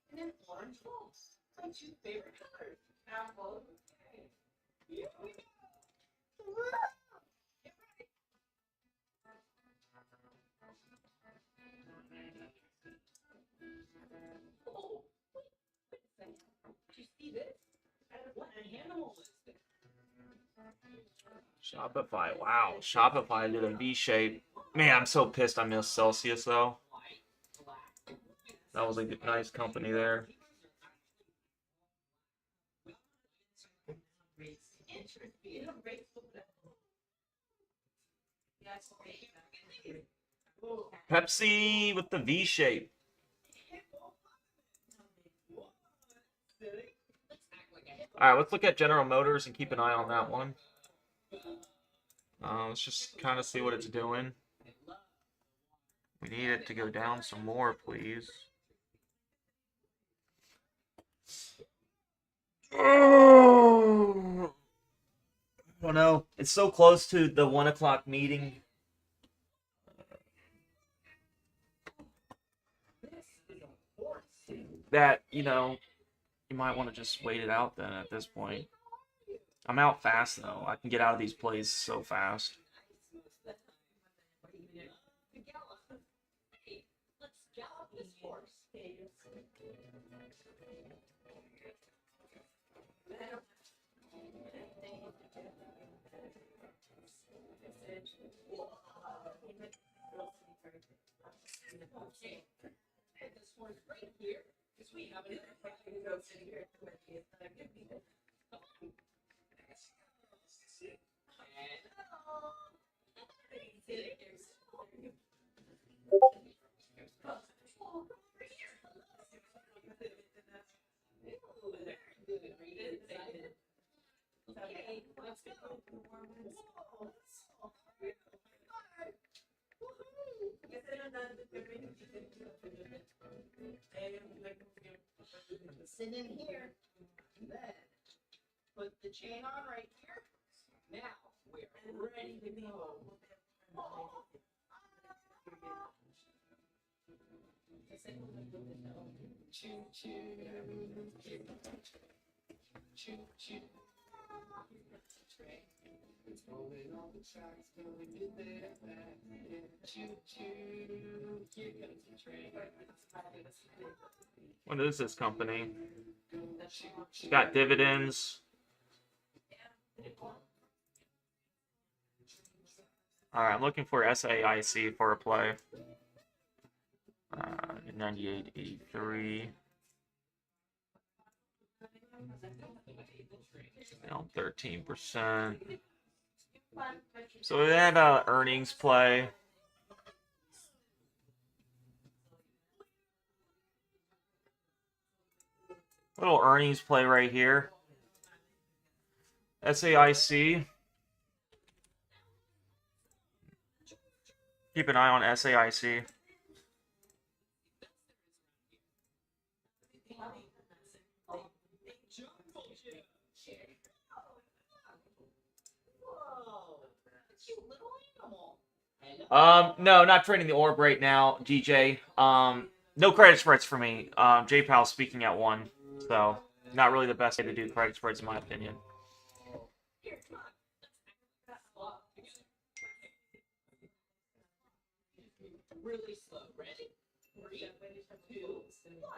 And then orange balls. My two favorite colors. Apple. Here we go. Get ready. Oh, wait a second. Did you see this? What animal is this? Shopify. Wow. Shopify did a V shape. Man, I'm so pissed I missed Celsius, though. That was a nice company there. Pepsi with the V shape. Alright, let's look at General Motors and keep an eye on that one. Let's just kind of see what it's doing. We need it to go down some more, please. Oh no, it's so close to the 1 o'clock meeting. That, you know, you might want to just wait it out then at this point. I'm out fast though. I can get out of these plays so fast. Let's gallop this horse. Okay. This horse right here, because we have another question to go sitting here. Come on. Okay, let's go. Sit in here. Bed. Put the chain on right here. Now we're ready to go. Choo choo. Choo choo. It's rolling on the tracks, gonna get there fast. Choo choo. Here comes the train. What is this company? It's got dividends. Alright, I'm looking for SAIC for a play. 98.83. Down 13%. So we had earnings play. Little earnings play right here. SAIC. Keep an eye on SAIC. No, not trading the orb right now, GJ. No credit spreads for me. JPal speaking at 1, so not really the best way to do credit spreads in my opinion. Really slow. Ready? 3, 2, 1.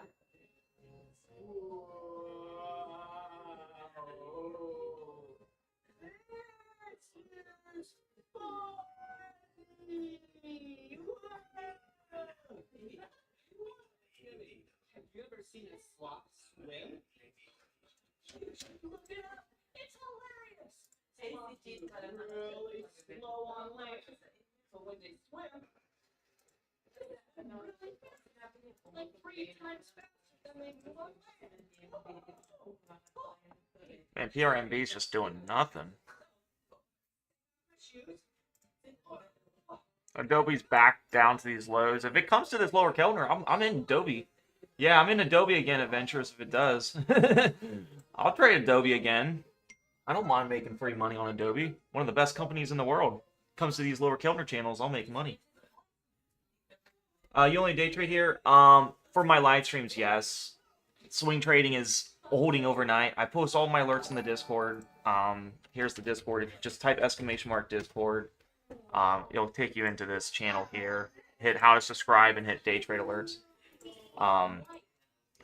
Have you ever seen a slot swim? Look it up. It's hilarious. Slots really slow on land, but when they swim, like 3 times faster than they move on land. Man, PRMB's just doing nothing. Adobe's back down to these lows. If it comes to this lower Keltner, I'm in Adobe. Yeah, I'm in Adobe again, Adventures, if it does. I'll trade Adobe again. I don't mind making free money on Adobe. One of the best companies in the world. Comes to these lower Keltner channels, I'll make money. You only day trade here? For my live streams, yes. Swing trading is holding overnight. I post all my alerts in the Discord. Here's the Discord. If you just type ! Discord, it'll take you into this channel here. Hit how to subscribe and hit day trade alerts.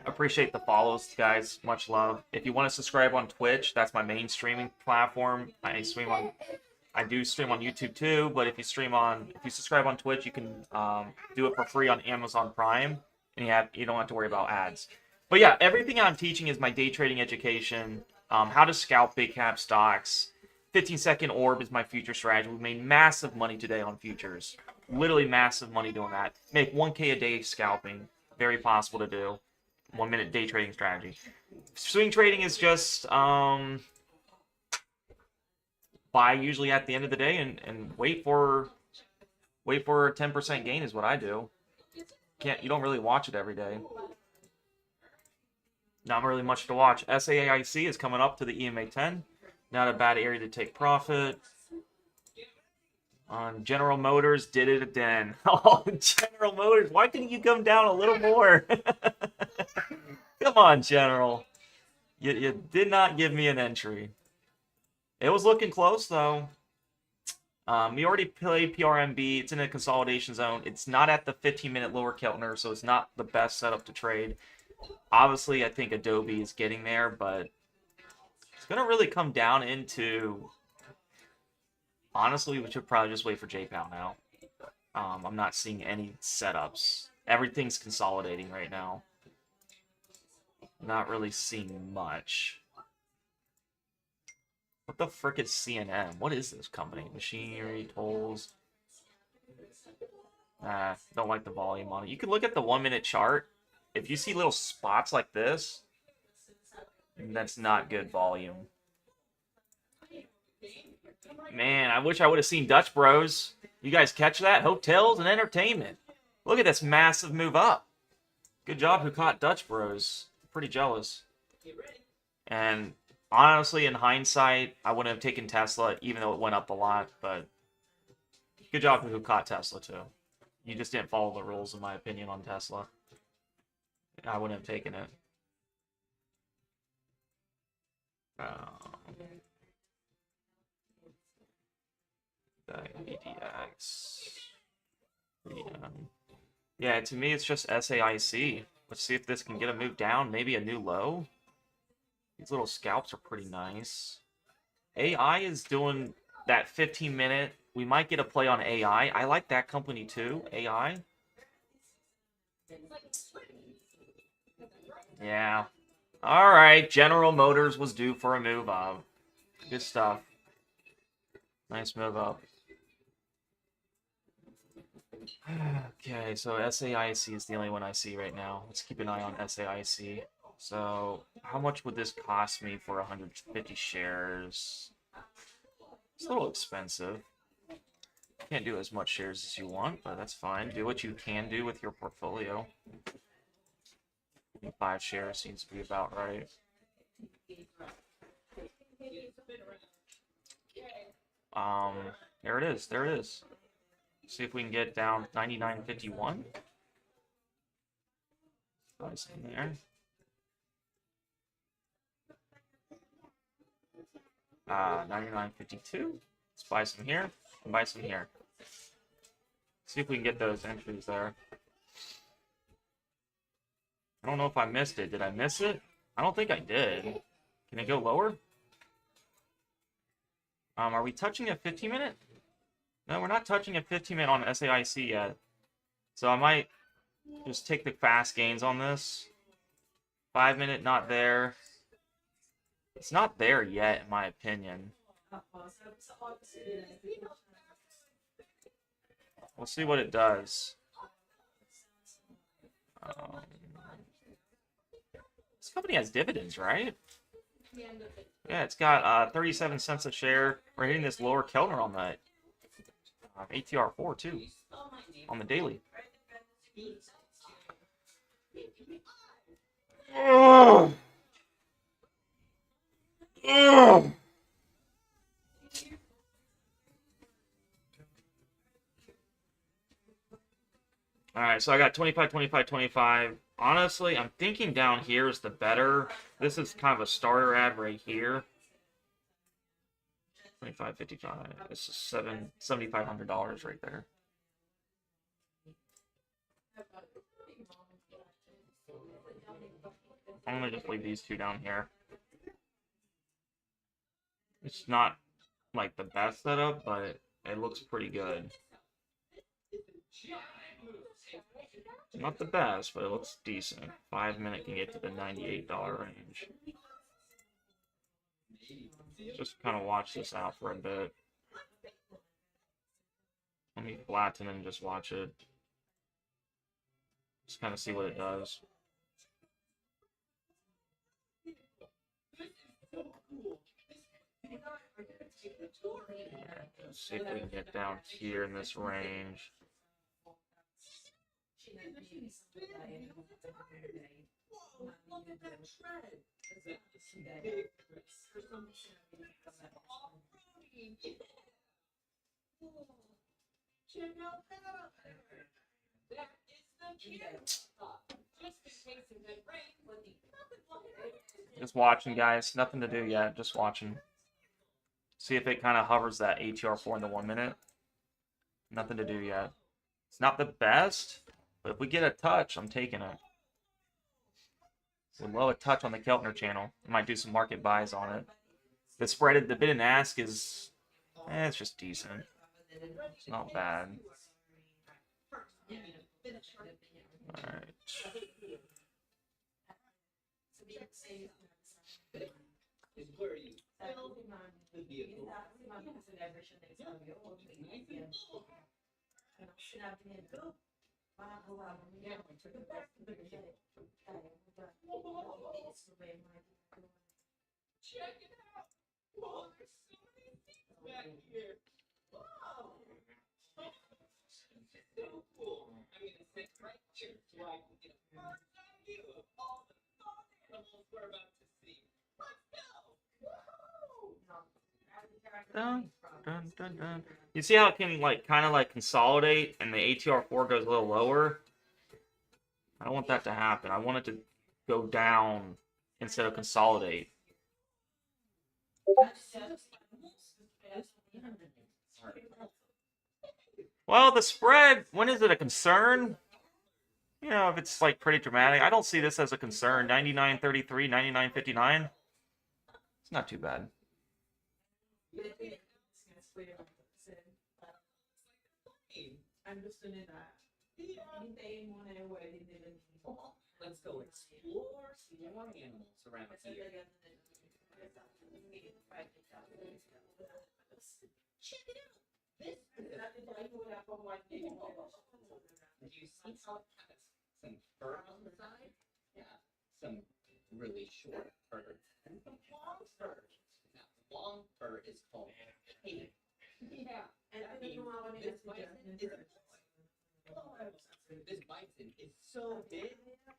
Appreciate the follows, guys. Much love. If you want to subscribe on Twitch, that's my main streaming platform. I do stream on YouTube too, but if you subscribe on Twitch, you can do it for free on Amazon Prime, and you don't have to worry about ads. But yeah, everything I'm teaching is my day trading education, how to scalp big cap stocks. 15-second orb is my future strategy. We made massive money today on futures. Literally massive money doing that. Make 1K a day scalping. Very possible to do. 1 minute day trading strategy. Swing trading is just buy usually at the end of the day and wait for a 10% gain is what I do. You don't really watch it every day. Not really much to watch. SAIC is coming up to the EMA 10. Not a bad area to take profit. On General Motors, did it again. Oh, General Motors, why couldn't you come down a little more? Come on, General. You did not give me an entry. It was looking close, though. We already played PRMB. It's in a consolidation zone. It's not at the 15-minute lower Keltner, so it's not the best setup to trade. Obviously, I think Adobe is getting there, but it's going to really come down into... Honestly, we should probably just wait for JPal now. I'm not seeing any setups. Everything's consolidating right now. Not really seeing much. What the frick is CNN? What is this company? Machinery, tolls. Don't like the volume on it. You can look at the 1 minute chart. If you see little spots like this, that's not good volume. Man, I wish I would have seen Dutch Bros. You guys catch that? Hotels and entertainment. Look at this massive move up. Good job who caught Dutch Bros. Pretty jealous. And Honestly, in hindsight, I wouldn't have taken Tesla, even though it went up a lot. But good job to who caught Tesla too. You just didn't follow the rules, in my opinion, on Tesla. I wouldn't have taken it. ADX. Yeah, to me, it's just SAIC. Let's see if this can get a move down. Maybe a new low. These little scalps are pretty nice. AI is doing that 15-minute. We might get a play on AI. I like that company too, AI. Yeah. All right, General Motors was due for a move up. Good stuff. Nice move up. Okay, so SAIC is the only one I see right now. Let's keep an eye on SAIC. So, how much would this cost me for 150 shares? It's a little expensive. Can't do as much shares as you want, but that's fine. Do what you can do with your portfolio. 5 shares seems to be about right. There it is. There it is. See if we can get down 99.51. Nice in there. 99.52. Let's buy some here and buy some here. See if we can get those entries there. I don't know if I missed it. Did I miss it? I don't think I did. Can it go lower? Are we touching a 15-minute? No, we're not touching a 15-minute on SAIC yet. So I might just take the fast gains on this. 5-minute, not there. It's not there yet, in my opinion. We'll see what it does. This company has dividends, right? Yeah, it's got 37 cents a share. We're hitting this lower Keltner on the ATR4 too, on the daily. Oh. Oh. All right, so I got 25, 25, 25. Honestly, I'm thinking down here is the better. This is kind of a starter ad right here. 25.55. This is $7,500 right there. I'm gonna just leave these two down here. It's not like the best setup, but it looks pretty good. Not the best, but it looks decent. 5-minute can get to the $98 range. Just kind of watch this out for a bit. Let me flatten and just watch it. Just kind of see what it does. Let's see if we can get down here in this range. Just watching, guys. Nothing to do yet. Just watching. See if it kind of hovers that ATR4 in the 1 minute. Nothing to do yet. It's not the best, but if we get a touch, I'm taking it. We'll low a touch on the Keltner channel. I might do some market buys on it. The spread, the bid and ask is, it's just decent. It's not bad. All right. Check it out. Oh, there's so many things back here. Wow. So cool. I'm gonna sit right here so I can get a bird's eye view of all the fun animals we're about to see. Let's go. Dun, dun, dun, dun. You see how it can like kind of like consolidate and the ATR4 goes a little lower? I don't want that to happen. I want it to go down instead of consolidate. Well, the spread, when is it a concern? You know, if it's like pretty dramatic. I don't see this as a concern. 99.33, 99.59. It's not too bad. Let's go explore some more animals around here. Check it out. This do you see how it has some fur on the side? Yeah, some really short fur and some long fur. Now, the long fur is called hair. Yeah, that means this bison is this bison is so big,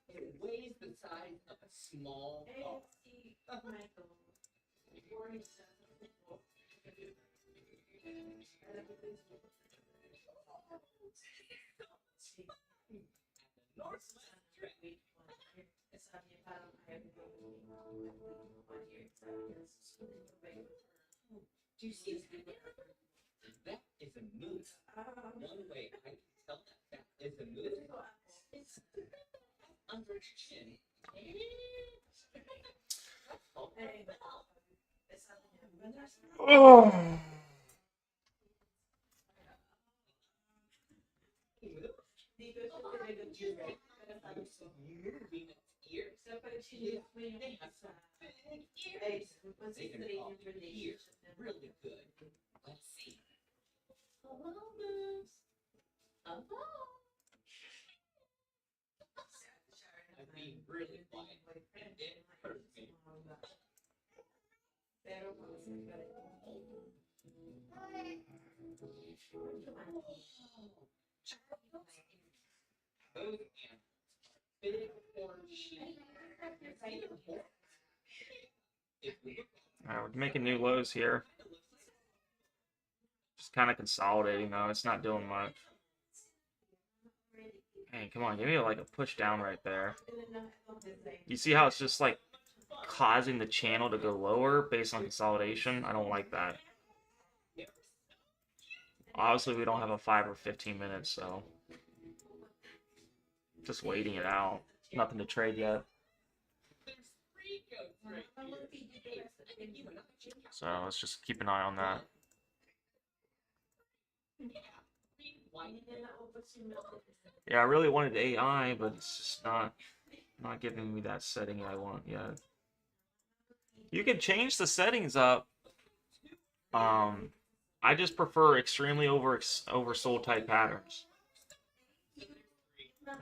it weighs the size of a small dog. Do you see that? That is a moose. One way I can tell that is a moose. It's under its chin. Oh. They can talk ears really good. Let's see. Hello, moose. Hello. I'm being really quiet. It hurts me. Those animals, big horn sheep. See their horns? If we look Alright, we're making new lows here. Just kind of consolidating though. It's not doing much. Hey, come on, give me like a push down right there. You see how it's just like causing the channel to go lower based on consolidation? I don't like that. Obviously, we don't have a 5 or 15 minutes, so just waiting it out. Nothing to trade yet. So let's just keep an eye on that. Yeah, I really wanted AI, but it's just not giving me that setting I want yet. You can change the settings up. I just prefer extremely oversold type patterns.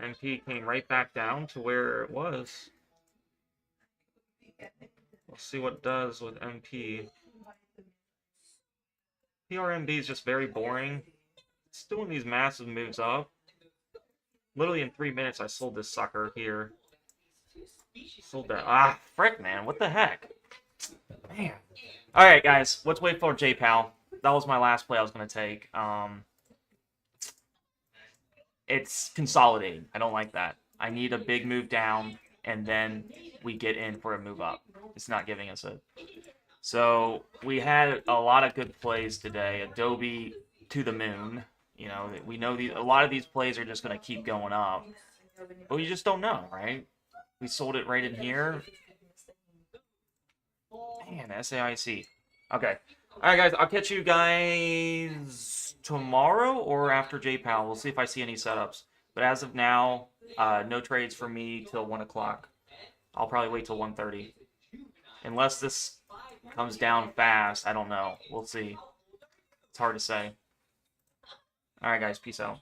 NP came right back down to where it was. We'll see what it does with MP. PRMB is just very boring. It's doing these massive moves up. Literally in 3 minutes, I sold this sucker here. Sold that. Ah, frick, man. What the heck? Man. Alright, guys. Let's wait for JPal. That was my last play I was going to take. It's consolidating. I don't like that. I need a big move down, and then we get in for a move up. It's not giving us it. So we had a lot of good plays today. Adobe to the moon. You know, we know a lot of these plays are just going to keep going up. But you just don't know, right? We sold it right in here. Man, SAIC. Okay. Alright, guys. I'll catch you guys tomorrow or after JPal. We'll see if I see any setups. But as of now, no trades for me till 1 o'clock. I'll probably wait till 1:30. Unless this comes down fast, I don't know. We'll see. It's hard to say. Alright, guys. Peace out.